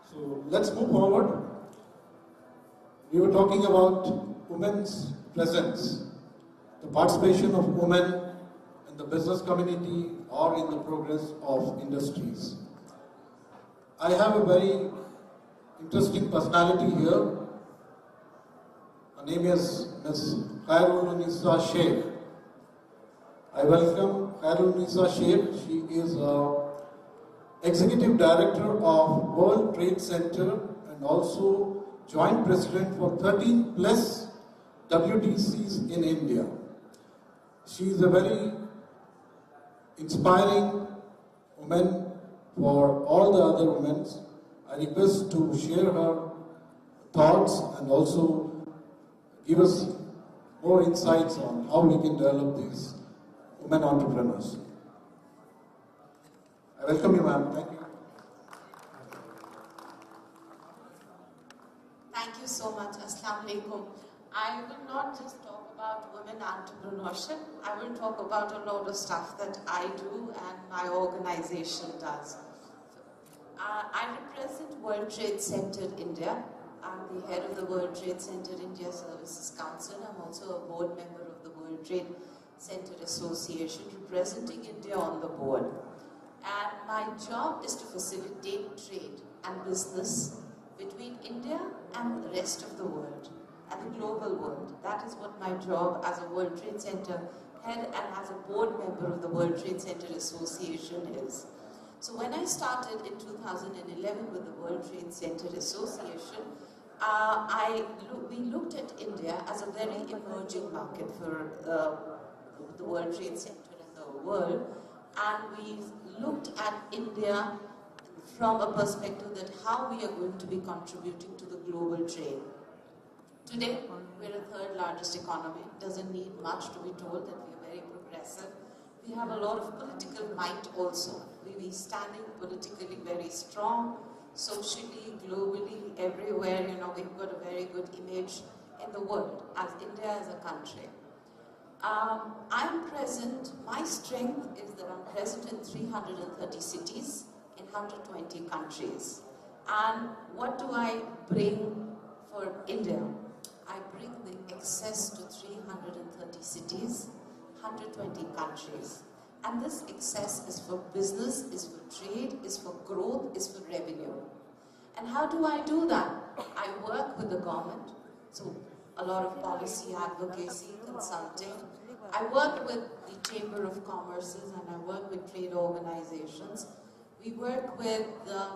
So let's move forward. We were talking about women's presence, the participation of women in the business community or in the progress of industries. I have a very interesting personality here. Her name is Ms. Khairul-Nisa Sheikh. I welcome Khairul-Nisa Sheikh. She is Executive Director of World Trade Center and also Joint President for 13 plus WTCs in India. She is a very inspiring woman for all the other women. I request to share her thoughts and also give us more insights on how we can develop these women entrepreneurs. I welcome you, ma'am. Thank you. Thank you so much. Assalamu alaikum. I will not just talk about women entrepreneurship. I will talk about a lot of stuff that I do and my organization does. I represent World Trade Center India. I'm the head of the World Trade Center India Services Council. I'm also a board member of the World Trade Center Association, representing India on the board. And my job is to facilitate trade and business between India and the rest of the world, and the global world. That is what my job as a World Trade Center head and as a board member of the World Trade Center Association is. So when I started in 2011 with the World Trade Center Association, we looked at India as a very emerging market for the World Trade Center and the world. And we looked at India from a perspective that how we are going to be contributing to the global trade. Today, we're the third largest economy. It doesn't need much to be told that we are very progressive. We have a lot of political might also. We are standing politically very strong, socially, globally, everywhere. You know, we've got a very good image in the world as India as a country. I'm present, my strength is that I'm present in 330 cities in 120 countries. And what do I bring for India? I bring the access to 330 cities, 120 countries. And this access is for business, is for trade, is for growth, is for revenue. And how do I do that? I work with the government, so a lot of policy advocacy, consulting. I work with the Chamber of Commerces and I work with trade organizations. We work with the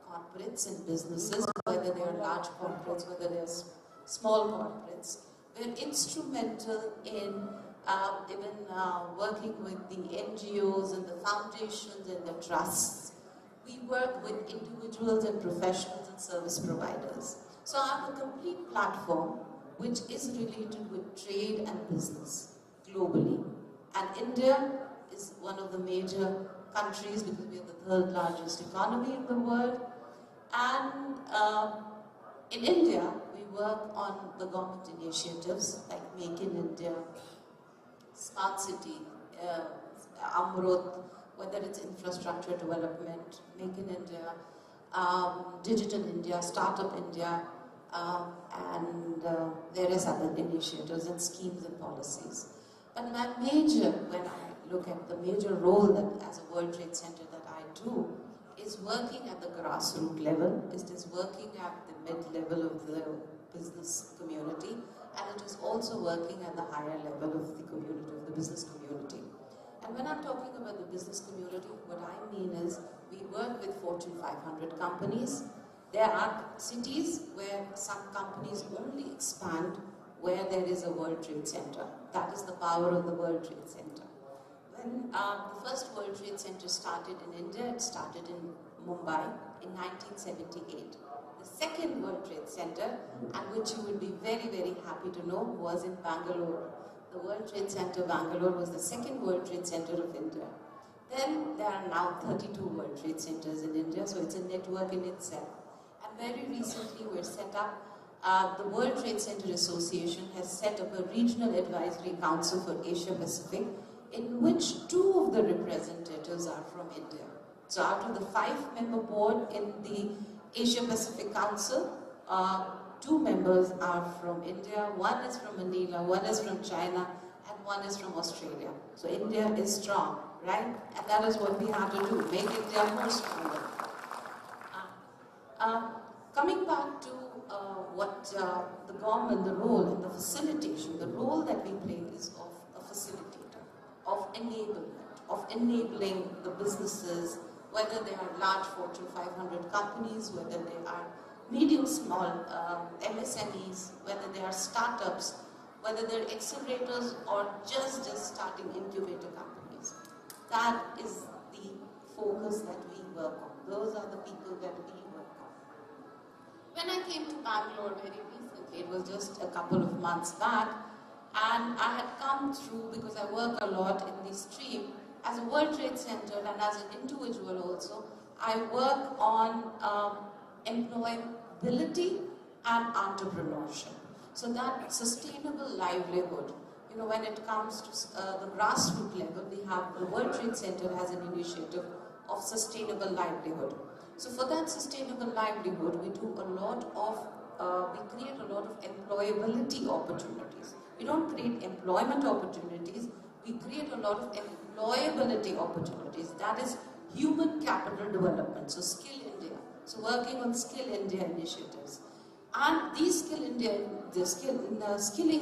corporates and businesses, whether they are large corporates, whether they are small corporates. We're instrumental in even working with the NGOs and the foundations and the trusts. We work with individuals and professionals and service providers. So I have a complete platform which is related with trade and business globally. And India is one of the major countries because we are the third largest economy in the world. And in India, we work on the government initiatives like Make in India, Smart City, Amrut, whether it's infrastructure development, Make in India, Digital India, Startup India, and various other initiatives and schemes and policies. But my major, when I look at the major role that as a World Trade Center that I do, is working at the grassroots level, it is working at the mid-level of the business community, and it is also working at the higher level of the community, of the business community. And when I'm talking about the business community, what I mean is we work with Fortune 500 companies. There are cities where some companies only expand where there is a World Trade Center. That is the power of the World Trade Center. When the first World Trade Center started in India, it started in Mumbai in 1978. The second World Trade Center, and which you will be very, very happy to know, was in Bangalore. The World Trade Center Bangalore was the second World Trade Center of India. Then there are now 32 World Trade Centers in India, so it's a network in itself. And very recently we're set up, the World Trade Center Association has set up a regional advisory council for Asia Pacific, in which 2 of the representatives are from India. So out of the 5-member board in the Asia Pacific Council, 2 members are from India, 1 is from Manila, 1 is from China, and 1 is from Australia. So India is strong, right? And that is what we have to do, make India more stronger. Coming back to what the government, the role and the facilitation, the role that we play is of a facilitator, of enablement, of enabling the businesses, whether they are large Fortune 500 companies, whether they are medium, small MSMEs, whether they are startups, whether they're accelerators or just starting incubator companies. That is the focus that we work on. Those are the people that we work on. When I came to Bangalore very recently, it was just a couple of months back, and I had come through, because I work a lot in the stream, as a World Trade Center and as an individual also, I work on employability and entrepreneurship. So that sustainable livelihood, you know, when it comes to the grassroots level, we have the World Trade Center has an initiative of sustainable livelihood. So for that sustainable livelihood, we do a lot of, we create a lot of employability opportunities. We don't create employment opportunities, we create a lot of employability opportunities. That is human capital development, so Skill India. So working on Skill India initiatives. And these skilling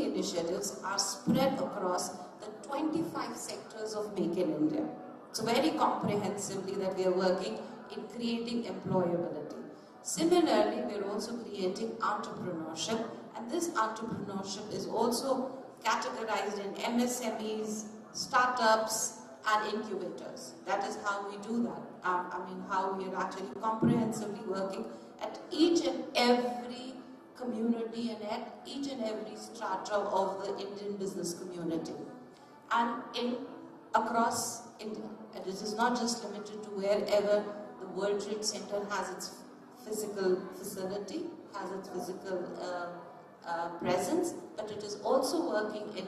initiatives are spread across the 25 sectors of Make in India. So very comprehensively that we are working in creating employability. Similarly, we are also creating entrepreneurship, and this entrepreneurship is also categorized in MSMEs, startups, and incubators. That is how we do that. How we are actually comprehensively working at each and every community and at each and every strata of the Indian business community. And across India. And this is not just limited to wherever the World Trade Center has its physical facility, has its physical presence, but it is also working in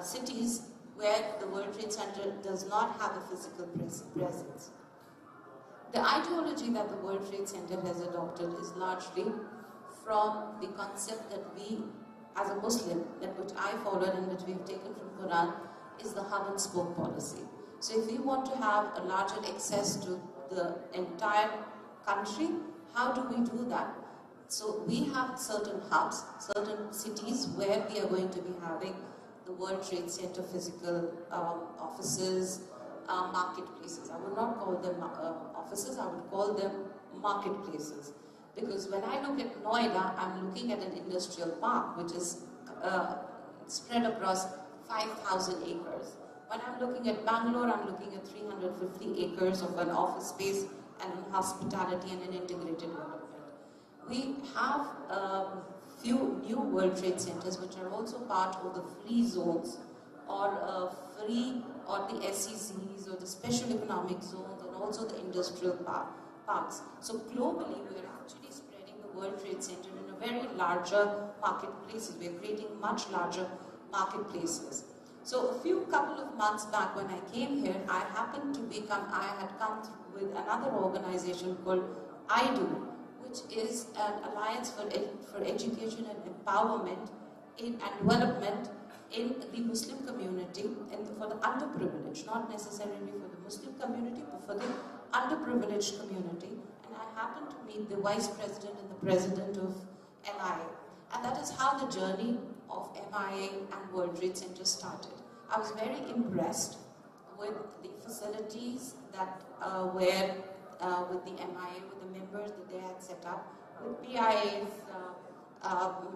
cities where the World Trade Center does not have a physical presence. The ideology that the World Trade Center has adopted is largely from the concept that we, as a Muslim, that which I followed and which we've taken from Quran, is the hub and spoke policy. So if we want to have a larger access to the entire country, how do we do that? So we have certain hubs, certain cities where we are going to be having the World Trade Center physical offices, marketplaces. I would not call them offices, I would call them marketplaces. Because when I look at Noida, I'm looking at an industrial park which is spread across 5,000 acres. When I'm looking at Bangalore, I'm looking at 350 acres of an office space and an hospitality and an integrated development. We have few new World Trade Centers which are also part of the free zones or the SEZs or the special economic zones and also the industrial parks. So globally, we are actually spreading the World Trade Center in a very larger marketplaces. We are creating much larger marketplaces. So a few couple of months back when I came here, I had come with another organization called IDO, which is an alliance for education and empowerment and development in the Muslim community and for the underprivileged, not necessarily for the Muslim community, but for the underprivileged community. And I happened to meet the vice president and the president of MIA. And that is how the journey of MIA and World Trade Center started. I was very impressed with the facilities that were with the MIA, with the members that they had set up, with PIA's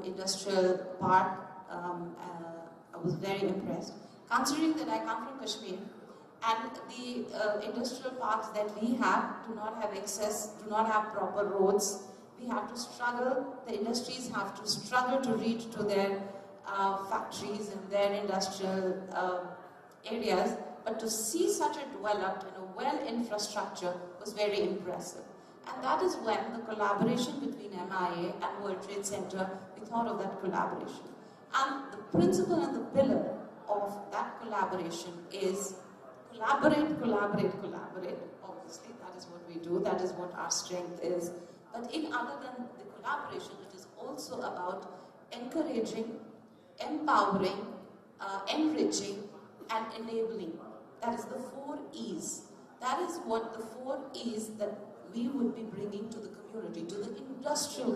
industrial park. I was very impressed. Considering that I come from Kashmir, and the industrial parks that we have do not have access, do not have proper roads. We have to struggle, the industries have to struggle to reach to their factories and their industrial areas, but to see such a developed and a well infrastructure was very impressive. And that is when the collaboration between MIA and World Trade Center, we thought of that collaboration. And the principle and the pillar of that collaboration is collaborate, collaborate, collaborate. Obviously, that is what we do, that is what our strength is. But in other than the collaboration, it is also about encouraging, empowering, enriching, and enabling. That is the 4 E's. That is what the 4 E's that we would be bringing to the community, to the industrial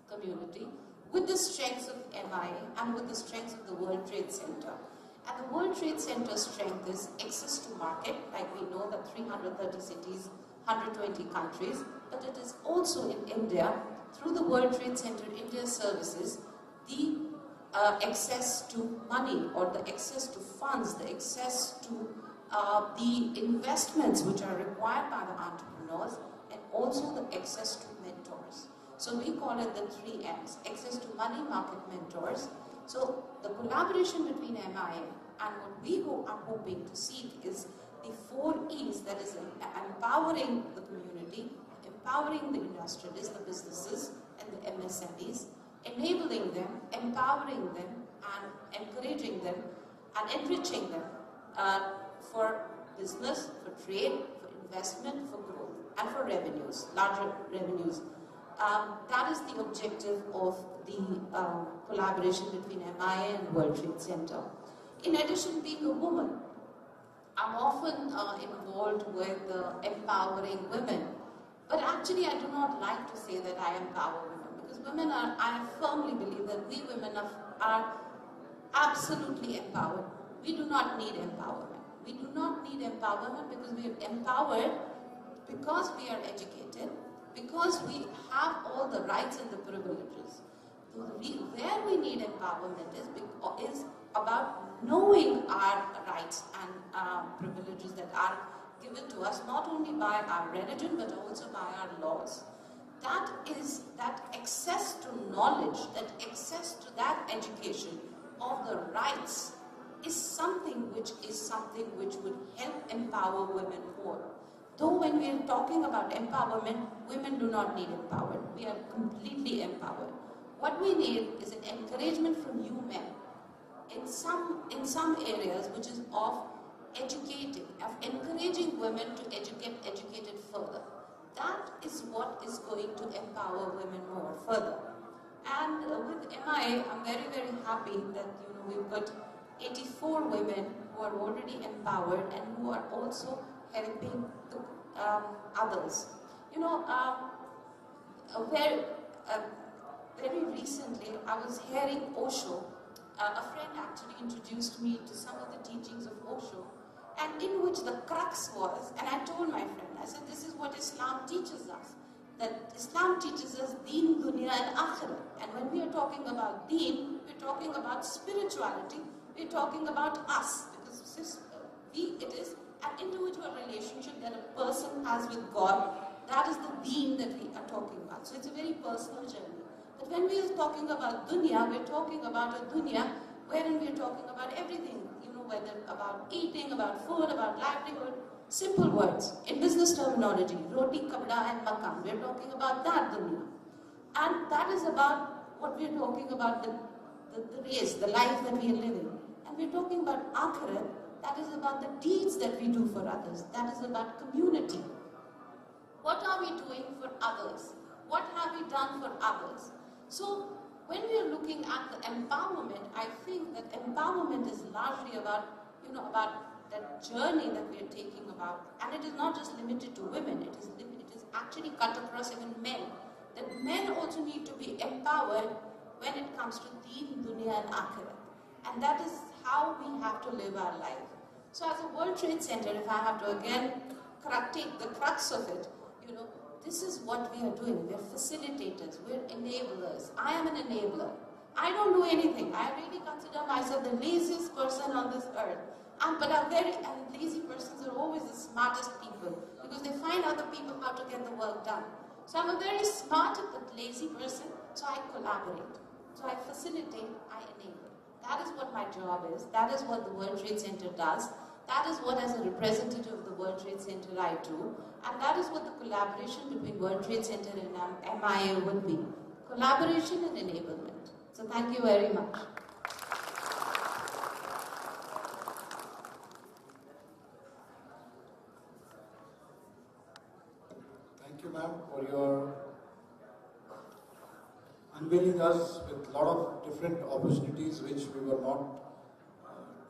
community, with the strengths of MIA and with the strengths of the World Trade Center. And the World Trade Center's strength is access to market, like we know that 330 cities, 120 countries, but it is also in India, through the World Trade Center India services, the access to money or the access to funds, the access to the investments which are required by the entrepreneurs, and also the access to mentors. So we call it the 3 M's, access to money, market, mentors. So the collaboration between MIA and what we are hoping to seek is the 4 E's, that is empowering the community, empowering the industrialists, the businesses and the MSMEs, enabling them, empowering them and encouraging them and enriching them for business, for trade, for investment, for growth and for revenues, larger revenues. That is the objective of the collaboration between MIA and World Trade Center. In addition, being a woman, I'm often involved with empowering women, but actually I do not like to say that I empower women, because women are, I firmly believe that we women are absolutely empowered. We do not need empowerment. We do not need empowerment because we are empowered because we are educated, because we have all the rights and the privileges. Where we need empowerment is about knowing our rights and privileges that are given to us not only by our religion but also by our laws. That is that access to knowledge, that access to that education of the rights is something which would help empower women more. Though when we are talking about empowerment, women do not need empowerment. We are completely empowered. What we need is an encouragement from you men in some areas, which is of educating, of encouraging women to educated further. That is what is going to empower women more further. And with MIA, I'm very, very happy that we've got 84 women who are already empowered and who are also helping the, others. Very recently, I was hearing Osho. A friend actually introduced me to some of the teachings of Osho, and in which the crux was, and I told my friend, I said, this is what Islam teaches us, that Islam teaches us deen, dunya and akhirah. And when we are talking about deen, we're talking about spirituality, we're talking about us, because it is an individual relationship that a person has with God. That is the deen that we are talking about. So it's a very personal journey. But when we are talking about dunya, we're talking about a dunya wherein we're talking about everything, whether about eating, about food, about livelihood. Simple words. In business terminology, roti, kapda and makan. We're talking about that dunya. And that is about what we're talking about, the race, the life that we are living. And And we're talking about akhirat, that is about the deeds that we do for others. That is about community. What are we doing for others? What have we done for others? So when we are looking at the empowerment, I think that empowerment is largely about, about that journey that we are taking about. And it is not just limited to women, it is actually cut across even men. That men also need to be empowered when it comes to deen, dunya and akhirat. And that is how we have to live our life. So as a World Trade Center, if I have to again take the crux of it, this is what we are doing. We're facilitators, we're enablers. I am an enabler. I don't do anything. I really consider myself the laziest person on this earth. And lazy persons are always the smartest people because they find other people how to get the work done. So I'm a very smart but lazy person, so I collaborate. So I facilitate, I enable. That is what my job is. That is what the World Trade Center does. That is what, as a representative of the World Trade Center, I do. And that is what the collaboration between World Trade Center and MIA would be. Collaboration and enablement. So thank you very much. Thank you, ma'am, for your unveiling us with a lot of different opportunities which we were not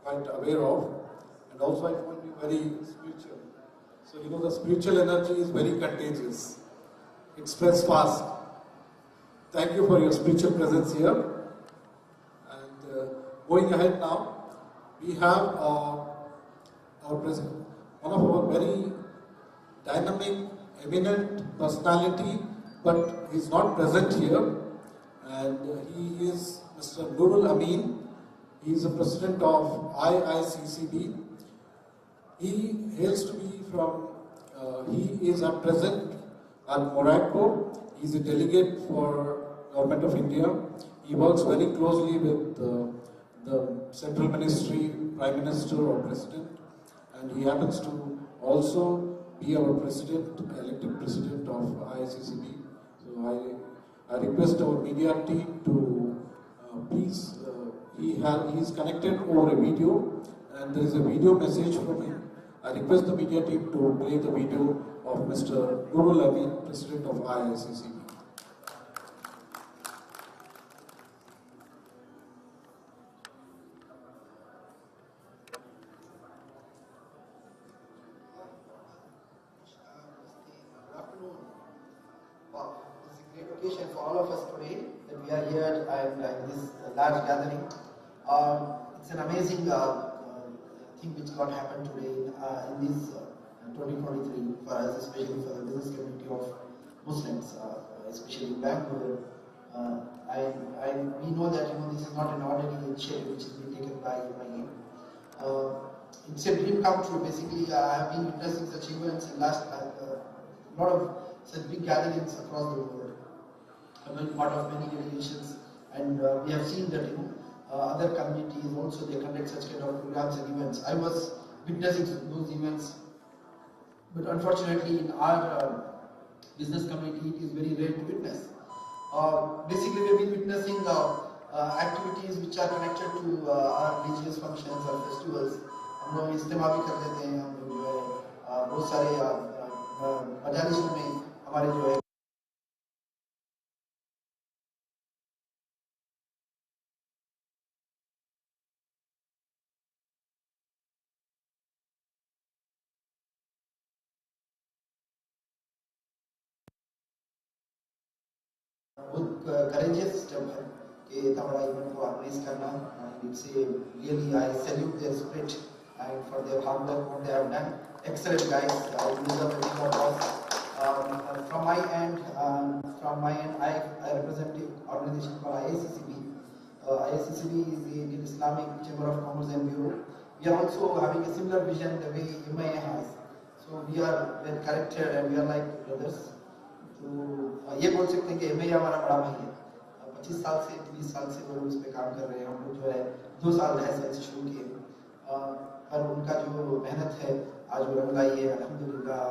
quite aware of. And also I find you very spiritual. So the spiritual energy is very contagious. It spreads fast. Thank you for your spiritual presence here. And going ahead now, we have our president, one of our very dynamic, eminent personality, but he's not present here. And he is Mr. Nurul Amin. He is the president of IICCB. He hails to be from, he is at present at Morocco. He is a delegate for Government of India. He works very closely with the Central Ministry, Prime Minister or President. And he happens to also be our president, elected president of IICCB. So I request our media team to please, he is connected over a video and there is a video message from him. I request the media team to play the video of Mr. Nurul Amin, President of IICCB. Good afternoon. Wow, it's a great occasion for all of us today that we are here and in this large gathering. It's an amazing thing which got happened today in this 2023 for us, especially for the business community of Muslims, especially in Bangalore. We know that this is not an ordinary initiative which is being taken by MIA. It's a dream come true. Basically, I have been witnessing such events in last a lot of such big gatherings across the world. I've been part of many delegations, and we have seen that other communities also they conduct such kind of programs and events. I was witnessing those events, but unfortunately in our business community it is very rare to witness. Basically, we have been witnessing activities which are connected to our religious functions or festivals. हम लोग इस्तेमाल भी कर लेते हैं, हम लोग जो है बहुत सारे मजालिसों में हमारे जो है बहुत courageous step है कि इतना बड़ा इवेंट को ऑर्गेनाइज करना. It's a really I salute their spirit and for their hard work what they have done. Excellent guys. I deserve a big applause. From my end, I represent an organization called IICCB. IICCB is the Indian Islamic Chamber of Commerce and Bureau. We are also having a similar vision the way MIA has. So we are well connected and we are like brothers. तो ये बोल सकते हैं कि MIA हमारा बड़ा भाई है. 25 साल से 30 साल से वो लोग इस पे काम कर रहे हैं. हम लोग जो है 2 साल 2.5 साल से शुरू किए, पर उनका जो मेहनत है आज वो रंग लाई है. अल्हम्दुलिल्लाह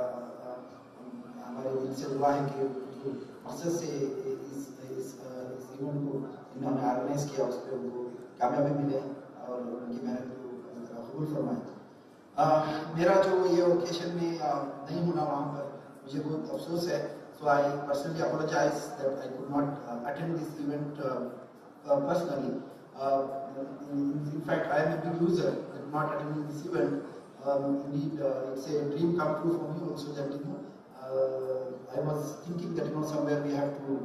हमारे दिल से दुआ है कि जो मकसद से इस इवेंट को इन्होंने ऑर्गेनाइज किया उस पर उनको कामयाबी मिले. اور ان کی محنت کو اللہ تعالیٰ قبول فرمائے. میرا جو یہ اوکیشن میں نہیں ہونا وہاں پر مجھے بہت افسوس ہے. So I personally apologize that I could not attend this event personally. In fact, I am a big loser in not attending this event. Indeed, it's a dream come true for me also that I was thinking that somewhere we have to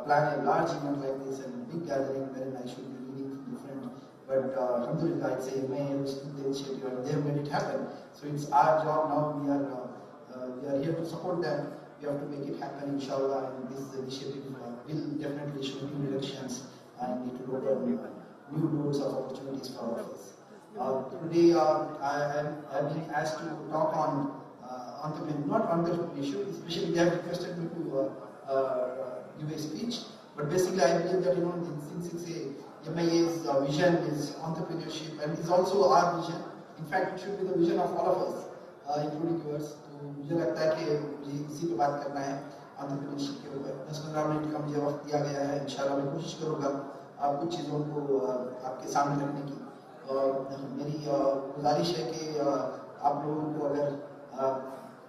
plan a large event like this and a big gathering wherein I should be leading from the front. But alhamdulillah, it's a May initiative and they have made it happen. So it's our job now. We are here to support them. We have to make it happen, inshallah, and this initiative will definitely show new directions and need to open new doors of opportunities for all of us. Today, I have been asked to talk on entrepreneurship, especially they have requested me to give a speech, but basically I believe that, since it's a MIA's vision is entrepreneurship and it's also our vision. In fact, it should be the vision of all of us, including yours. تو مجھے لگتا ہے کہ مجھے اسی پہ بات کرنا ہے انٹرپرینیورشپ کے اوپر. 10-15 منٹ کا مجھے وقت دیا گیا ہے. انشاءاللہ میں کوشش کروں گا آپ کچھ چیزوں کو آپ کے سامنے رکھنے کی. میری گزارش ہے کہ آپ لوگوں کو اگر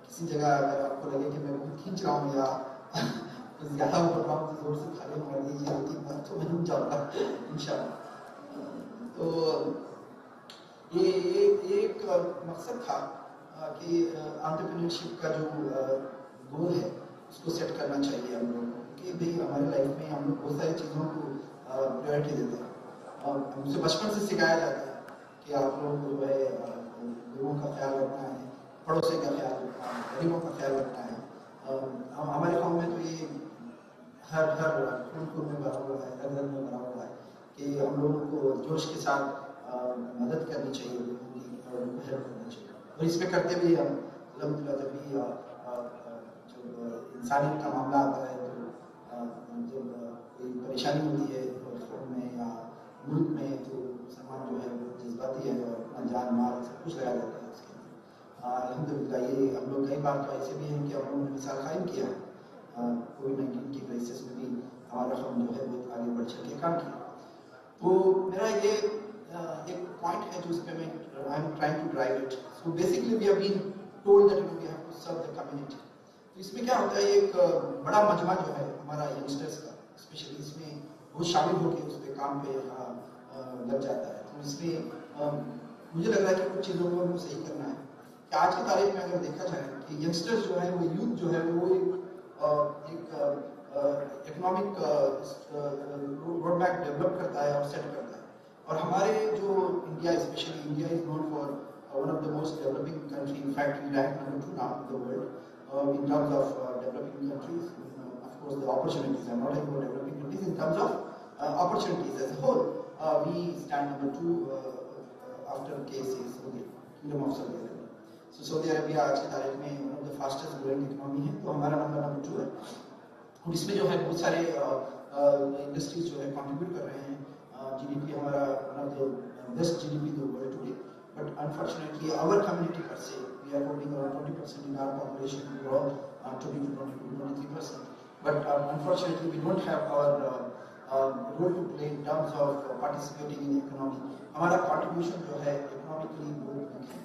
کسی جگہ اگر آپ کو لگے کہ میں بہت کھینچ رہا ہوں یا زیادہ وہ کر رہا ہوں تو زور سے کھڑے مار دیجیے تو میں نہیں جاؤں گا انشاءاللہ. تو یہ ایک مقصد تھا کہ انٹرپرینورشپ کا جو گول ہے اس کو سیٹ کرنا چاہیے ہم لوگوں کو کہ بھئی ہمارے لائف میں ہم لوگ بہت ساری چیزوں کو پریورٹی دیتے ہیں اور ہم سے بچپن سے سکھایا جاتا ہے کہ آپ لوگوں کو جو ہے لوگوں کا خیال رکھنا ہے, پڑوسی کا خیال رکھنا ہے, غریبوں کا خیال رکھنا ہے. ہمارے قوم میں تو یہ ہر خون میں بھرا ہوا ہے, ہر گھر میں بھرا ہوا ہے کہ ہم لوگوں کو جوش کے ساتھ مدد کرنی چاہیے لوگوں کی اور ان کو ہیلپ کرنا چاہیے. اور اس میں کرتے بھی ہم الحمدللہ جب بھی جب انسانیت کا معاملہ آتا ہے تو جب کوئی پریشانی ہوتی ہے قوم میں یا ملک میں تو مسلمان جو ہے وہ جذباتی ہے اور اپنا جان مال سب کچھ لگا دیتا ہے اس کے اندر. الحمدللہ یہ ہم لوگ کئی بار تو ایسے بھی ہیں کہ ہم لوگوں نے مثال قائم کیا ہے. کووڈ-19 کی کرائسس میں بھی ہمارا قوم جو ہے بہت آگے بڑھ چل کے کام کیا. تو میرا یہ ایک پوائنٹ ہے جو اس پہ میں I am trying to drive it. So basically we have been told that we have to serve the community. تو اس میں کیا ہوتا ہے ایک بڑا مجمع جو ہے ہمارا ینگسٹرز کا اسپیشلی اس میں وہ شامل ہو کے اس پہ کام پہ لگ جاتا ہے. تو اس میں مجھے لگ رہا ہے کہ کچھ چیزوں کو ہم کو صحیح کرنا ہے کہ آج کی تاریخ میں اگر دیکھا جائے کہ ینگسٹرز جو ہے وہ یوتھ جو ہے وہ ایک اکنامک روڈ میپ ڈیولپ کرتا ہے اور سیٹ کرتا ہے. اور ہمارے جو India specially India is known for one of the most developing country. In fact, we rank number 2 now in the world in terms of developing countries. Of course, the opportunities. I'm not talking about developing countries in terms of opportunities as a whole. We stand number 2 after KSA, Saudi, Kingdom of Saudi Arabia. So Saudi Arabia آج کی تاریخ میں one of the fastest growing economy ہے. تو ہمارا number 2 ہے. اور اس میں جو ہے بہت سارے انڈسٹریز جو ہے کنٹریبیوٹ کر رہے ہیں. GDP ہمارا one of the best GDP in the world today. But unfortunately, our community per se, we are holding around 20% in our population overall, 22-23%. But unfortunately, we don't have our role to play in terms of participating in the economy. ہمارا contribution جو ہے economically بہت weak ہے.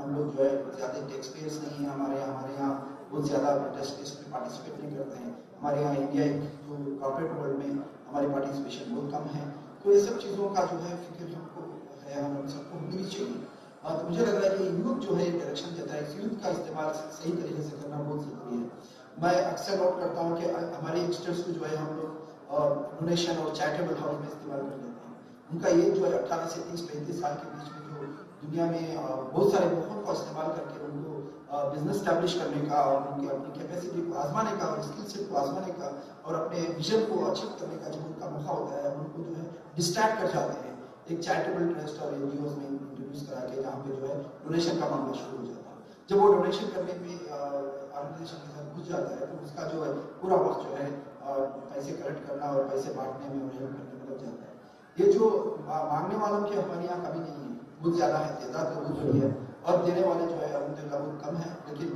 ہم لوگ جو ہے زیادہ ٹیکس پیئرس نہیں ہیں. ہمارے یہاں بہت زیادہ ٹیسٹ میں پارٹیسپیٹ نہیں کرتے ہیں. ہمارے یہاں انڈیا جو کارپوریٹ ورلڈ میں ہماری پارٹیسپیشن بہت کم ہے. تو یہ سب چیزوں کا جو ہے فکر ہم کو ہے, ہم سب کو ہونی چاہیے. تو مجھے لگ رہا ہے کہ یوتھ جو ہے ڈائریکشن دیتا ہے, اس یوتھ کا استعمال صحیح طریقے سے کرنا بہت ضروری ہے. میں اکثر نوٹ کرتا ہوں کہ ہمارے یگسٹرس کو جو ہے ہم لوگ ڈونیشن اور چیریٹیبل ہاؤس میں استعمال کر لیتے ہیں. ان کا یہ جو ہے 18 سے 30-35 سال کے بیچ میں جو دنیا میں بہت سارے موقعوں کو استعمال کر کے ان کو بزنس اسٹیبلش کرنے کا اور ان کی اپنی کیپیسٹی کو آزمانے کا اور اسکل سیٹ کو آزمانے کا اور اپنے ویژن کو اچیو کرنے کا جب ان کا موقع ہوتا ہے, ان کو جو ہے ڈسٹریکٹ کر جاتے ہیں ایک چیریٹیبل ٹرسٹ اور NGOs میں انٹروڈیوس کرا کے, جہاں پہ جو ہے ڈونیشن کا معاملہ شروع ہو جاتا ہے. جب وہ ڈونیشن کرنے پہ آرگنائزیشن کے ساتھ گھس جاتا ہے تو اس کا جو ہے پورا وقت جو ہے پیسے کلیکٹ کرنا اور پیسے بانٹنے میں اور ہیلپ کرنے میں لگ جاتا ہے. یہ جو مانگنے والوں کی ہمارے یہاں کمی نہیں ہے, بہت زیادہ ہے, تعداد تو بہت بڑی ہے, اور دینے والے جو ہے الحمدللہ بہت کم ہے لیکن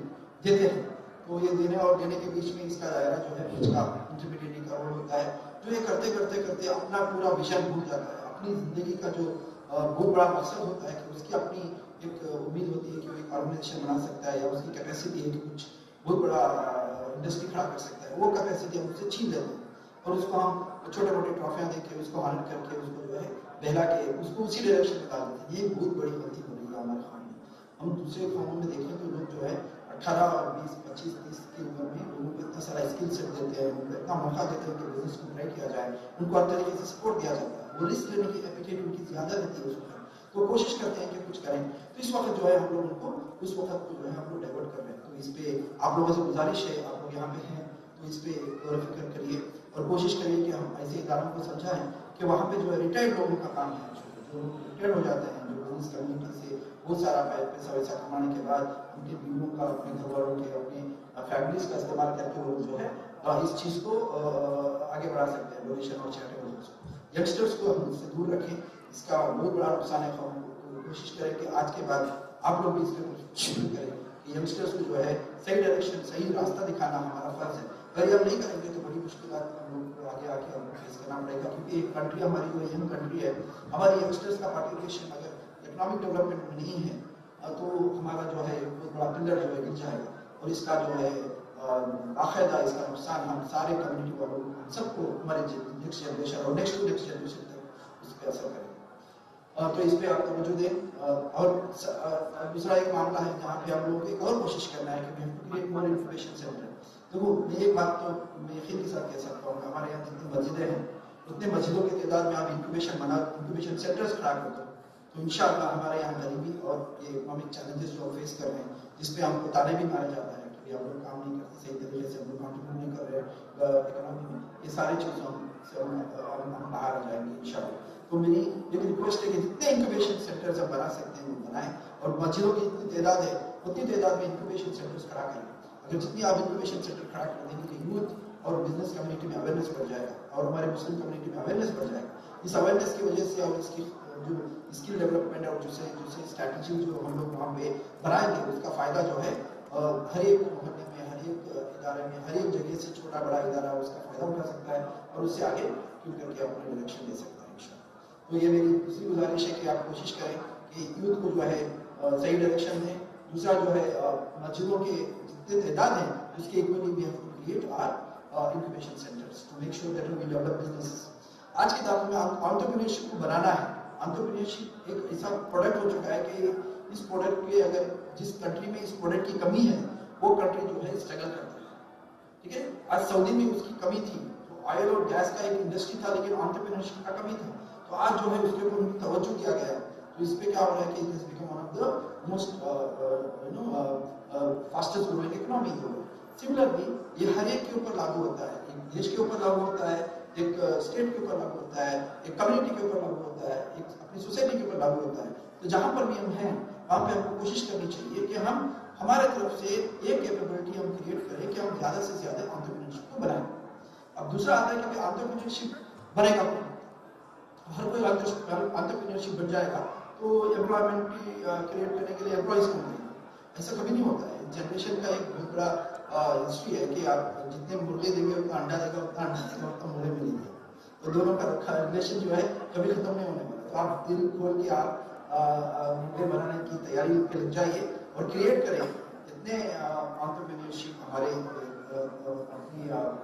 دیتے ہیں. تو یہ دینے اور دینے کے بیچ میں اس کا دائرہ جو ہے اس کا انٹرمیڈیٹری کا رول ہوتا ہے, جو یہ کرتے کرتے کرتے اپنا پورا ویژن بھول جاتا ہے, اپنی زندگی کا جو बहुत बड़ा मकसद होता है कि उसकी अपनी एक उम्मीद होती है कि वो एक ऑर्गेनाइजेशन बना सकता है या उसकी कैपेसिटी है कि कुछ बहुत बड़ा इंडस्ट्री खड़ा कर सकता है, वो कैपेसिटी हम उससे छीन लेते हैं और उसको हम छोटे मोटे ट्रॉफियाँ दे के उसको ऑनर करके उसको जो है बहला के उसको उसी डायरेक्शन में डाल देते हैं। ये एक बहुत बड़ी गलती हो रही है हमारे कौम में। हम दूसरे कौमों में देखें तो लोग जो है 18 और 20, 25, 30 की उम्र में लोगों को इतना सारा स्किल सेट देते हैं, उनको इतना मौका देते हैं कि बिजनेस को ट्राई किया जाए, उनको हर तरीके से सपोर्ट दिया जाता है, वो रिस्क लेने की एपिटाइट उनकी ज़्यादा रहती है उस वक्त, तो कोशिश करते हैं कि कुछ करें। तो इस वक्त जो है हम लोग उनको उस वक्त को जो है हम लोग डाइवर्ट कर रहे हैं। तो इस पे आप लोगों से गुजारिश है, आप लोग यहाँ पे हैं तो इस पे गौर फिक्र करिए और कोशिश करिए कि हम ऐसे इदारों को समझाएं कि वहाँ पे जो है रिटायर्ड लोगों का काम है, जो रिटायर्ड हो जाते हैं, जो बिजनेस कम्युनिटी से बहुत सारा पैसा वैसा कमाने के बाद उनके बीवियों का, अपने घर वालों के, अपने फैमिलीज का इस्तेमाल करके वो जो है इस चीज़ को आगे बढ़ा सकते हैं, डोनेशन और चैरिटेबल। यंगस्टर्स को हम इससे दूर रखें, इसका बहुत बड़ा नुकसान है। हम कोशिश करें कि आज के बाद आप लोग भी इस पर शुरू करें कि यंगस्टर्स को जो है सही डायरेक्शन, सही रास्ता दिखाना हमारा फर्ज है। अगर हम नहीं करेंगे तो बड़ी मुश्किलात हम लोग को आगे आके हमको फेस करना पड़ेगा, क्योंकि एक कंट्री हमारी जो यंग कंट्री है, हमारी यंगस्टर्स का पार्टिसिपेशन अगर इकोनॉमिक डेवलपमेंट में नहीं है तो हमारा जो है बहुत बड़ा पिलर जो है गिर जाएगा और इसका जो है बाकायदा इसका नुकसान हम सारे कम्युनिटी वालों को, हम सबको, हमारे नेक्स्ट जनरेशन और नेक्स्ट टू नेक्स्ट जनरेशन तक उस पर असर करेगा। तो इस पर आप तवज्जो दें। और दूसरा एक मामला है जहाँ पे हम लोग एक और कोशिश करना है कि we create more incubation centre. देखो मैं एक बात तो मैं यकीन के साथ कह सकता हूँ, हमारे यहाँ जितनी मस्जिदें हैं उतने मस्जिदों की तादाद में आप इंक्यूबेशन सेंटर्स खड़ा कर दो तो इंशाअल्लाह हमारे यहाँ गरीबी और ये इकोनॉमिक चैलेंजेस जो फेस कर रहे हैं, जिसपे हमको ताने भी मारा जाता है कि हम लोग काम नहीं करते सही तरीके से, हम लोग कॉन्ट्रीब्यूट नहीं कर रहे इकोनॉमी में, ये सारी चीज़ों से हम बाहर आ जाएंगे इंशाअल्लाह। तो मेरी एक रिक्वेस्ट है कि जितने इंक्यूबेशन सेंटर्स हम बना सकते हैं वो बनाएं और मस्जिदों की जितनी तादाद है उतनी तादाद में इंक्यूबेशन सेंटर्स खड़ा करें। अगर जितनी आप इंक्यूबेशन सेंटर खड़ा कर देंगे तो यूथ और बिजनेस कम्युनिटी में अवेयरनेस बढ़ जाएगा और हमारे मुस्लिम कम्युनिटी में अवेयरनेस बढ़ जाएगा। इस अवेयरनेस की वजह से और इसकी जो स्किल डेवलपमेंट और दूसरे स्ट्रैटेजी जो हम लोग वहाँ पे बनाएंगे उसका फ़ायदा जो है हर एक मोहल्ले में, हर एक इदारे में, हर एक जगह से छोटा बड़ा इदारा उसका फ़ायदा उठा सकता है और उससे आगे क्यों करके अपना डायरेक्शन दे सकता है इंशाअल्लाह। तो ये मेरी दूसरी गुजारिश है कि आप कोशिश करें कि यूथ को जो है सही डायरेक्शन दें। दूसरा जो है मस्जिदों के जितने तादाद हैं उसके equally we have to create our incubation centres to make sure that we develop businesses. आज की तारीख में एंटरप्रेन्योरशिप को बनाना है। एंटरप्रेन्योरशिप एक ऐसा प्रोडक्ट हो चुका है कि इस प्रोडक्ट के अगर जिस कंट्री में इस प्रोडक्ट की कमी है वो कंट्री जो है स्ट्रगल करती है। ठीक है, आज सऊदी में उसकी कमी थी, तो ऑयल और गैस का एक इंडस्ट्री था लेकिन एंटरप्रेन्योरशिप का कमी था, तो आज जो है उसके ऊपर उनकी तवज्जो दिया गया है। तो इस पे क्या हो रहा है कि it has become one of the most fastest growing economy in the world. Similarly ये हर एक के ऊपर लागू होता है, एक देश के ऊपर लागू होता है, एक स्टेट के ऊपर लागू होता है, एक कम्युनिटी के ऊपर लागू होता है, एक अपनी सोसाइटी के ऊपर लागू होता है। तो जहाँ पर भी हम हैं वहाँ पे हमको कोशिश करनी चाहिए कि हम हमारे तरफ से एक कैपेबिलिटी हम क्रिएट करें कि हम ज़्यादा से ज़्यादा एंटरप्रेन्योरशिप को बनाएं। अब दूसरा आता है कि एंटरप्रेन्योरशिप बनेगा, हर कोई एंटरप्रेन्योरशिप बन जाएगा तो एम्प्लॉयमेंट क्रिएट करने के लिए एम्प्लॉयज को मिलेंगे, ऐसा कभी नहीं होता है। जनरेशन का एक बहुत बड़ा हिस्ट्री है कि आप जितने मुर्गे देंगे उतना अंडा देगा, उतना अंडा देगा उतना मुर्गे मिलेंगे, तो दोनों का रिलेशन जो है कभी खत्म नहीं होने वाला। तो आप दिल खोल के आप मुर्गे बनाने की तैयारी पे लग जाइए और क्रिएट करें जितने एंटरप्रेन्योरशिप हमारे अपनी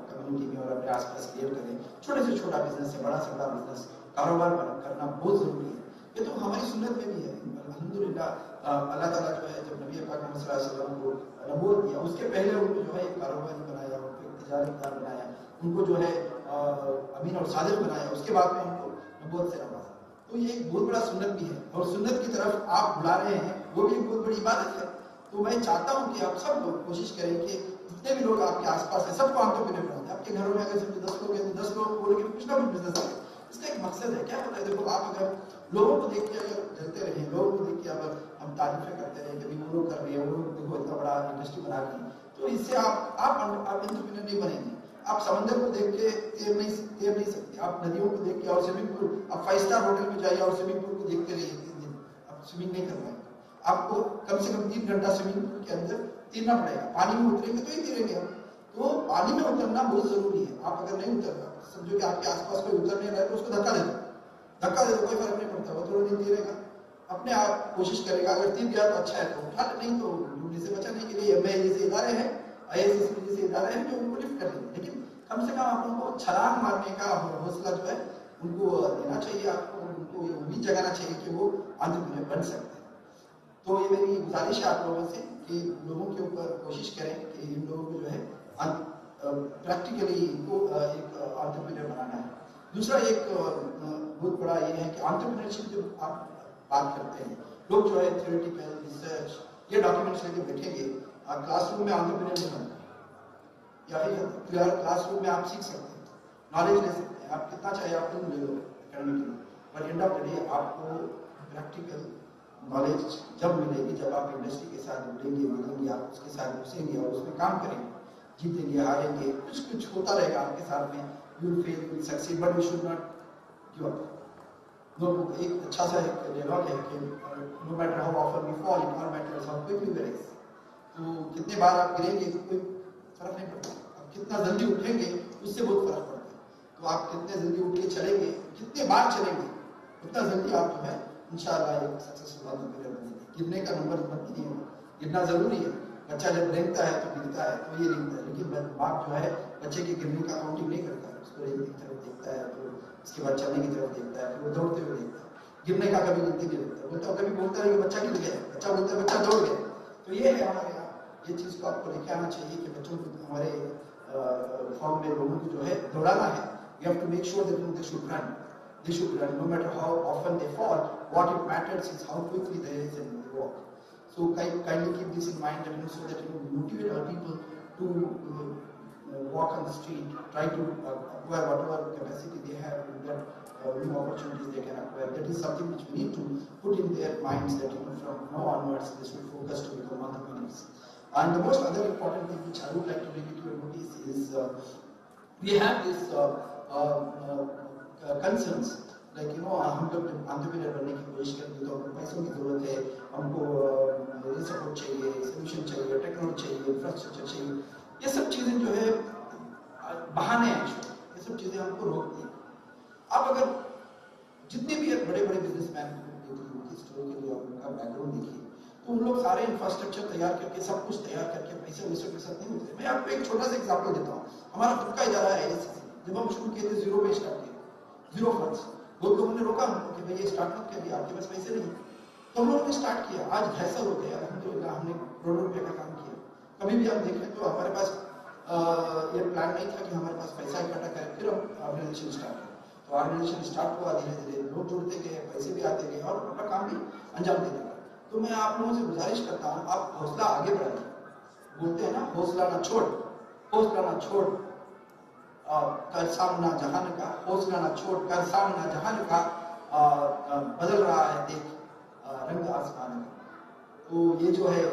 कम्युनिटी में और अपने आसपास क्रिएट करें। छोटे से छोटा बिजनेस से बड़ा बिजनेस कारोबार करना बहुत ज़रूरी है। ये तो हमारी सुन्नत में भी है। अल्हम्दुलिल्लाह अल्लाह ताला जो है जब नबी पाक मोहम्मद सल्लल्लाहु अलैहि वसल्लम को नबूवत दिया उसके पहले उनको जो है एक कारोबारी बनाया, उनको एक तिजारतदार बनाया, उनको जो है अमीन और सादिक बनाया, उसके बाद में उनको नबूवत से नवाजा। तो ये एक बहुत बड़ा सुन्नत भी है और सुन्नत की तरफ आप बुला रहे हैं वो भी एक बहुत बड़ी इबादत है। तो मैं चाहता हूँ कि आप सब लोग कोशिश करें कि जितने भी लोग आपके आसपास हैं सबको एंटरप्रेन्योर बनाएं। आपके घरों में अगर सिर्फ 10 लोग हैं तो 10 लोग बोले कि कुछ ना कुछ बिजनेस है। इसका एक मकसद है, क्या होता है, देखो आप अगर लोगों को देख के अगर चलते रहे, लोगों को देख के अगर हम तारीफें करते रहे, कभी वो लोग कर रहे हैं, वो लोग देखो इतना बड़ा इंडस्ट्री बना रहे हैं, तो इससे आप एंटरप्रेन्योर नहीं बनेंगे। आप समंदर को देख के तैर नहीं सकते, आप नदियों को देख के और स्विमिंग पूल, आप 5 स्टार होटल में जाइए और स्विमिंग पूल को देखते रहिए 3 दिन, आप स्विमिंग नहीं कर पाएंगे। आपको कम से कम 3 घंटा स्विमिंग पूल के अंदर तैरना पड़ेगा, पानी में उतरेंगे तो ही तैरेंगे हम। तो पानी में उतरना बहुत जरूरी है। आप अगर नहीं उतर, समझो कि आपके आसपास कोई उतर नहीं रहा है तो उसको धक्का धक्का दे दो कोई फर्क नहीं पड़ता, वो थोड़ा दिन गिरेगा, अपने आप कोशिश करेगा, अगर तीन गया तो अच्छा है तो उठा, नहीं तो डूबने से बचाने के लिए MI जैसे इदारे हैं, IAS जैसे इदारे हैं जो उनको लिफ्ट कर देंगे, लेकिन कम से कम आप उनको छलांग मारने का हौसला जो है उनको देना चाहिए, आपको उनको उम्मीद जगाना चाहिए कि वो एंटरप्रेन्योर बन सकते हैं। तो ये मेरी गुजारिश है आप लोगों से कि लोगों के ऊपर कोशिश करें कि इन लोगों को जो है प्रैक्टिकली इनको एक एंटरप्रेन्योर बनाना है। दूसरा एक बहुत बड़ा ये है कि एंटरप्रेन्योरशिप जब आप बात करते हैं, लोग जो है थ्योरेटिकल रिसर्च ये डॉक्यूमेंट्स लेके बैठेंगे, क्लासरूम में एंटरप्रेन्योर नहीं बनता, या फिर क्लासरूम में आप सीख सकते हैं, नॉलेज ले सकते हैं, आप कितना चाहे आप ले लो एकेडमिकली, पर एंड ऑफ द डे आपको प्रैक्टिकल नॉलेज जब मिलेगी, जब आप इंडस्ट्री के साथ मिलेंगे, आप उसके साथ घुसेंगे और उसमें काम करेंगे, जीतेंगे हारेंगे, कुछ कुछ होता रहेगा आपके साथ में, you will fail, you will succeed, but we should not give up. एक अच्छा सा एक डायलॉग है कि no matter how often we fall, it all matters how quickly we rise. तो कितने बार आप गिरेंगे तो कोई फर्क नहीं पड़ता, आप कितना जल्दी उठेंगे उससे बहुत फर्क पड़ता है। तो आप कितने जल्दी उठ के चलेंगे, कितने बार चलेंगे, उतना जल्दी आप जो है इंशाअल्लाह एक सक्सेसफुल एंटरप्रेन्योर बनेंगे। गिरने का नंबर मत नहीं है, गिरना जरूरी है, बच्चा जब रेंगता है तो गिरता है, तो ये रेंगता है, लेकिन बाप जो है बच्चे के गिरने का काउंटिंग नहीं करता है, उसको रेंगने की तरफ देखता है, तो उसके बाद चलने की तरफ देखता है, फिर वो दौड़ते हुए देखता है, गिरने का कभी गिनती नहीं रखता, बोलता कभी बोलता है कि बच्चा गिर गया, बच्चा बोलता है बच्चा दौड़ गया। तो ये है हमारे यहाँ, ये चीज़ को आपको लेके आना चाहिए कि बच्चों को हमारे फॉर्म में लोगों को जो है दौड़ाना है। We have to make sure that they should run. They should run no matter how often they fall. What it matters is how quickly they rise and they walk. So kindly keep this in mind, and so that we motivate our people to walk on the street, try to acquire whatever capacity they have, and get new opportunities they can acquire. That is something which we need to put in their minds, that from now onwards they should focus to become entrepreneurs. And the most other important thing which I would like to bring to your notice is we have this concerns, like हम लोग entrepreneur बनने की कोशिश करते हैं तो हमको पैसों की जरूरत है, हमको सपोर्ट चाहिए, सोल्यूशन चाहिए, टेक्नोलॉजी चाहिए, इंफ्रास्ट्रक्चर चाहिए, ये सब चीजें जो है बहाने हैं, ये सब चीजें हमको रोकती हैं। आप अगर जितने भी बड़े बड़े बिजनेसमैन स्टोर के लिए उनका बैकग्राउंड देखिए, तो उन लोग सारे इंफ्रास्ट्रक्चर तैयार करके, सब कुछ तैयार करके पैसे वैसे के साथ नहीं होते। मैं आपको एक छोटा सा एग्जांपल देता हूँ, हमारा खुद का इदारा है ASCC, जब हम शुरू किए थे जीरो पे स्टार्ट किए, जीरो फंड्स, बहुत लोगों ने रोका हमको कि भाई ये स्टार्ट मत करिए, आपके पास पैसे नहीं, तो हम लोगों ने स्टार्ट किया, आज भैंसा हो गया, अल्हम्दुलिल्लाह हमने करोड़ों रुपए का काम किया। कभी भी आप देखें तो हमारे पास ये प्लान नहीं था कि हमारे पास पैसा इकट्ठा करें, फिर हम ऑर्गेनाइजेशन स्टार्ट करें, तो ऑर्गेनाइजेशन स्टार्ट हुआ, धीरे धीरे लोग जुड़ते गए, पैसे भी आते गए और अपना काम भी अंजाम देते गए। तो मैं आप लोगों से गुजारिश करता हूँ, आप हौसला आगे बढ़ाइए, बोलते हैं ना हौसला ना छोड़, हौसला ना छोड़, कर सामना जहान का, हौसला ना छोड़, कर सामना जहान का, बदल रहा है देख रंग आसमान का। तो ये जो है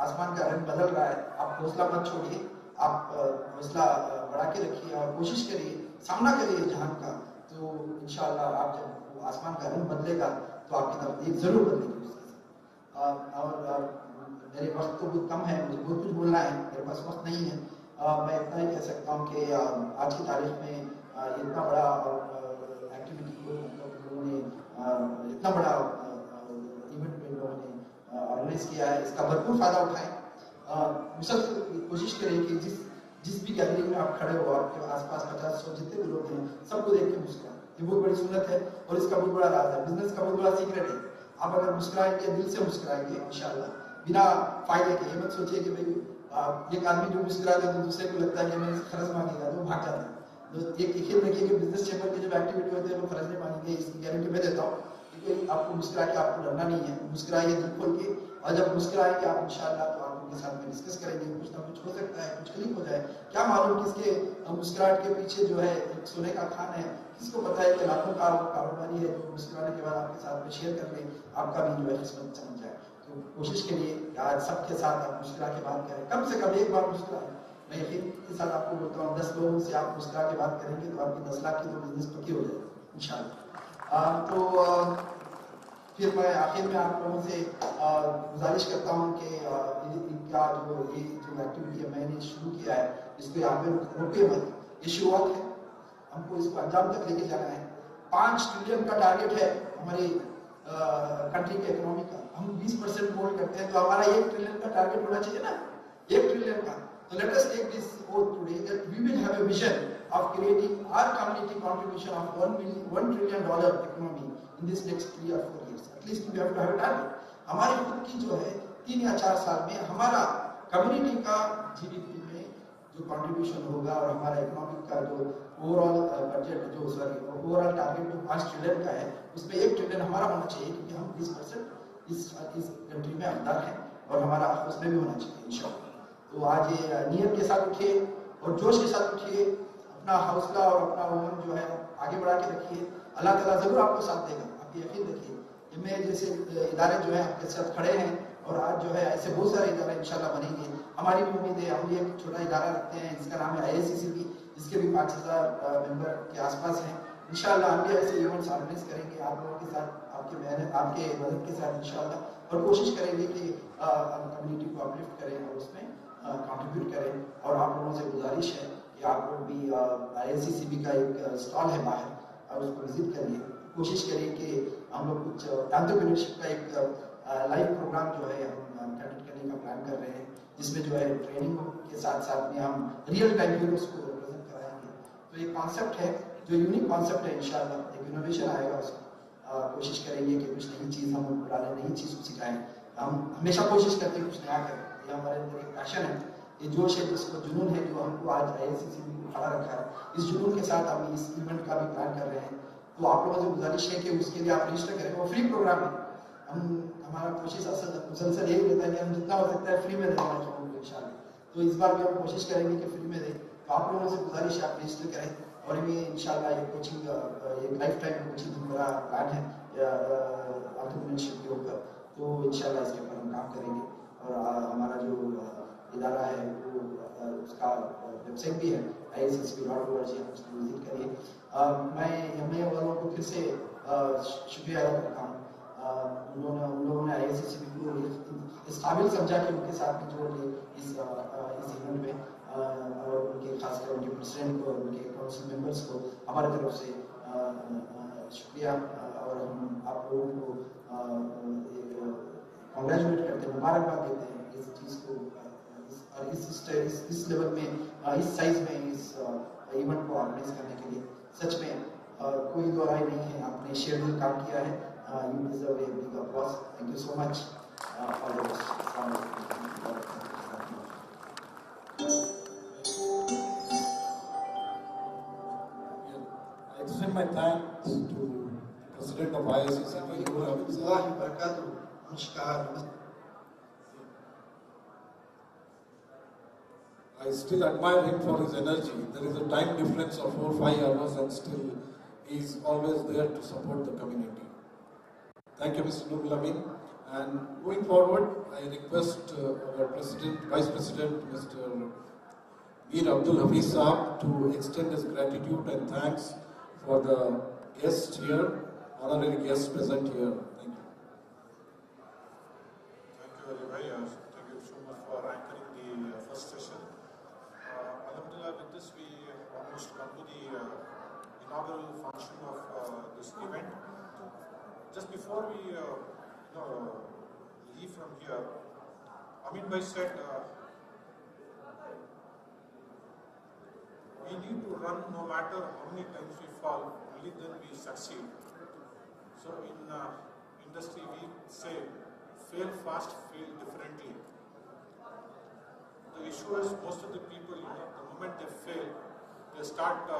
आसमान का रंग बदल रहा है, आप हौसला मत छोड़िए, आप हौसला बढ़ा के रखिए और कोशिश करिए, सामना करिए जहान का, तो इंशाअल्लाह आप जब आसमान का रंग बदलेगा तो आपकी तकदीर जरूर बदलेगी उससे। और मेरे वक्त तो बहुत कम है, मुझे बहुत कुछ बोलना है, मेरे पास वक्त नहीं है। मैं इतना ही कह सकता हूँ कि आज की तारीख में इतना बड़ा एक्टिविटी को लोगों ने, इतना बड़ा इवेंट में लोगों ने ऑर्गेनाइज किया है, इसका भरपूर फायदा उठाएं। मुसलसल कोशिश करें कि जिस भी गैलरी में आप खड़े हो, आपके आसपास 50-100 जितने भी लोग हैं, सबको देख के मुस्कुराएं। ये बहुत बड़ी सुन्नत है और इसका बहुत बड़ा राज है, बिजनेस का बहुत बड़ा सीक्रेट है। आप अगर मुस्कुराएंगे, दिल से मुस्कुराएंगे इंशाल्लाह, बिना फायदे के, ये मत सोचिए कि भाई एक आदमी जो मुस्कुरा दे तो दूसरे को लगता है कि मैं खर्च मांगेगा, तो भाग जाता है। तो एक खेल रखिए कि बिजनेस चैम्बर की जब एक्टिविटी होती है वो खर्च नहीं मांगेंगे, इसकी गारंटी मैं देता हूँ। क्योंकि आपको मुस्कुरा के आपको डरना नहीं है, मुस्कुराइए दिल खोल के, और जब मुस्कुराएंगे आप इंशाल्लाह तो आप उनके साथ में डिस्कस करेंगे, कुछ ना कुछ हो सकता है, कुछ क्लिक हो जाए, क्या मालूम किसके मुस्कुराहट के पीछे जो है एक सोने का खान है, किसको पता है कि लाखों का कारोबारी है जो मुस्कुराने के बाद आपके साथ में शेयर कर ले, आपका भी जो है किस्मत चमक जाए। तो कोशिश करिए आज सबके साथ आप मुस्कुरा के बात करें, कम से कम एक बार मुस्कुराएं। मैं यकीन के साथ आपको बोलता हूँ 10 लोगों से आप मुस्कुरा के बात करेंगे तो आपकी 10 लाख की तो बिजनेस पक्की हो जाएगी इंशाल्लाह। तो फिर मैं आखिर में आप लोगों से गुजारिश करता हूँ कि इनका जो एक्टिविटी है मैंने शुरू किया है, इसको यहाँ पे रोके मत, ये शुरुआत है, हमको इसको अंजाम तक लेके जाना है। 5 ट्रिलियन का टारगेट है हमारी कंट्री के इकोनॉमी का, हम 20% गोल करते हैं, तो हमारा 1 ट्रिलियन का टारगेट होना चाहिए ना, 1 ट्रिलियन का. So let us take this oath today that we will have a vision of creating our community contribution of $1 trillion economy in this next 3 or 4 years. At least we have to have a target. हमारी खुद की जो है 3 या 4 साल में हमारा community का जीडीपी में जो कंट्रीब्यूशन होगा और हमारा इकोनॉमिक का जो ओवरऑल बजट जो ओवरऑल टारगेट जो 5 ट्रिलियन का है उसमें 1 ट्रिलियन हमारा होना चाहिए, क्योंकि हम 20% इस कंट्री में हकदार हैं और हमारा उसमें भी होना चाहिए इंशाल्लाह. तो आज ये नियत के साथ उठिए और जोश के साथ उठिए, अपना हौसला और अपना उमंग जो है आगे बढ़ा के रखिए. अल्लाह ताला जरूर आपको साथ देगा, आप यकीन रखिए. मैं जैसे इदारे जो है आपके साथ खड़े हैं और आज जो है ऐसे बहुत सारे इदारे इंशाल्लाह बनेंगे. हमारी भी उम्मीद है, हम एक छोटा इदारा रखते हैं जिसका नाम है IACCB, इसके भी 5000 मेंबर के आसपास हैं. इंशाल्लाह हम भी ऐसे इवेंट्स ऑर्गेनाइज करेंगे आप लोगों के साथ, आपके मेहनत आपके मदद के साथ इंशाल्लाह, और कोशिश करेंगे कि कम्युनिटी को अपलिफ्ट करें और उसमें कंट्रीब्यूट करें. और आप लोगों से गुजारिश है कि आप लोग भी IACCB का एक स्टॉल है बाहर, और उसको विजिट करिए. कोशिश करिए कि हम लोग कुछ एंटरप्रेन्योरशिप का एक लाइव प्रोग्राम जो है हम कंडक्ट करने का प्लान कर रहे हैं, जिसमें जो है ट्रेनिंग के साथ साथ में हम रियल टाइम हीरोज को रिप्रेजेंट कराएंगे. तो ये कॉन्सेप्ट है जो यूनिक कॉन्सेप्ट है, इंशाल्लाह एक इनोवेशन आएगा उसमें. कोशिश करेंगे कि कुछ नई चीज़ हम उनको डालें, नई चीज़ को सिखाएं. हम हमेशा कोशिश करते हैं कुछ नया करें, ये हमारे अंदर एक पैशन है, ये जोश है, जिसको जुनून है, जो हमको आज IACCB को खड़ा रखा है. इस जुनून के साथ हम इस इवेंट का भी प्लान कर रहे हैं. तो आप लोगों से गुजारिश है कि उसके लिए आप रजिस्टर करें. वो फ्री प्रोग्राम है. हमारा कोशिश मुसलसल यही रहता है कि हम जितना हो सकता है फ्री में देना चाहूँगा इंशाल्लाह. तो इस बार भी हम कोशिश करेंगे कि फ्री में दें. तो आप लोगों से गुजारिश है आप रजिस्टर करें, और ये इंशाल्लाह ये कोचिंग एक लाइफ टाइम कोचिंग हमारा प्लान है एंटरप्रेन्योरशिप के ऊपर. तो इंशाल्लाह इसके ऊपर हम काम करेंगे. और हमारा जो इदारा है वो उसका वेबसाइट भी है IACCB.org, आप उसको विजिट करिए. मैं MA वालों को फिर से शुक्रिया अदा करता हूँ. उन लोगों ने IACCB को इस काबिल समझा कि उनके साथ में जोड़ लिए इस इवेंट में, और उनके खासकर उनके प्रेसिडेंट को, उनके काउंसिल मेंबर्स को हमारी तरफ से शुक्रिया. और हम आप लोगों को कॉन्ग्रेचुलेट करते हैं, मुबारकबाद देते हैं इस चीज़ को, और इस लेवल में, इस साइज में इस इवेंट को ऑर्गेनाइज करने के लिए. सच में कोई दो राय नहीं है, आपने शेड्यूल काम किया है. You deserve a big applause. Thank you so much. All the best. I extend my thanks to the President of IACCB. I still admire him for his energy. There is a time difference of 4-5 hours, and still he is always there to support the community. Thank you, Mr. Nurul Amin. And going forward, I request our President, Vice President, Mr. Mir Abdul Hafiz Saab, to extend his gratitude and thanks for the guests here, honorary guests present here. Thank you. Thank you very much. Thank you so much for anchoring the first session. Alhamdulillah, with this we almost come to the inaugural function of this event. Just before we leave from here, Amin Bhai said we need to run no matter how many times we fall, only then we succeed. So in industry we say fail fast, fail differently. The issue is most of the people, the moment they fail, they start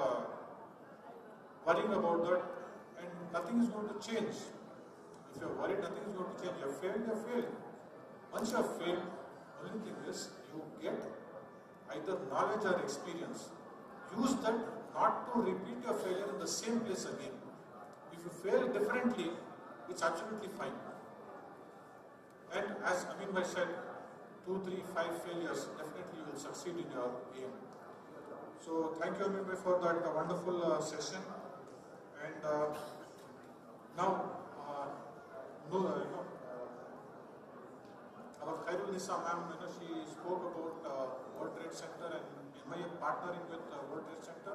worrying about that, and nothing is going to change. If you're worried, nothing is going to change. You're failed, you're failed. Once you're failed, only thing is you get either knowledge or experience. Use that not to repeat your failure in the same place again. If you fail differently, it's absolutely fine. And as Amin Bhai said, 2, 3, 5 failures, definitely you will succeed in your aim. So thank you, Amin Bhai, for that wonderful session. And now, our Khairul Nisa ma'am, she spoke about World Trade Center and MIA partnering with World Trade Center.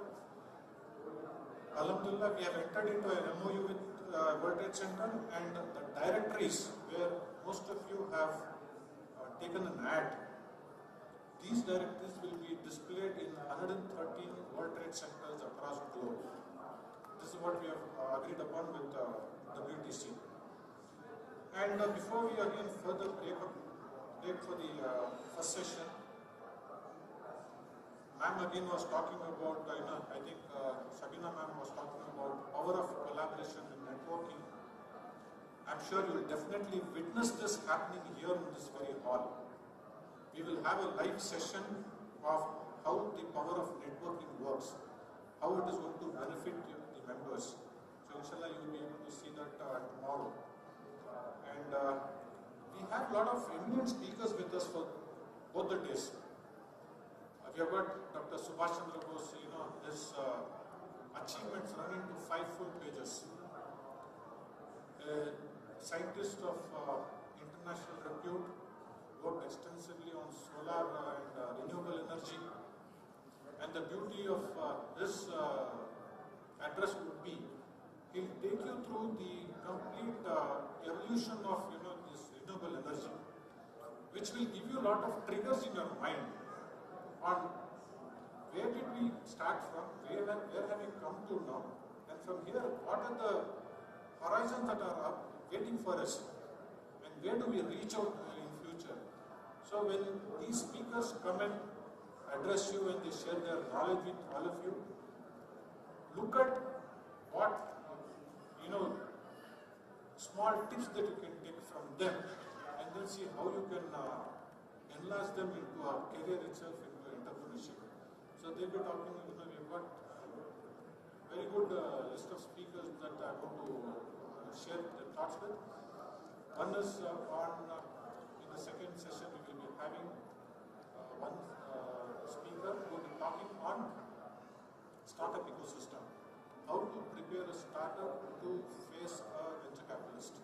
Alhamdulillah, we have entered into an MOU with World Trade Center, and the directories where most of you have taken an ad. These directories will be displayed in 113 World Trade Centers across the globe. This is what we have agreed upon with WTC. And before we again further break for the first session, ma'am again was talking about, I think Sabina ma'am was talking about power of collaboration and networking. I'm sure you will definitely witness this happening here in this very hall. We will have a live session of how the power of networking works, how it is going to benefit the members. So inshallah you will be able to see that tomorrow. And we have a lot of eminent speakers with us for both the days. We have got Dr. Subhash Chandra Bose, his achievements run into 5 full pages. A scientist of international repute, worked extensively on solar and renewable energy. And the beauty of this address would be, he'll take you through the complete evolution of this renewable energy, which will give you a lot of triggers in your mind on where did we start from, where have we come to now, and from here, what are the horizons that are up waiting for us, and where do we reach out in future. So when these speakers come and address you and they share their knowledge with all of you, look at what, small tips that you can take from them, and then see how you can enlarge them into a career itself, into entrepreneurship. So they'll be talking, we've got very good list of speakers that I want to share their thoughts with. One is in the second session we will be having one speaker who will be talking on startup ecosystem. How to prepare a startup to face a venture capitalist.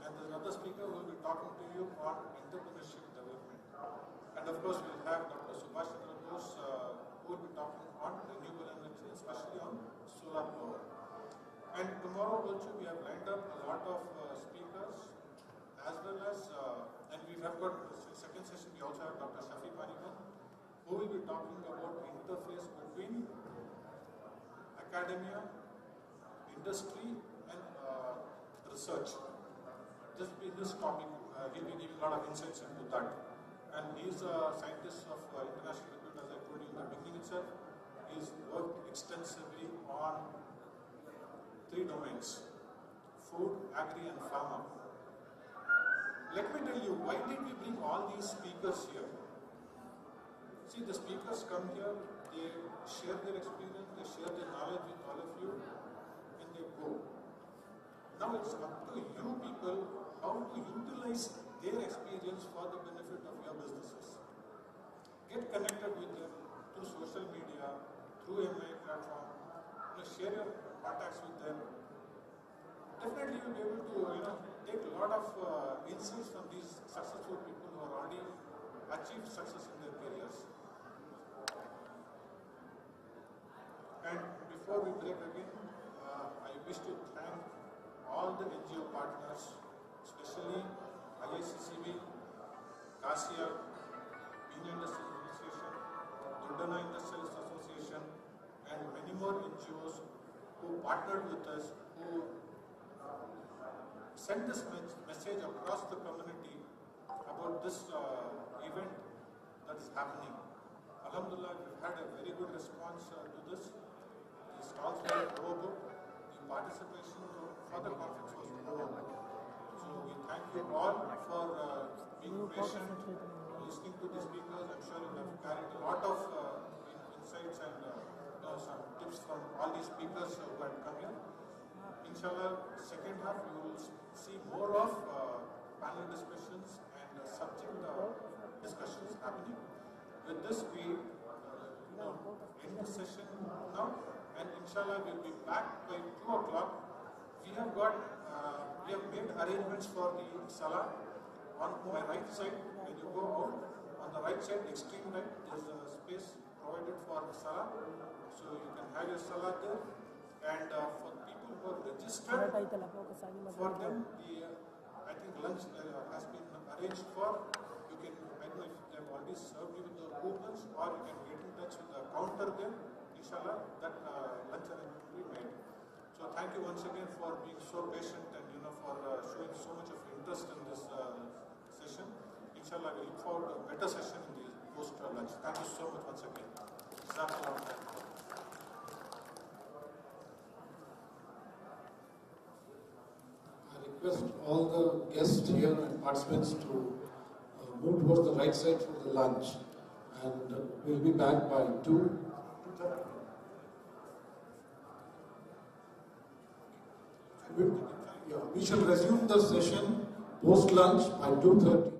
And there's another speaker who will be talking to you on entrepreneurship development. And of course we'll have Dr. Subhash Chandra Bose who will be talking on renewable energy, especially on solar power. And tomorrow also we have lined up a lot of speakers, as well as, and we have got second session, we also have Dr. Shafi Panigan, who will be talking about interface between academia, industry, and research. Just in this topic, he'll be giving a lot of insights into that. And he's a scientist of international repute, as I told you in the beginning itself. He's worked extensively on 3 domains: food, agri, and pharma. Let me tell you, why did we bring all these speakers here? See, the speakers come here, they share their experience, they share their knowledge with all of you, and they go. Now it's up to you people how to utilize their experience for the benefit of your businesses. Get connected with them through social media, through MI platform, share your contacts with them. Definitely you'll be able to take a lot of insights from these successful people who are already achieved success in their careers. And before we break again, I wish to thank all the NGO partners, especially IICCB, CASIA, Indian Industrial Association, Durdana Industrialist Association, and many more NGOs who partnered with us, who sent this message across the community about this event that is happening. Alhamdulillah, we've had a very good response to this. The stalls were overbooked. The participation for the conference was overbooked. So we thank you all for being patient, listening to the speakers. I'm sure you have carried a lot of insights and some tips from all these speakers who had come here. Inshallah, second half you will see more of panel discussions and subject discussions happening. With this, we end the session now, and inshallah we'll be back by 2 o'clock. We have made arrangements for the salah on my right side. When you go out, on the right side, extreme right, there is a space provided for salah, so you can have your salah there. And for people who have registered, for them, I think lunch has been arranged for. You can, I don't know if they have already served you with the coupons, or you can get in touch with the counter there. Inshallah, that lunch arrangement will be made. So thank you once again for being so patient and for showing so much of interest in this session. Inshallah, we look forward to a better session in the post lunch. Thank you so much once again. Jazakallah. I request all the guests here and participants to move towards the right side for the lunch, and we'll be back by 2. We shall resume the session post lunch by 2:30.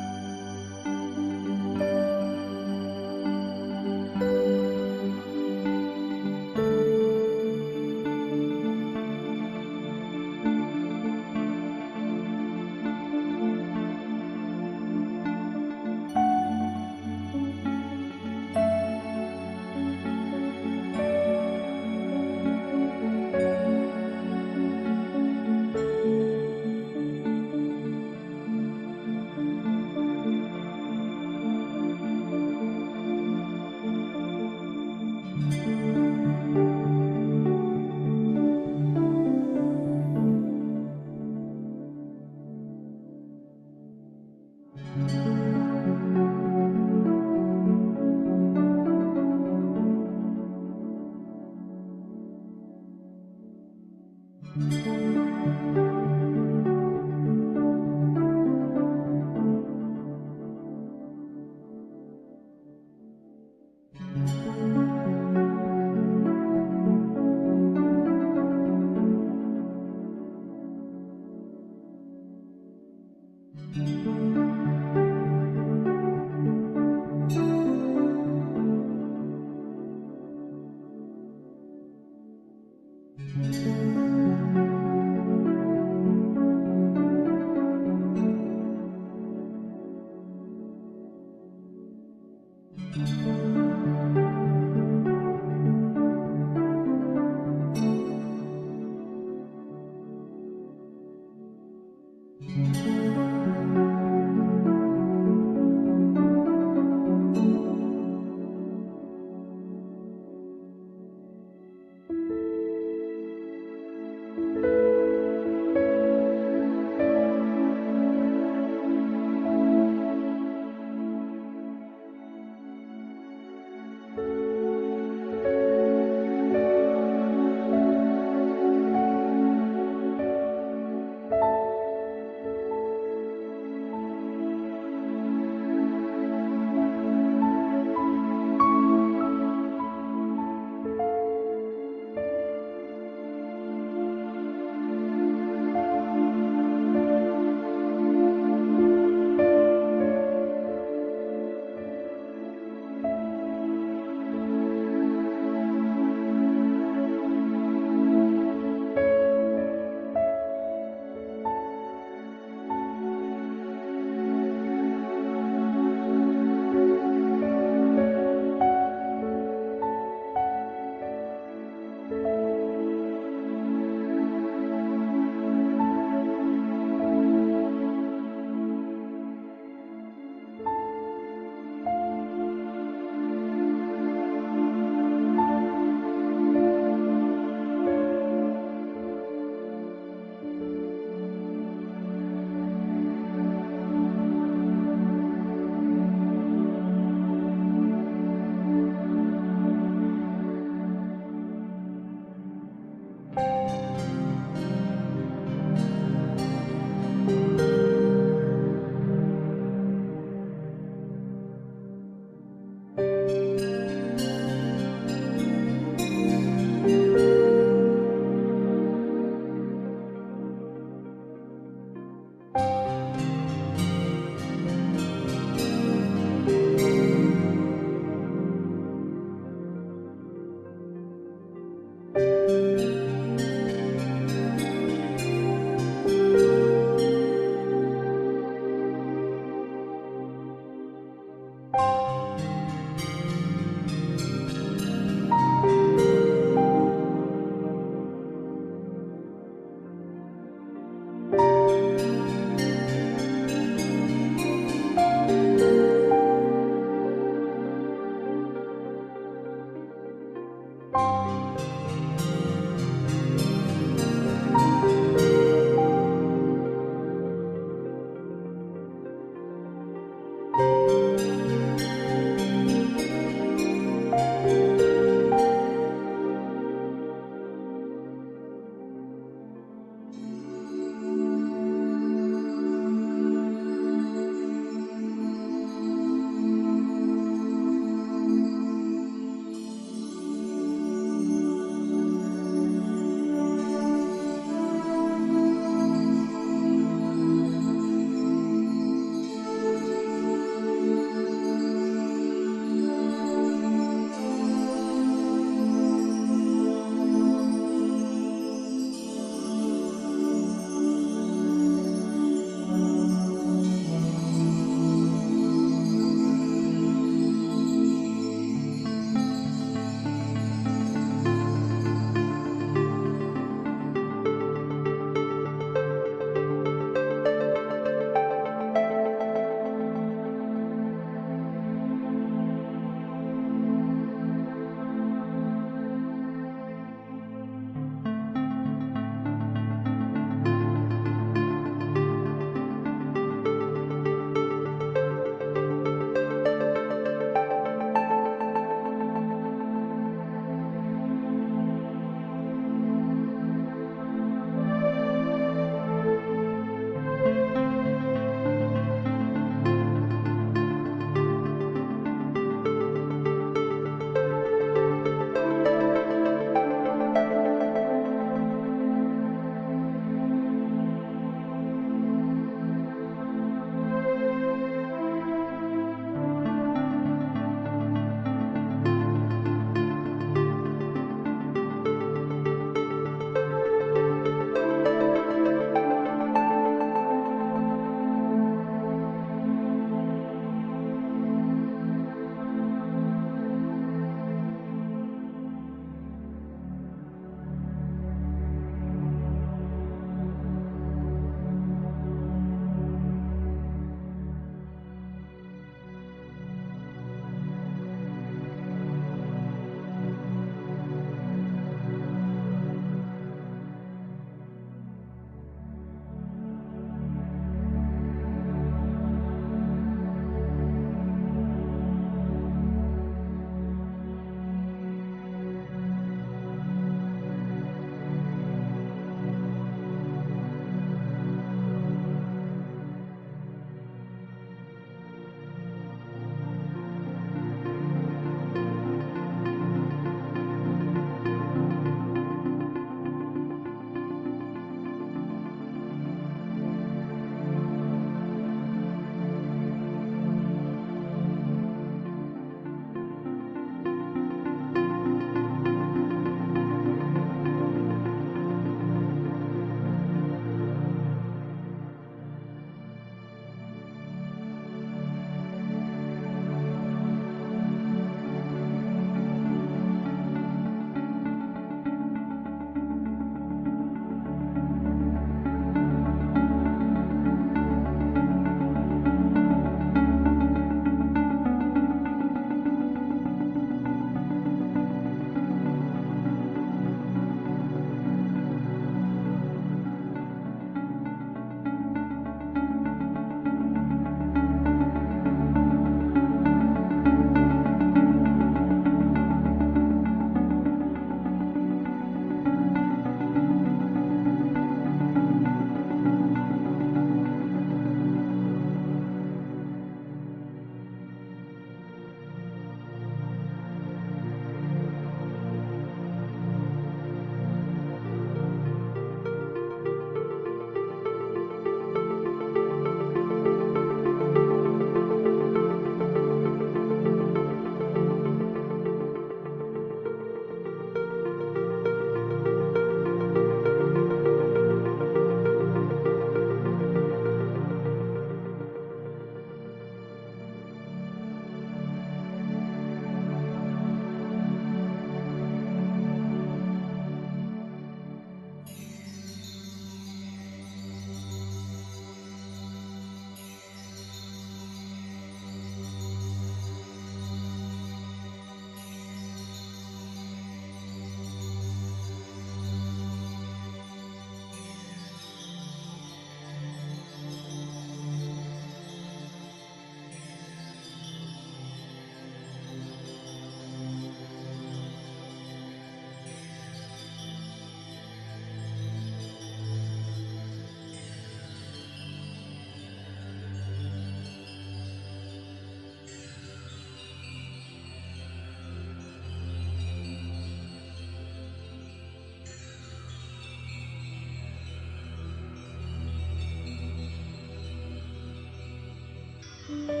you.